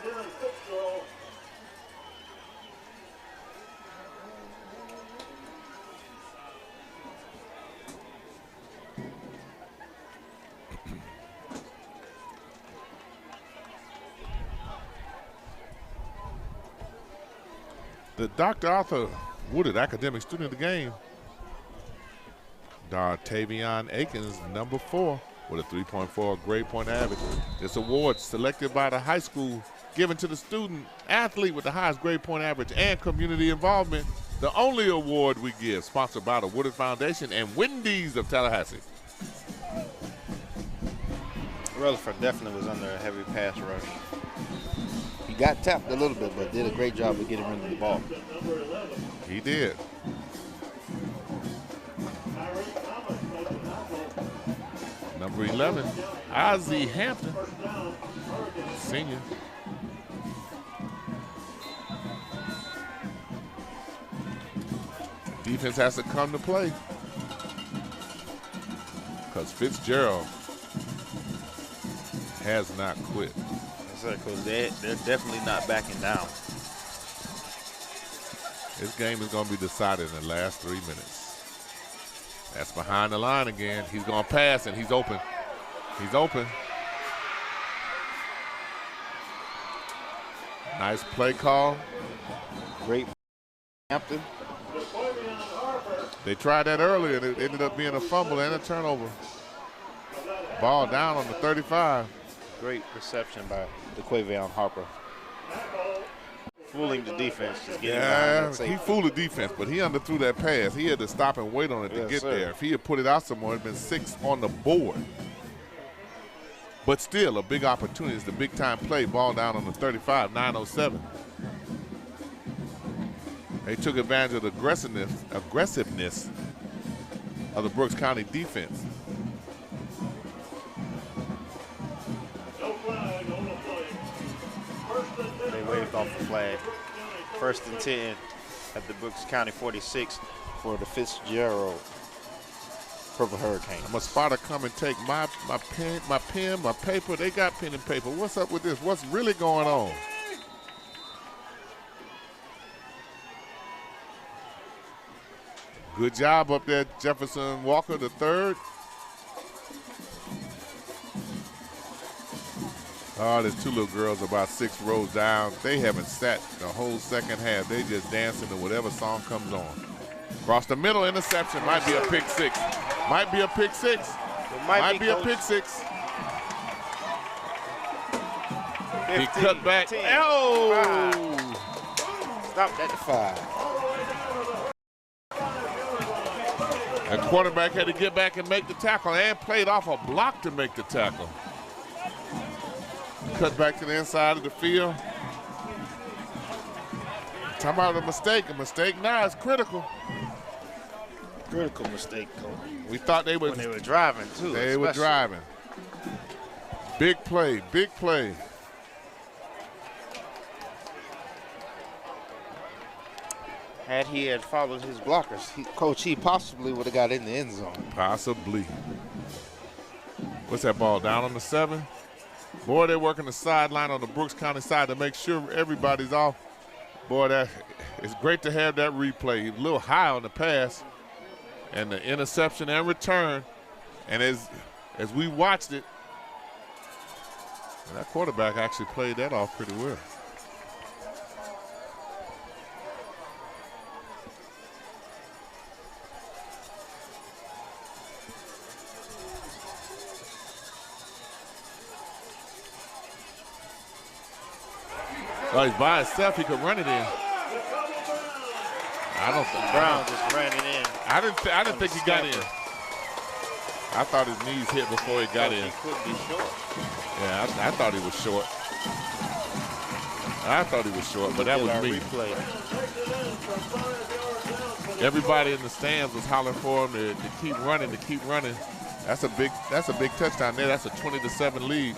The Dr. Arthur Woodard academic student of the game, Dartavion Akins, number 4, with a 3.4 grade point average. This award selected by the high school, given to the student athlete with the highest grade point average and community involvement. The only award we give, sponsored by the Woodard Foundation and Wendy's of Tallahassee. Rutherford definitely was under a heavy pass rush. He got tapped a little bit, but did a great job of getting rid of the ball. He did. Number 11, Ozzie Hampton, senior. Defense has to come to play because Fitzgerald has not quit. Because they're definitely not backing down. This game is going to be decided in the last 3 minutes. That's behind the line again. He's going to pass, and he's open. He's open. Nice play call. Great Hampton. They tried that earlier, and it ended up being a fumble and a turnover. Ball down on the 35. Great reception by DeQuavion Harper. fooling the defense. Just getting Yeah, he fooled the defense, but he underthrew that pass. He had to stop and wait on it to get there. If he had put it out some more, it'd been 6 on the board. But still, a big opportunity. It's the big-time play. Ball down on the 35, 9:07. They took advantage of the aggressiveness of the Brooks County defense. They waved off the flag. 1st and 10 at the Brooks County 46 for the Fitzgerald Purple Hurricanes. I'm a spotter come and take my pen, my paper. They got pen and paper. What's up with this? What's really going on? Good job up there, Jefferson Walker, the 3rd. Oh, there's 2 little girls about 6 rows down. They haven't sat the whole second half. They just dancing to whatever song comes on. Across the middle, interception. Might be a pick 6. Might be a pick 6. It might be a pick 6. He cut back. 10, Oh! 5. Stopped at the 5. The quarterback had to get back and make the tackle and played off a block to make the tackle. Cut back to the inside of the field. Talking about a mistake. A mistake now is critical. Critical mistake, Coach. We thought they would. When they were driving, too. They were driving. Big play, big play. Had he had followed his blockers, Coach, he possibly would have got in the end zone. Possibly. What's that ball? Down on the 7? Boy, they're working the sideline on the Brooks County side to make sure everybody's off. Boy, it's great to have that replay. A little high on the pass and the interception and return. And as we watched it, that quarterback actually played that off pretty well. Oh, he's by himself. He could run it in. I don't think Brown just ran it in. I didn't think he got in. I thought his knees hit before he got in. He could be short. Yeah, I thought he was short. I thought he was short, but that was me. Replay. Everybody in the stands was hollering for him to keep running, to keep running. That's a big touchdown there. That's a 20-7 lead.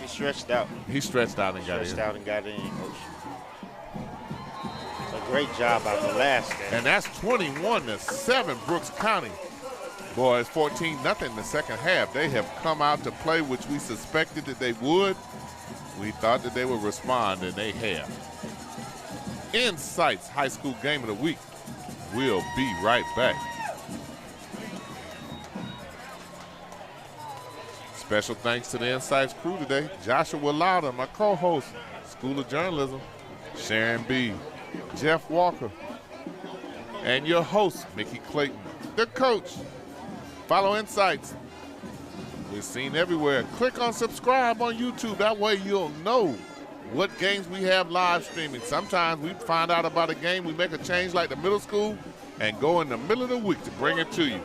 Stretched out. He stretched out and got in. Stretched out and got in, Coach. A great job out the last game. And that's 21-7 Brooks County. Boy, it's 14-0 in the second half. They have come out to play, which we suspected that they would. We thought that they would respond, and they have. INSiiGHTS High School Game of the Week. We'll be right back. Special thanks to the INSiiGHTS crew today. Joshua Lauder, my co-host, School of Journalism, Sharon B., Jeff Walker, and your host, Mickey Clayton, the coach. Follow INSiiGHTS. We're seen everywhere. Click on subscribe on YouTube. That way you'll know what games we have live streaming. Sometimes we find out about a game, we make a change like the middle school, and go in the middle of the week to bring it to you.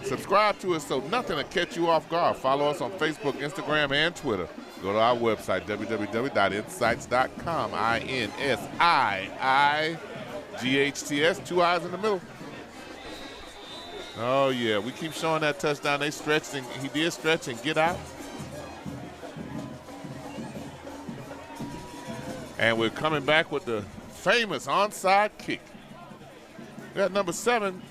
Subscribe to us so nothing will catch you off guard. Follow us on Facebook, Instagram, and Twitter. Go to our website, www.insights.com. INSiiGHTS, 2 I's in the middle. Oh, yeah, we keep showing that touchdown. They stretched, and he did stretch and get out. And we're coming back with the famous onside kick. We got number 7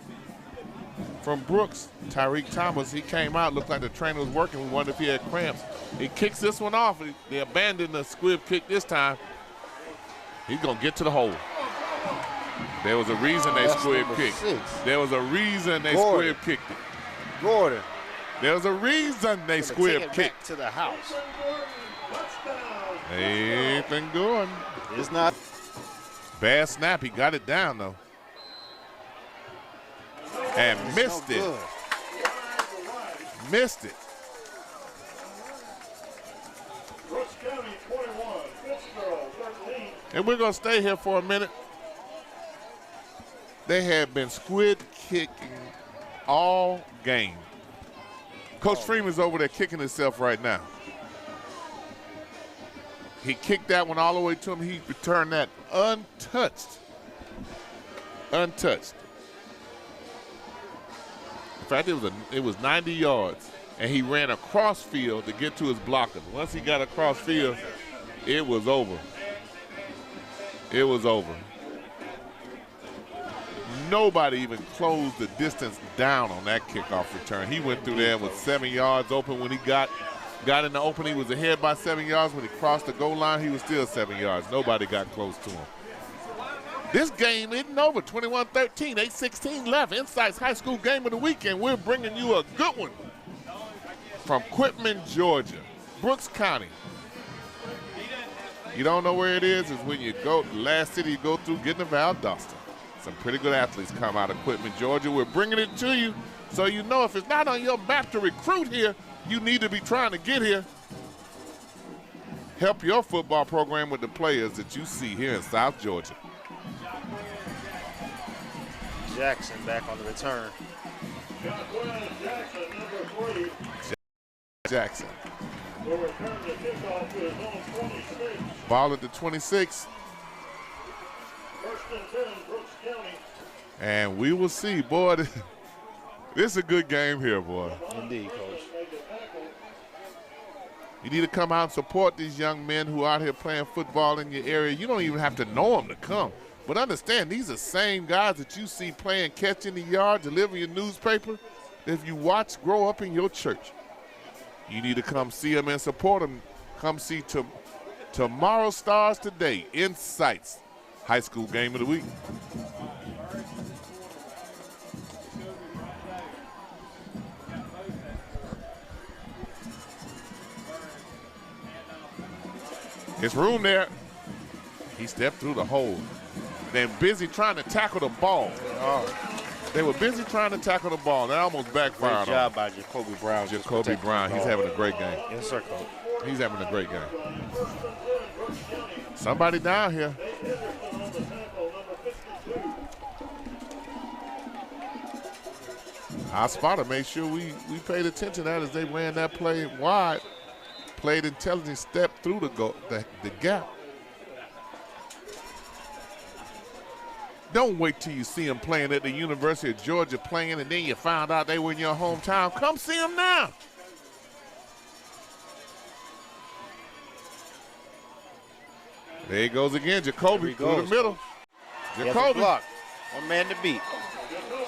from Brooks, Tyreek Thomas. He came out, looked like the trainer was working. We wondered if he had cramps. He kicks this one off. They abandoned the squib kick this time. He's going to get to the hole. There was a reason they squib kicked. There was a reason they squib kicked it. Gordon. There was a reason they squib kicked to the house. Ain't been going. It's not. Bad snap. He got it down, though. And missed it. Missed it. Brooks County 21, Fitzgerald 13. And we're going to stay here for a minute. They have been squid kicking all game. Coach Freeman's over there kicking himself right now. He kicked that one all the way to him. He returned that untouched. Untouched. In fact, it was 90 yards, and he ran across field to get to his blockers. Once he got across field, it was over. It was over. Nobody even closed the distance down on that kickoff return. He went through there with 7 yards open. When he got in the open, he was ahead by 7 yards. When he crossed the goal line, he was still 7 yards. Nobody got close to him. This game isn't over. 21-13, 8:16 left. INSiiGHTS High School Game of the Weekend. We're bringing you a good one from Quitman, Georgia, Brooks County. You don't know where it is when you go, the last city you go through, getting to Valdosta. Some pretty good athletes come out of Quitman, Georgia. We're bringing it to you so you know if it's not on your map to recruit here, you need to be trying to get here. Help your football program with the players that you see here in South Georgia. Jackson back on the return. Jackson, number 3. Jackson. Will return the kickoff to his own 26. Ball at the 26. First and 10, Brooks County. And we will see, boy. This is a good game here, boy. Indeed, Coach. You need to come out and support these young men who are out here playing football in your area. You don't even have to know them to come. But understand, these are the same guys that you see playing catch in the yard, delivering your newspaper. If you watch grow up in your church, you need to come see them and support them. Come see Tomorrow Stars Today, INSiiGHTS High School Game of the Week. There's room there. He stepped through the hole. They're busy trying to tackle the ball. They were busy trying to tackle the ball. That almost backfired on Great job by Jacoby Brown. Jacoby Brown. He's having a great game. Yes, sir, Coach. He's having a great game. Somebody down here. Our spotter made sure we paid attention to that as they ran that play wide. Played intelligent, stepped through the gap. Don't wait till you see them playing at the University of Georgia playing and then you found out they were in your hometown. Come see them now. There he goes again, Jacoby through the middle. Jacoby. Block. One man to beat.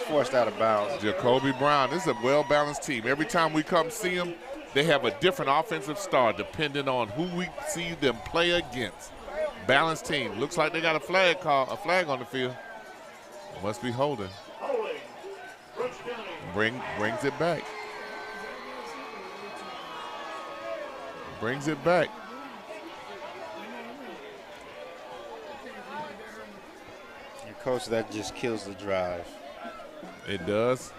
Forced out of bounds. Jacoby Brown. This is a well-balanced team. Every time we come see them, they have a different offensive star depending on who we see them play against. Balanced team. Looks like they got a flag on the field. Must be holding. Brings it back. Brings it back. Your coach, that just kills the drive. It does.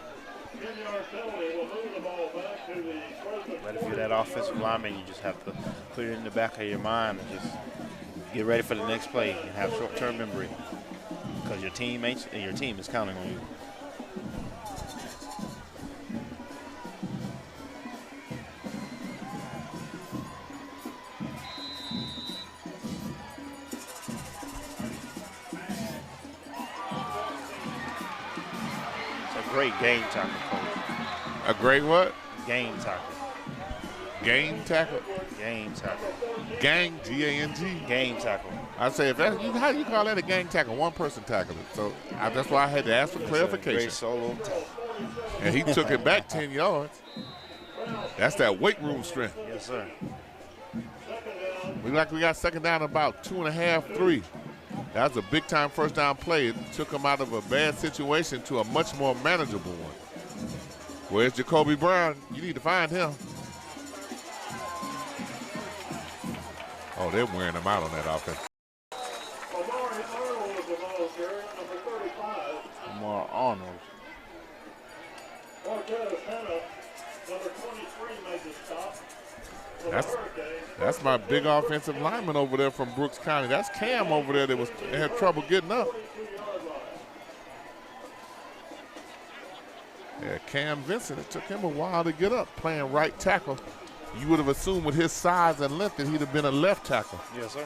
But if you're that offensive lineman, you just have to put it in the back of your mind and just get ready for the next play and have short-term memory because your teammates and your team is counting on you. It's a great game tackle, Coach. A great what? Game tackle. Game tackle? Game tackle. Gang, G-A-N-G. Game tackle. I'd say, how do you call that a gang tackle? One person tackled it. So that's why I had to ask for clarification. Great solo tackle. And he took it back 10 yards. That's that weight room strength. Yes, sir. We got second down about 2.5, 3. That was a big-time first down play. It took him out of a bad situation to a much more manageable one. Where's Jacoby Brown? You need to find him. Oh, they're wearing him out on that offense. Omar Arnold is the ball carrier, number 35. Omar Arnold. That's my big offensive lineman over there from Brooks County. That's Cam over there that had trouble getting up. Yeah, Cam Vincent, it took him a while to get up playing right tackle. You would have assumed with his size and length that he'd have been a left tackle. Yes, sir.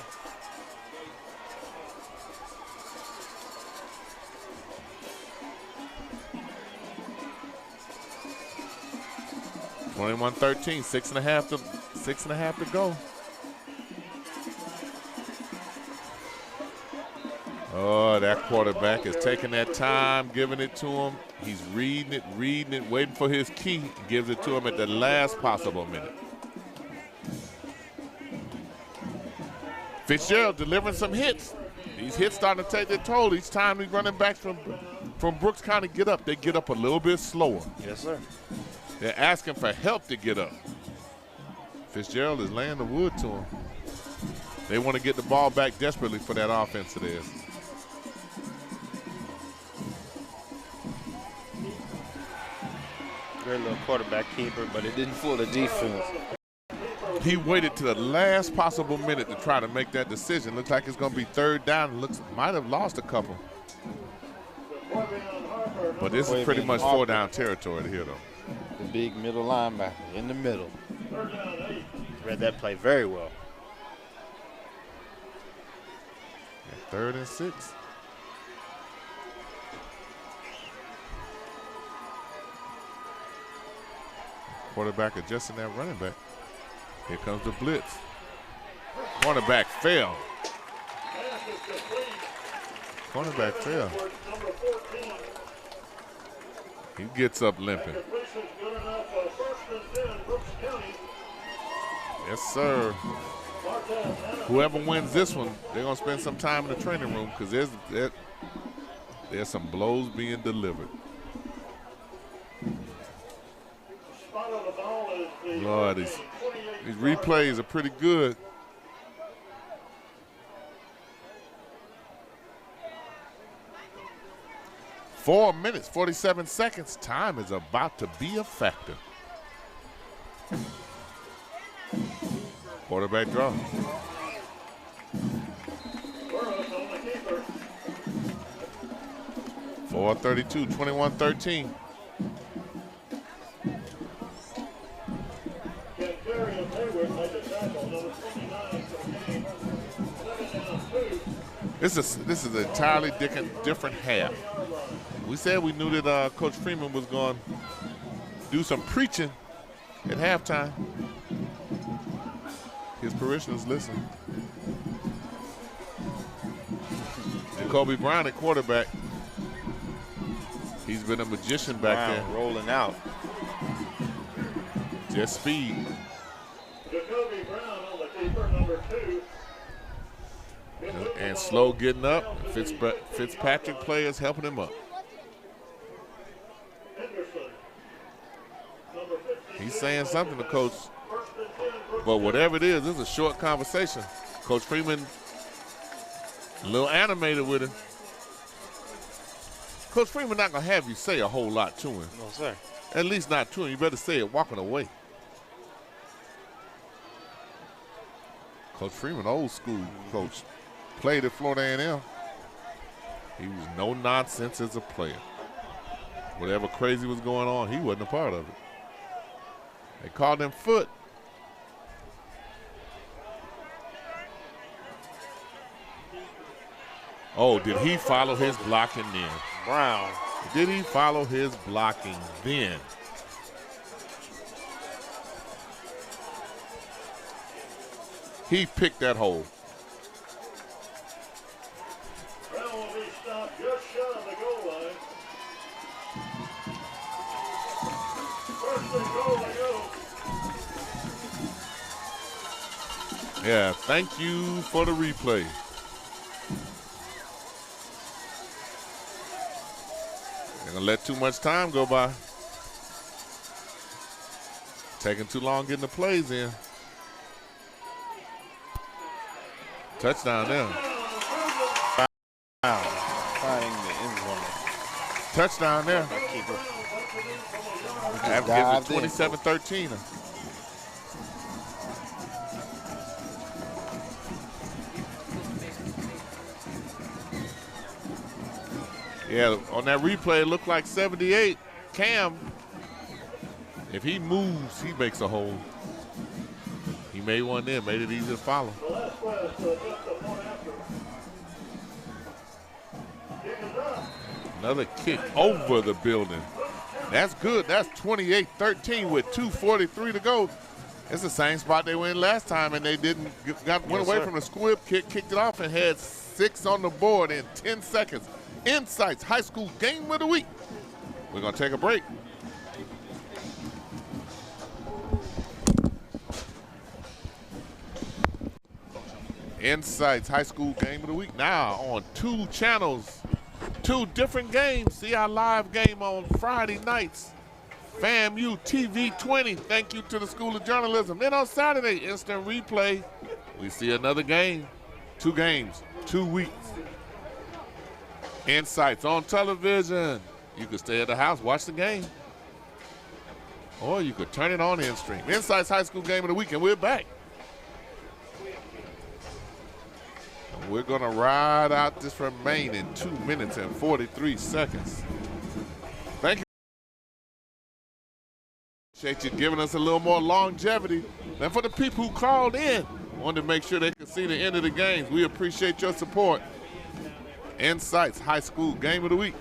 (21-13), 6.5 to go. Oh, that quarterback is taking that time, giving it to him. He's reading it, waiting for his key. Gives it to him at the last possible minute. Fitzgerald delivering some hits. These hits starting to take their toll. Each time these running backs from Brooks County get up, they get up a little bit slower. Yes, sir. They're asking for help to get up. Fitzgerald is laying the wood to him. They want to get the ball back desperately for that offense of theirs. Great little quarterback keeper, but it didn't fool the defense. He waited to the last possible minute to try to make that decision. Looks like it's going to be third down. Might have lost a couple. But this is pretty much 4-down territory here, though. The big middle linebacker in the middle. Read that play very well. Yeah, 3rd and 6. Quarterback adjusting that running back. Here comes the blitz. Cornerback fell. Cornerback fell. He gets up limping. Yes, sir. Whoever wins this one, they're going to spend some time in the training room because there's some blows being delivered. Lord, these replays are pretty good. Four minutes, 47 seconds. Time is about to be a factor. Quarterback draw. .432, 21-13. This is an entirely different half. We said we knew that Coach Freeman was going to do some preaching at halftime. His parishioners listen. Jacoby Brown at quarterback. He's been a magician back there. Rolling out. Just speed. Jacoby Brown on the keeper, number 2. And slow getting up. Fitzpatrick players helping him up. He's saying something to Coach. But whatever it is, this is a short conversation. Coach Freeman, a little animated with him. Coach Freeman not going to have you say a whole lot to him. No, sir. At least not to him. You better say it walking away. Coach Freeman, old school coach. Played at Florida A&M. He was no nonsense as a player. Whatever crazy was going on, he wasn't a part of it. They called him foot. Oh, did he follow his blocking then? Brown. Did he follow his blocking then? He picked that hole. Brown will be stopped just short of the goal line. First and goal they go. Yeah, thank you for the replay. They're gonna let too much time go by. Taking too long getting the plays in. Touchdown there. Finding the end zone. Touchdown there. That gives it 27-13. Yeah, on that replay, it looked like 78. Cam, if he moves, he makes a hole. He made one there, made it easy to follow. Another kick over the building. That's good. That's 28-13 with 2:43 to go. It's the same spot they were in last time, and they went away from the squib kick, kicked it off, and had 6 on the board in 10 seconds. INSiiGHTS High School Game of the Week. We're going to take a break. INSiiGHTS High School Game of the Week now on 2 channels, 2 different games. See our live game on Friday nights. FAMU TV 20. Thank you to the School of Journalism. Then on Saturday, instant replay. We see another game. 2 games, 2 weeks. INSiiGHTS on television. You could stay at the house, watch the game. Or you could turn it on in-stream. INSiiGHTS High School Game of the Week, and we're back. And we're going to ride out this remaining 2 minutes and 43 seconds. Thank you. Appreciate you giving us a little more longevity. And for the people who called in, wanted to make sure they could see the end of the games. We appreciate your support. INSiiGHTS High School Game of the Week,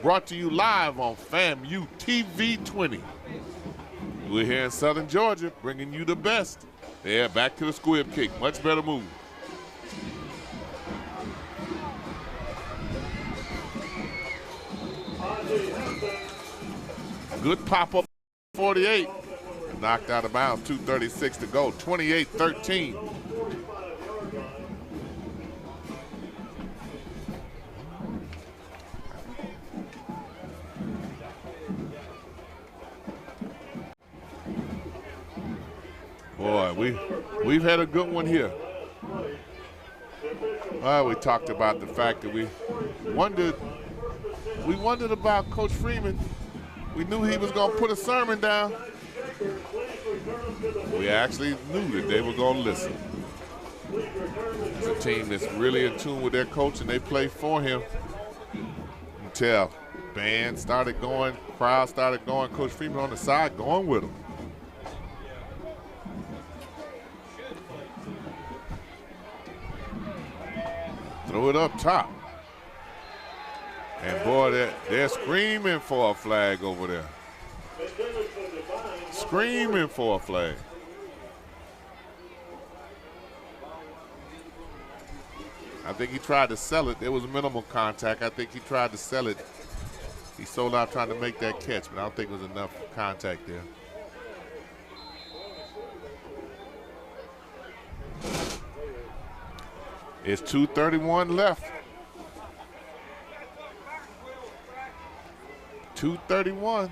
brought to you live on FAMU TV 20. We're here in Southern Georgia, bringing you the best. Yeah, back to the squib kick. Much better move. Good pop-up 48. Knocked out of bounds, 2:36 to go, 28-13. Boy, we've had a good one here. We talked about the fact that we wondered about Coach Freeman. We knew he was going to put a sermon down. We actually knew that they were going to listen. It's a team that's really in tune with their coach, and they play for him. You can tell, band started going, crowd started going, Coach Freeman on the side going with them. Throw it up top. And boy, they're screaming for a flag over there. Screaming for a flag. I think he tried to sell it. There was minimal contact. I think he tried to sell it. He sold out trying to make that catch, but I don't think it was enough contact there. It's 2:31 left. 2:31.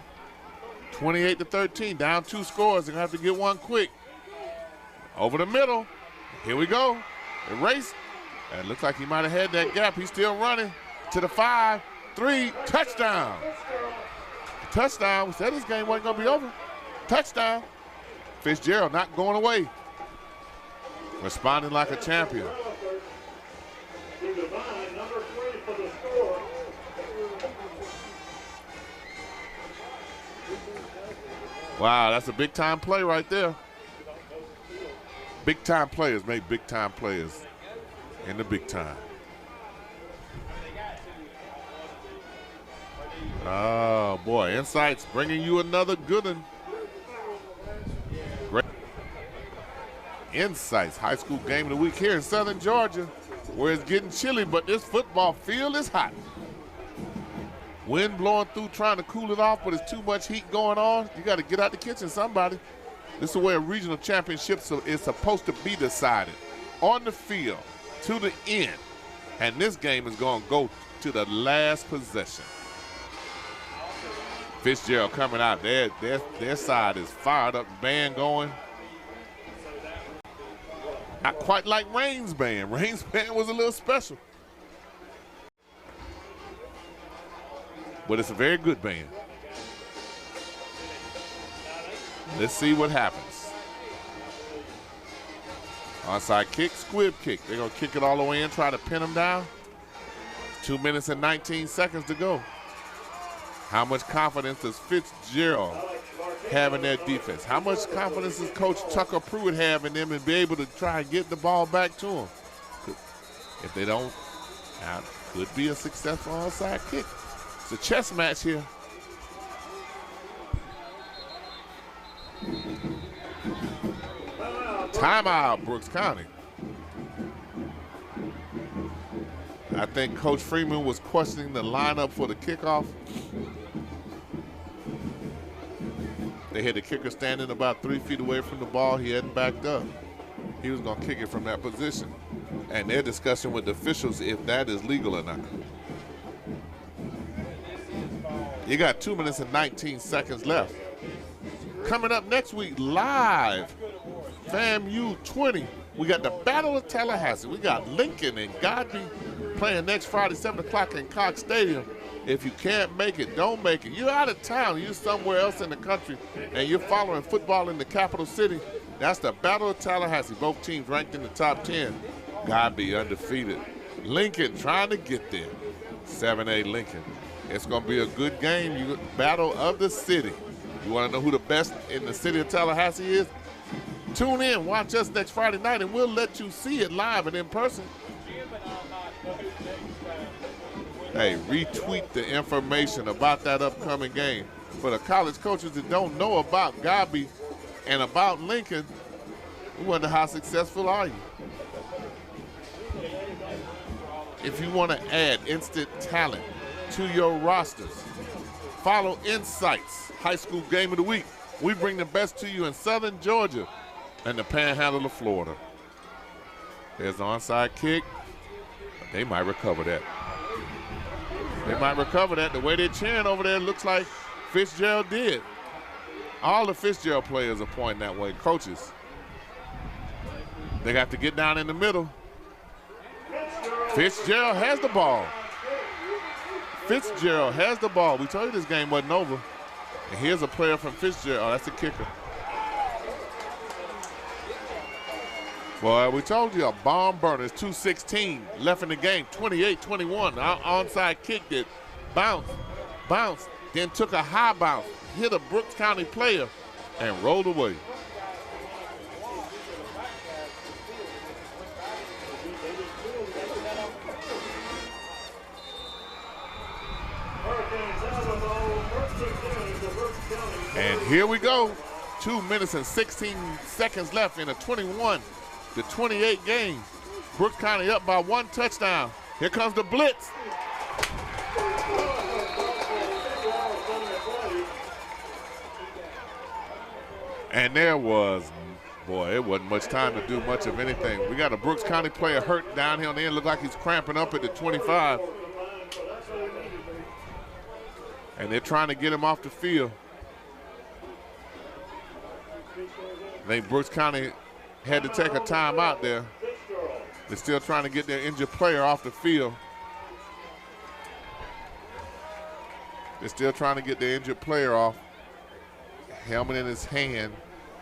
28-13. Down 2 scores. They're going to have to get one quick. Over the middle. Here we go. Erase. And it looks like he might have had that gap. He's still running to the 5, 3, touchdown. Touchdown. We said this game wasn't going to be over. Touchdown. Fitzgerald not going away. Responding like a champion. Wow, that's a big-time play right there. Big-time players make big-time players in the big time. Oh, boy, INSiiGHTS bringing you another good one. Great. INSiiGHTS High School Game of the Week here in Southern Georgia, where it's getting chilly, but this football field is hot. Wind blowing through, trying to cool it off, but it's too much heat going on. You got to get out the kitchen, somebody. This is where a regional championship is supposed to be decided. On the field, to the end. And this game is going to go to the last possession. Fitzgerald coming out. Their side is fired up, band going. Not quite like Rain's band. Rain's band was a little special. But it's a very good band. Let's see what happens. Onside kick, squib kick. They're going to kick it all the way in, try to pin them down. 2 minutes and 19 seconds to go. How much confidence does Fitzgerald have in their defense? How much confidence does Coach Tucker Pruitt have in them and be able to try and get the ball back to them? If they don't, that could be a successful onside kick. It's a chess match here. Timeout, Brooks County. I think Coach Freeman was questioning the lineup for the kickoff. They had the kicker standing about 3 feet away from the ball. He hadn't backed up. He was going to kick it from that position. And they're discussing with the officials if that is legal or not. You got 2 minutes and 19 seconds left. Coming up next week, live, FAMU 20. We got the Battle of Tallahassee. We got Lincoln and Godby playing next Friday, 7 o'clock in Cox Stadium. If you can't make it, don't make it. You're out of town. You're somewhere else in the country, and you're following football in the capital city. That's the Battle of Tallahassee. Both teams ranked in the top 10. Godby undefeated. Lincoln trying to get there. 7A Lincoln. It's going to be a good game. Battle of the city. You want to know who the best in the city of Tallahassee is? Tune in, watch us next Friday night, and we'll let you see it live and in person. Hey, retweet the information about that upcoming game. For the college coaches that don't know about Godby and about Lincoln, we wonder how successful are you? If you want to add instant talent to your rosters, follow INSiiGHTS High School Game of the Week. We bring the best to you in Southern Georgia and the Panhandle of Florida. There's the onside kick. They might recover that. They might recover that. The way they're cheering over there looks like Fitzgerald did. All the Fitzgerald players are pointing that way, coaches. They got to get down in the middle. Fitzgerald has the ball. Fitzgerald has the ball. We told you this game wasn't over. And here's a player from Fitzgerald. Oh, that's a kicker. Boy, we told you a bomb burner. It's 2:16 left in the game, 28-21. Our onside kick that bounced, then took a high bounce, hit a Brooks County player, and rolled away. And here we go. 2 minutes and 16 seconds left in a 21-28 game. Brooks County up by 1 touchdown. Here comes the blitz. And there was, boy, it wasn't much time to do much of anything. We got a Brooks County player hurt down here on the end. Look like he's cramping up at the 25. And they're trying to get him off the field. I think Brooks County had to take a timeout there. They're still trying to get their injured player off the field. They're still trying to get their injured player off. Helmet in his hand,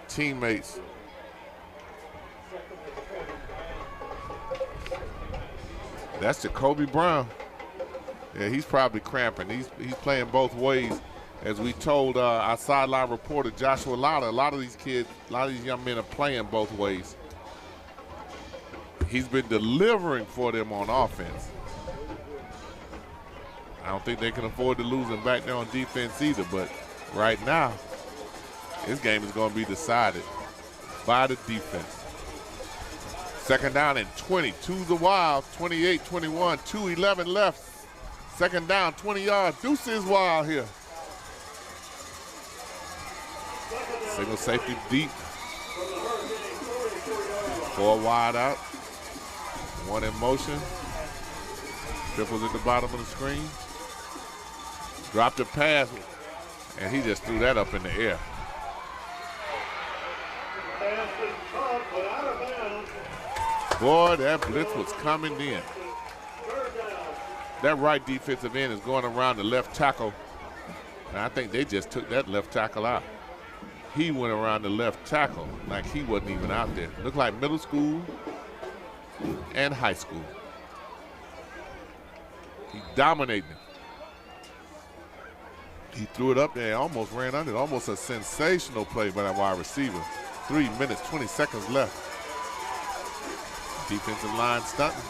teammates. That's Jacoby Brown. Yeah, he's probably cramping. He's playing both ways. As we told our sideline reporter, Joshua Lauder, a lot of these kids, a lot of these young men are playing both ways. He's been delivering for them on offense. I don't think they can afford to lose him back there on defense either, but right now, this game is going to be decided by the defense. Second down and 20 to the Wild, 28-21, 2:11 left. Second down, 20 yards. Deuce is Wild here. Single safety deep. 4 wide out. 1 in motion. Triples at the bottom of the screen. Dropped the pass, and he just threw that up in the air. Boy, that blitz was coming in. That right defensive end is going around the left tackle, and I think they just took that left tackle out. he went around the left tackle like he wasn't even out there. Looked like middle school and high school. He dominated him. He threw it up there, almost ran under it. Almost a sensational play by that wide receiver. 3 minutes, 20 seconds left. Defensive line stunting.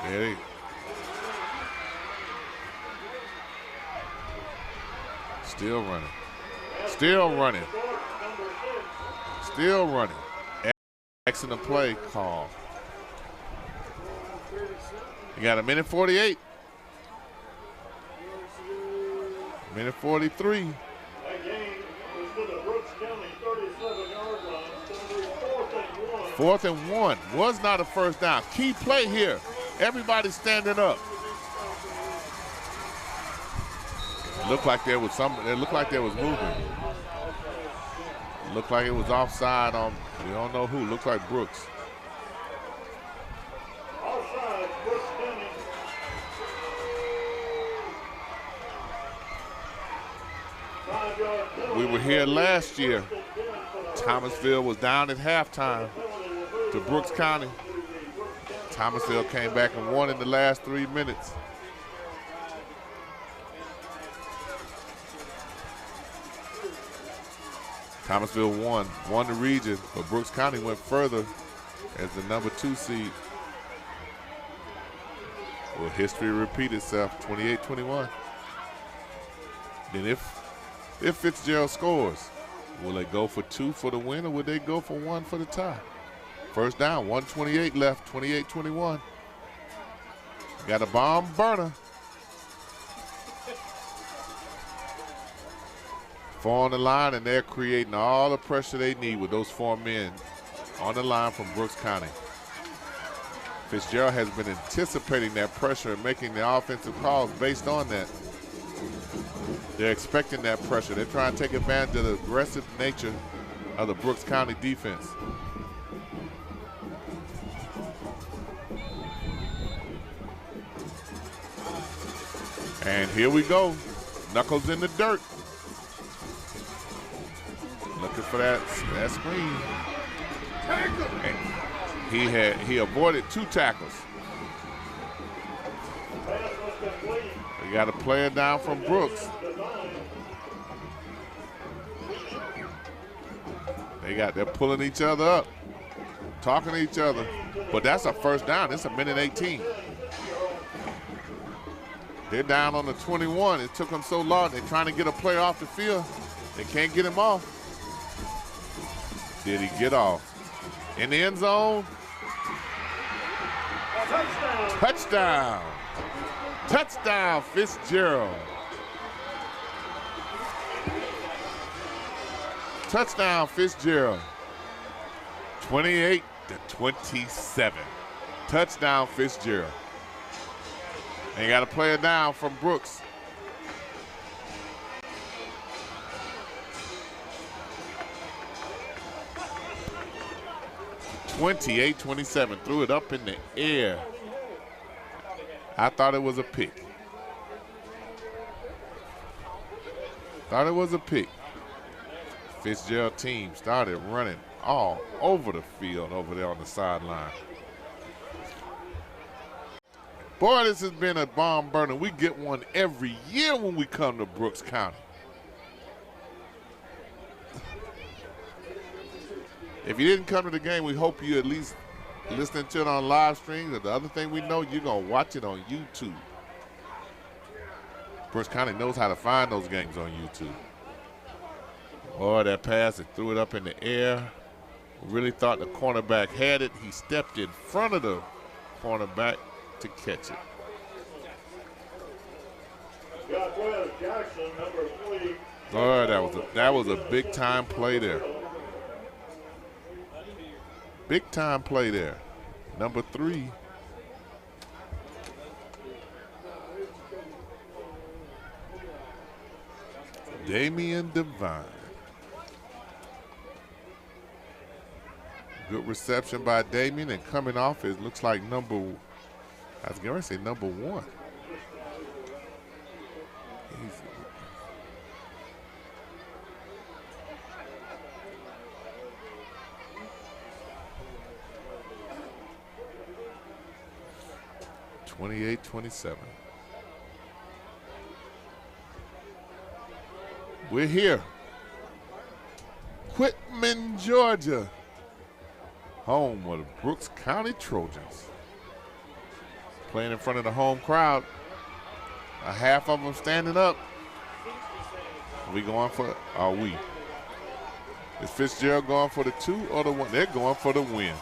There he still running. Still running. Still running. Excellent play call. You got a minute 48. Minute 43. That game was to the Brooks County 37-yard line. It's going to be 4th and 1. 4th and 1. Was not a first down. Key play here. Everybody standing up. Looked like there was some. It looked like there was movement. Looked like it was offside on. We don't know who. Looked like Brooks. Offside, Brooks County. We were here last year. Thomasville was down at halftime to Brooks County. Thomasville came back and won in the last 3 minutes. Thomasville won the region, but Brooks County went further as the number 2 seed. Will history repeat itself? 28-21. Then if Fitzgerald scores, will they go for 2 for the win, or will they go for 1 for the tie? First down, 1:28 left, 28-21. Got a bomb burner. 4 on the line, and they're creating all the pressure they need with those 4 men on the line from Brooks County. Fitzgerald has been anticipating that pressure and making the offensive calls based on that. They're expecting that pressure. They're trying to take advantage of the aggressive nature of the Brooks County defense. And here we go. Knuckles in the dirt. Looking for that screen. And he avoided 2 tackles. We got a player down from Brooks. They're pulling each other up, talking to each other. But that's a first down. It's a minute 18. They're down on the 21. It took them so long. They're trying to get a player off the field. They can't get him off. Did he get off? In the end zone. Touchdown. Touchdown, Fitzgerald. Touchdown, Fitzgerald. 28-27. Touchdown, Fitzgerald. And you got a player down from Brooks. (28-27). Threw it up in the air. I thought it was a pick. Thought it was a pick. Fitzgerald team started running all over the field over there on the sideline. Boy, this has been a bomb burner. We get one every year when we come to Brooks County. If you didn't come to the game, we hope you at least listening to it on live stream. And the other thing we know, you're going to watch it on YouTube. Brooks County knows how to find those games on YouTube. Boy, that pass, it threw it up in the air. Really thought the cornerback had it. He stepped in front of the cornerback to catch it. Boy, that was a big time play there. Big time play there. Number 3. Damian Devine. Good reception by Damian, and coming off it looks like number 1. 28-27. We're here. Quitman, Georgia. Home of the Brooks County Trojans. Playing in front of the home crowd. A half of them standing up. Are we going for it? Are we? Is Fitzgerald going for the 2 or the 1? They're going for the win.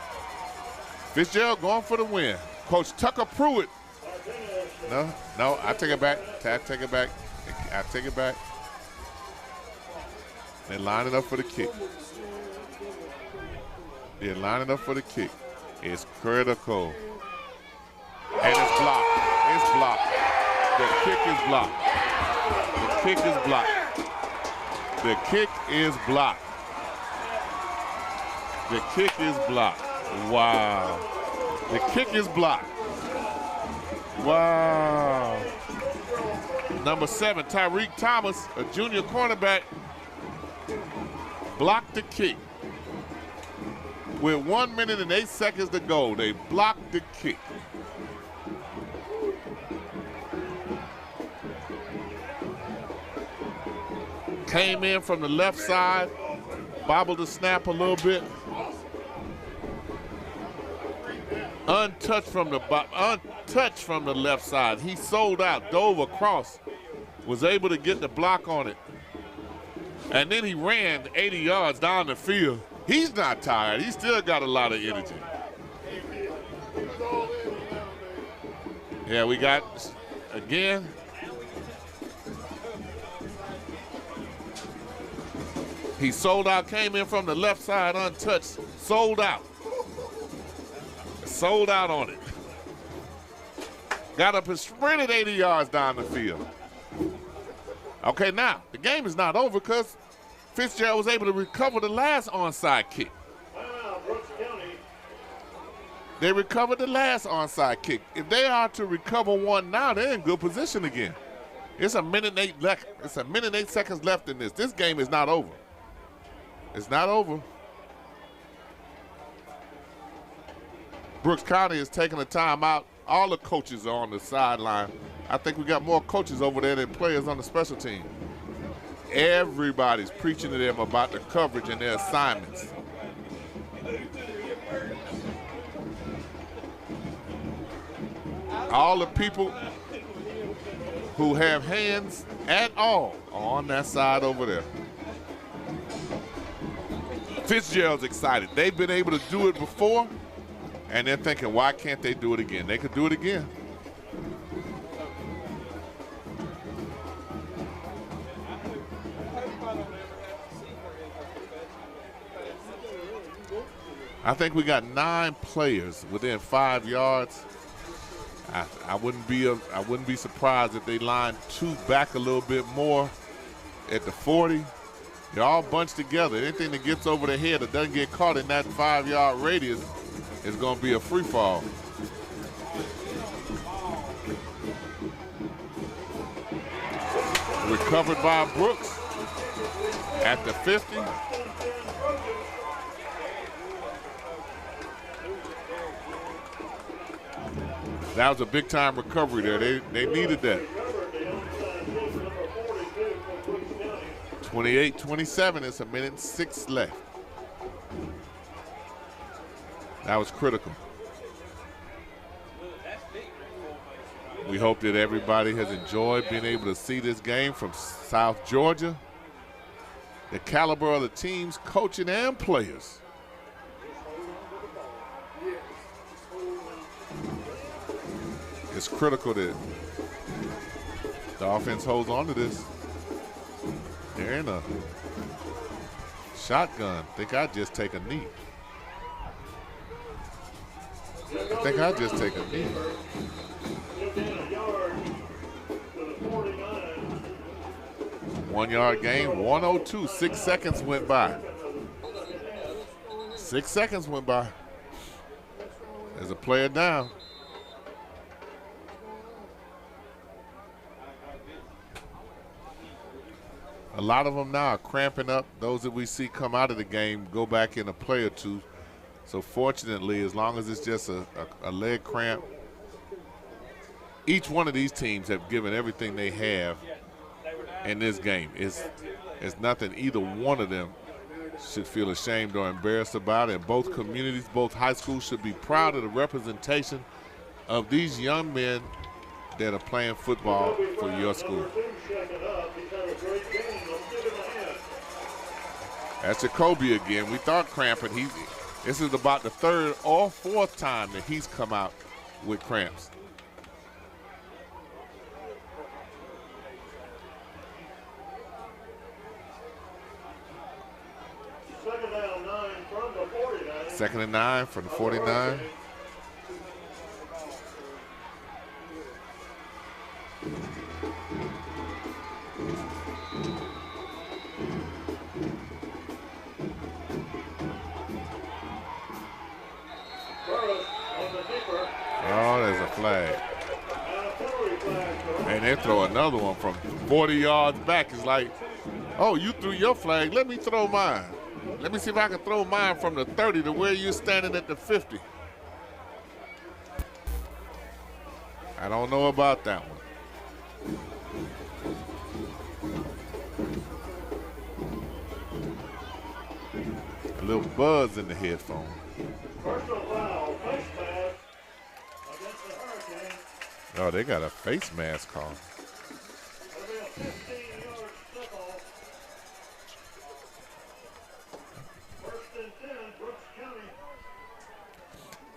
Fitzgerald going for the win. Coach Tucker Pruitt. No, I take it back. I take it back. I take it back. They're lining up for the kick. They're lining up for the kick. It's critical. And it's blocked. It's blocked. The kick is blocked. The kick is blocked. The kick is blocked. The kick is blocked. Wow. The kick is blocked. Wow. Number 7, Tyreek Thomas, a junior cornerback, blocked the kick. With 1 minute and 8 seconds to go, they blocked the kick. Came in from the left side, bobbled the snap a little bit. Untouched from the left side. He sold out, dove across, was able to get the block on it. And then he ran 80 yards down the field. He's not tired. He's still got a lot of energy. Yeah, we got, again, he sold out, came in from the left side untouched, sold out. Sold out on it. Got up and sprinted 80 yards down the field. Okay, now, the game is not over because Fitzgerald was able to recover the last onside kick. They recovered the last onside kick. If they are to recover one now, they're in good position again. It's a minute and 8 left. It's a minute and 8 seconds left in this. This game is not over. It's not over. Brooks County is taking a timeout. All the coaches are on the sideline. I think we got more coaches over there than players on the special team. Everybody's preaching to them about the coverage and their assignments. All the people who have hands at all are on that side over there. Fitzgerald's excited. They've been able to do it before, and they're thinking, why can't they do it again? They could do it again. I think we got 9 players within 5 yards. I wouldn't be surprised if they line 2 back a little bit more at the 40. They're all bunched together. Anything that gets over the head or doesn't get caught in that 5-yard radius is going to be a free fall. Recovered by Brooks at the 50. That was a big-time recovery there. They needed that. 28-27, it's a minute and 6 left. That was critical. We hope that everybody has enjoyed being able to see this game from South Georgia. The caliber of the teams, coaching, and players. It's critical that the offense holds on to this. They're in a shotgun. I think I'd just take a knee. I think I'd just take a knee. One-yard gain, 102. 6 seconds went by. 6 seconds went by. There's a player down. A lot of them now are cramping up. Those that we see come out of the game go back in a play or two. So fortunately, as long as it's just a leg cramp, each one of these teams have given everything they have in this game. It's nothing either one of them should feel ashamed or embarrassed about. And both communities, both high schools should be proud of the representation of these young men that are playing football for your school. That's Jacoby again. We thought cramping. This is about the third or fourth time that he's come out with cramps. Second and 9 from the 49. Oh, there's a flag. And they throw another one from 40 yards back. It's like, oh, you threw your flag. Let me throw mine. Let me see if I can throw mine from the 30 to where you're standing at the 50. I don't know about that one. A little buzz in the headphone. Oh, they got a face mask call.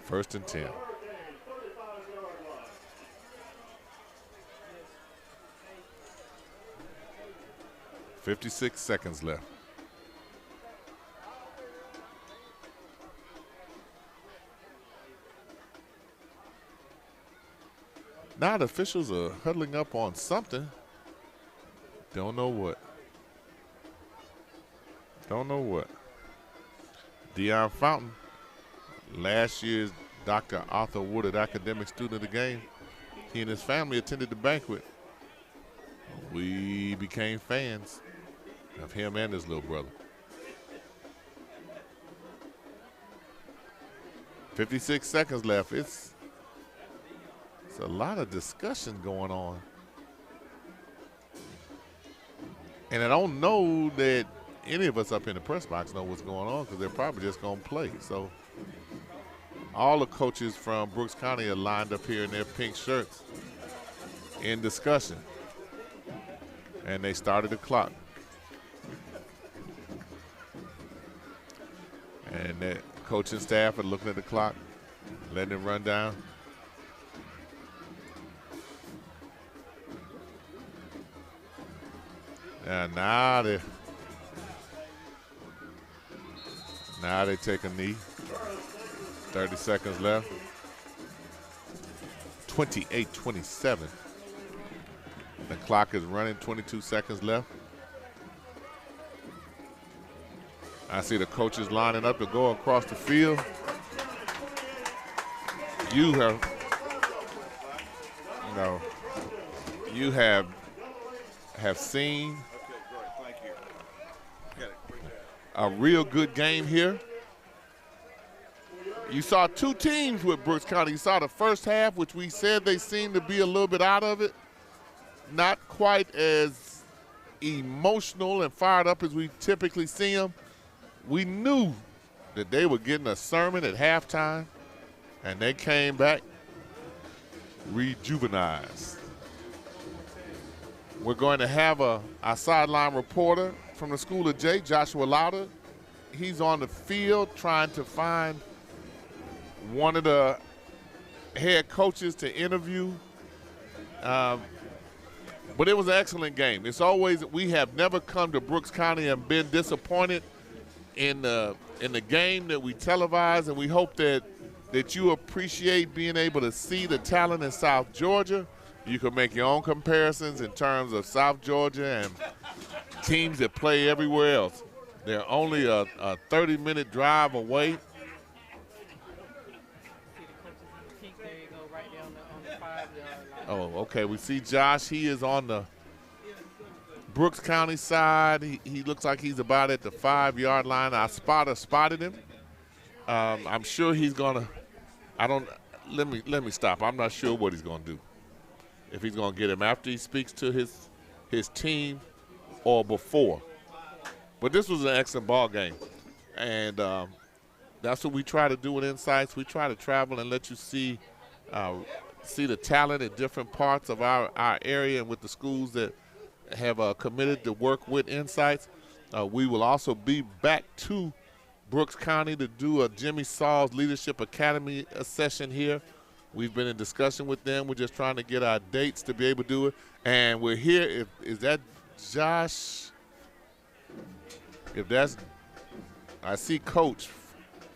First and 10. $56 seconds left. Now the officials are huddling up on something. Don't know what. Don't know what. Deion Fountain, last year's Dr. Arthur Woodard Academic Student of the Game, he and his family attended the banquet. We became fans of him and his little brother. 56 seconds left. It's a lot of discussion going on. And I don't know that any of us up in the press box know what's going on because they're probably just going to play. So all the coaches from Brooks County are lined up here in their pink shirts in discussion. And they started the clock. And the coaching staff are looking at the clock, letting it run down. And now they take a knee. 30 seconds left. 28-27. The clock is running, 22 seconds left. I see the coaches lining up to go across the field. You have seen a real good game here. You saw two teams with Brooks County. You saw the first half, which we said they seemed to be a little bit out of it. Not quite as emotional and fired up as we typically see them. We knew that they were getting a sermon at halftime, and they came back rejuvenized. We're going to have our sideline reporter from the School of Jay, Joshua Lauder. He's on the field trying to find one of the head coaches to interview. But it was an excellent game. It's always, we have never come to Brooks County and been disappointed in the game that we televise, and we hope that you appreciate being able to see the talent in South Georgia. You can make your own comparisons in terms of South Georgia and teams that play everywhere else. They're only a 30-minute drive away. Oh, okay. We see Josh. He is on the Brooks County side. He looks like he's about at the 5-yard line. Our spotter spotted him. I'm sure he's gonna. Let me stop. I'm not sure what he's gonna do. if he's going to get him after he speaks to his team or before. But this was an excellent ball game, and that's what we try to do with INSiiGHTS. We try to travel and let you see the talent in different parts of our area and with the schools that have committed to work with INSiiGHTS. We will also be back to Brooks County to do a Jimmy Saul's Leadership Academy session here. We've been in discussion with them. We're just trying to get our dates to be able to do it. And we're here. Is that Josh? If that's, I see Coach.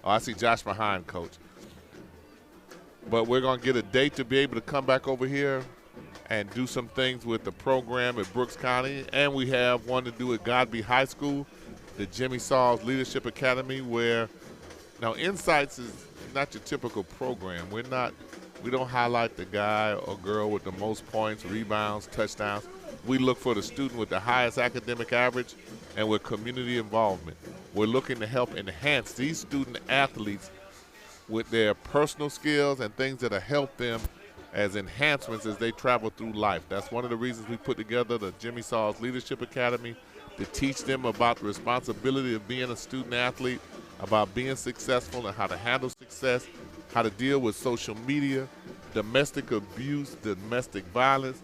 Oh, I see Josh behind Coach. But we're going to get a date to be able to come back over here and do some things with the program at Brooks County. And we have one to do at Godby High School, the Jimmy Saul's Leadership Academy, where now INSiiGHTS is not your typical program. We don't highlight the guy or girl with the most points, rebounds, touchdowns. We look for the student with the highest academic average and with community involvement. We're looking to help enhance these student athletes with their personal skills and things that'll help them as enhancements as they travel through life. That's one of the reasons we put together the Jimmy Saul's Leadership Academy, to teach them about the responsibility of being a student athlete, about being successful and how to handle success, how to deal with social media, domestic abuse, domestic violence,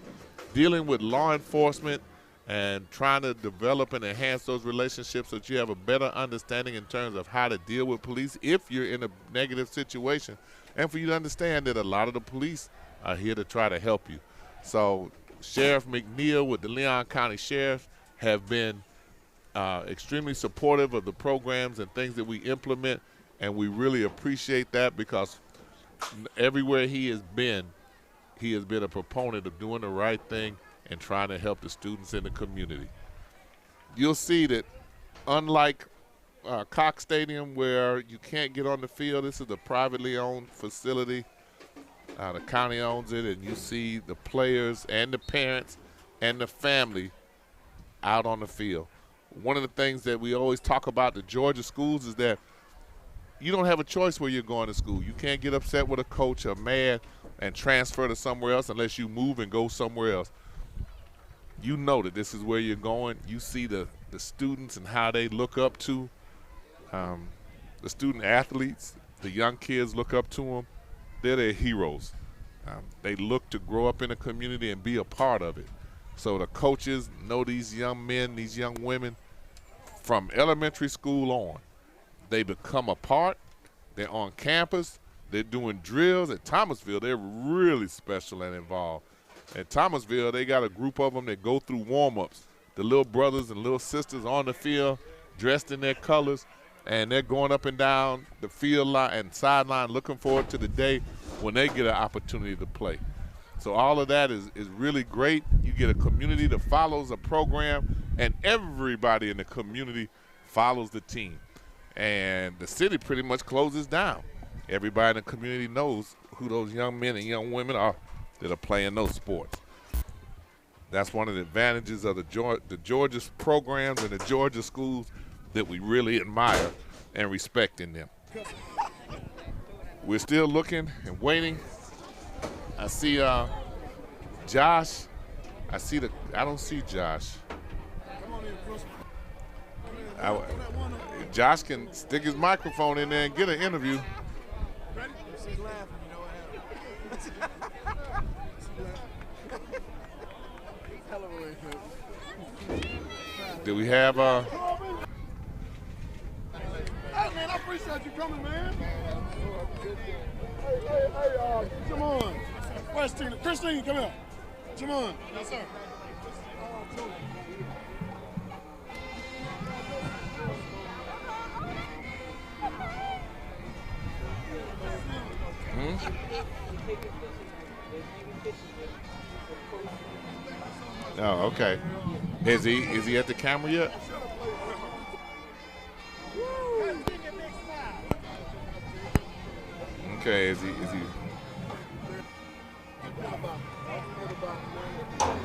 dealing with law enforcement, and trying to develop and enhance those relationships so that you have a better understanding in terms of how to deal with police if you're in a negative situation, and for you to understand that a lot of the police are here to try to help you. So Sheriff McNeil with the Leon County Sheriff have been extremely supportive of the programs and things that we implement, and we really appreciate that, because everywhere he has been a proponent of doing the right thing and trying to help the students in the community. You'll see that unlike Cox Stadium, where you can't get on the field, this is a privately owned facility. The county owns it, and you see the players and the parents and the family out on the field. One of the things that we always talk about the Georgia schools is that you don't have a choice where you're going to school. You can't get upset with a coach or mad and transfer to somewhere else unless you move and go somewhere else. You know that this is where you're going. You see the students and how they look up to the student athletes. The young kids look up to them. They're their heroes. They look to grow up in a community and be a part of it. So the coaches know these young men, these young women from elementary school on. They become a part. They're on campus. They're doing drills. At Thomasville, they're really special and involved. At Thomasville, they got a group of them that go through warmups. The little brothers and little sisters on the field, dressed in their colors, and they're going up and down the field line and sideline looking forward to the day when they get an opportunity to play. So all of that is really great. You get a community that follows a program, and everybody in the community follows the team. And the city pretty much closes down. Everybody in the community knows who those young men and young women are that are playing those sports. That's one of the advantages of the Georgia programs and the Georgia schools that we really admire and respect in them. We're still looking and waiting. I see Josh. I don't see Josh. Josh can stick his microphone in there and get an interview. Do we have Hey man, I appreciate you coming, man. Hey, come on. Where's Tina? Christine, come here. Come on. Yes, sir. Oh, okay. Is he at the camera yet? Okay, is he?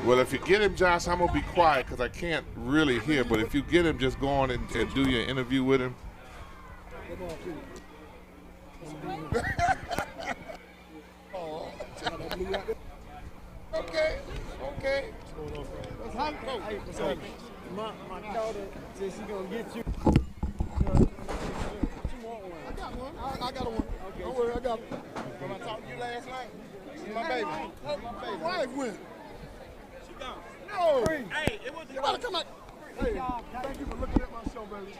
Well, if you get him, Josh, I'm gonna be quiet because I can't really hear. But if you get him, just go on and do your interview with him. Okay. That's how it goes. What's up? My daughter said she's gonna get you. I got one. I got one. Okay. Don't worry, I got one. When I talked to you last night, you my baby. My wife went. She gone. No. Hey, it was You gotta come out. Hey, thank you for looking at my show, baby.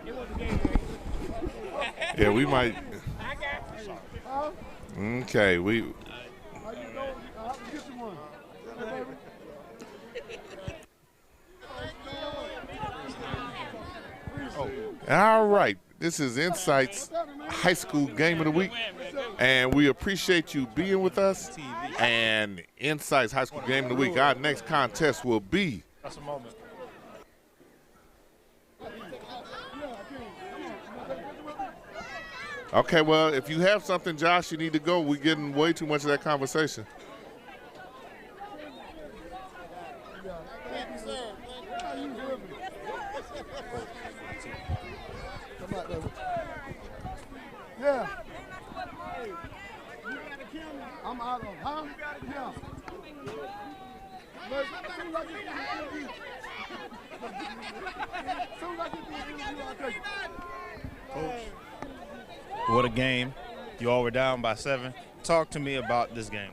It was a game, man. Yeah, we might. I got you. Huh? Okay, we. How you know? I have to get you one. Yeah, baby. All right, this is INSiiGHTS High School Game of the Week, and we appreciate you being with us. And INSiiGHTS High School Game of the Week, our next contest will be. That's a moment. Okay, well, if you have something, Josh, you need to go. We're getting way too much of that conversation. Yeah. I'm out of, huh? Yeah. But soon as I get to the I'll take it. Coach, what a game. You all were down by 7. Talk to me about this game.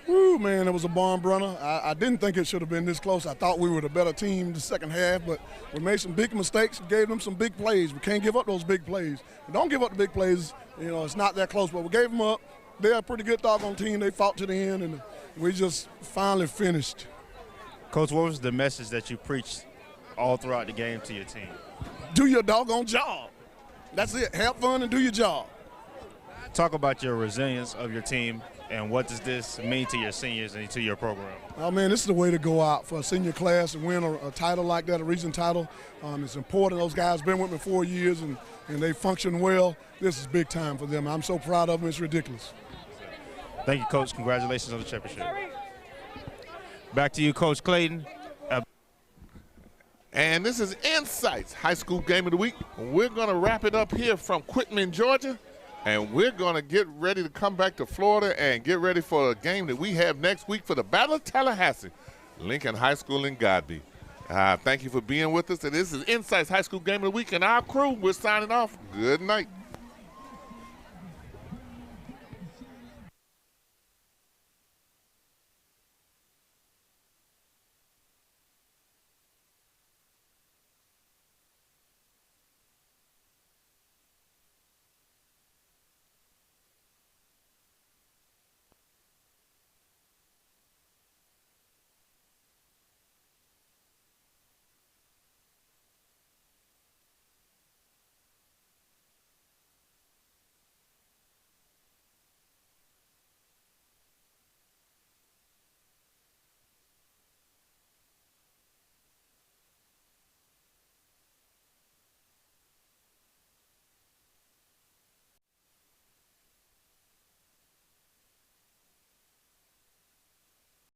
Woo, man, it was a barn burner. I didn't think it should have been this close. I thought we were the better team in the second half, but we made some big mistakes, gave them some big plays. We can't give up those big plays. We don't give up the big plays. You know, it's not that close, but we gave them up. They're a pretty good doggone team. They fought to the end, and we just finally finished. Coach, what was the message that you preached all throughout the game to your team? Do your doggone job. That's it. Have fun and do your job. Talk about your resilience of your team, and what does this mean to your seniors and to your program? Oh, man, this is the way to go out for a senior class and win a title like that, a region title. It's important. Those guys been with me 4 years, and they function well. This is big time for them. I'm so proud of them. It's ridiculous. Thank you, Coach. Congratulations on the championship. Back to you, Coach Clayton. And this is INSiiGHTS High School Game of the Week. We're going to wrap it up here from Quitman, Georgia. And we're going to get ready to come back to Florida and get ready for a game that we have next week for the Battle of Tallahassee, Lincoln High School in Godby. Thank you for being with us. And this is INSiiGHTS High School Game of the Week. And our crew, we're signing off. Good night.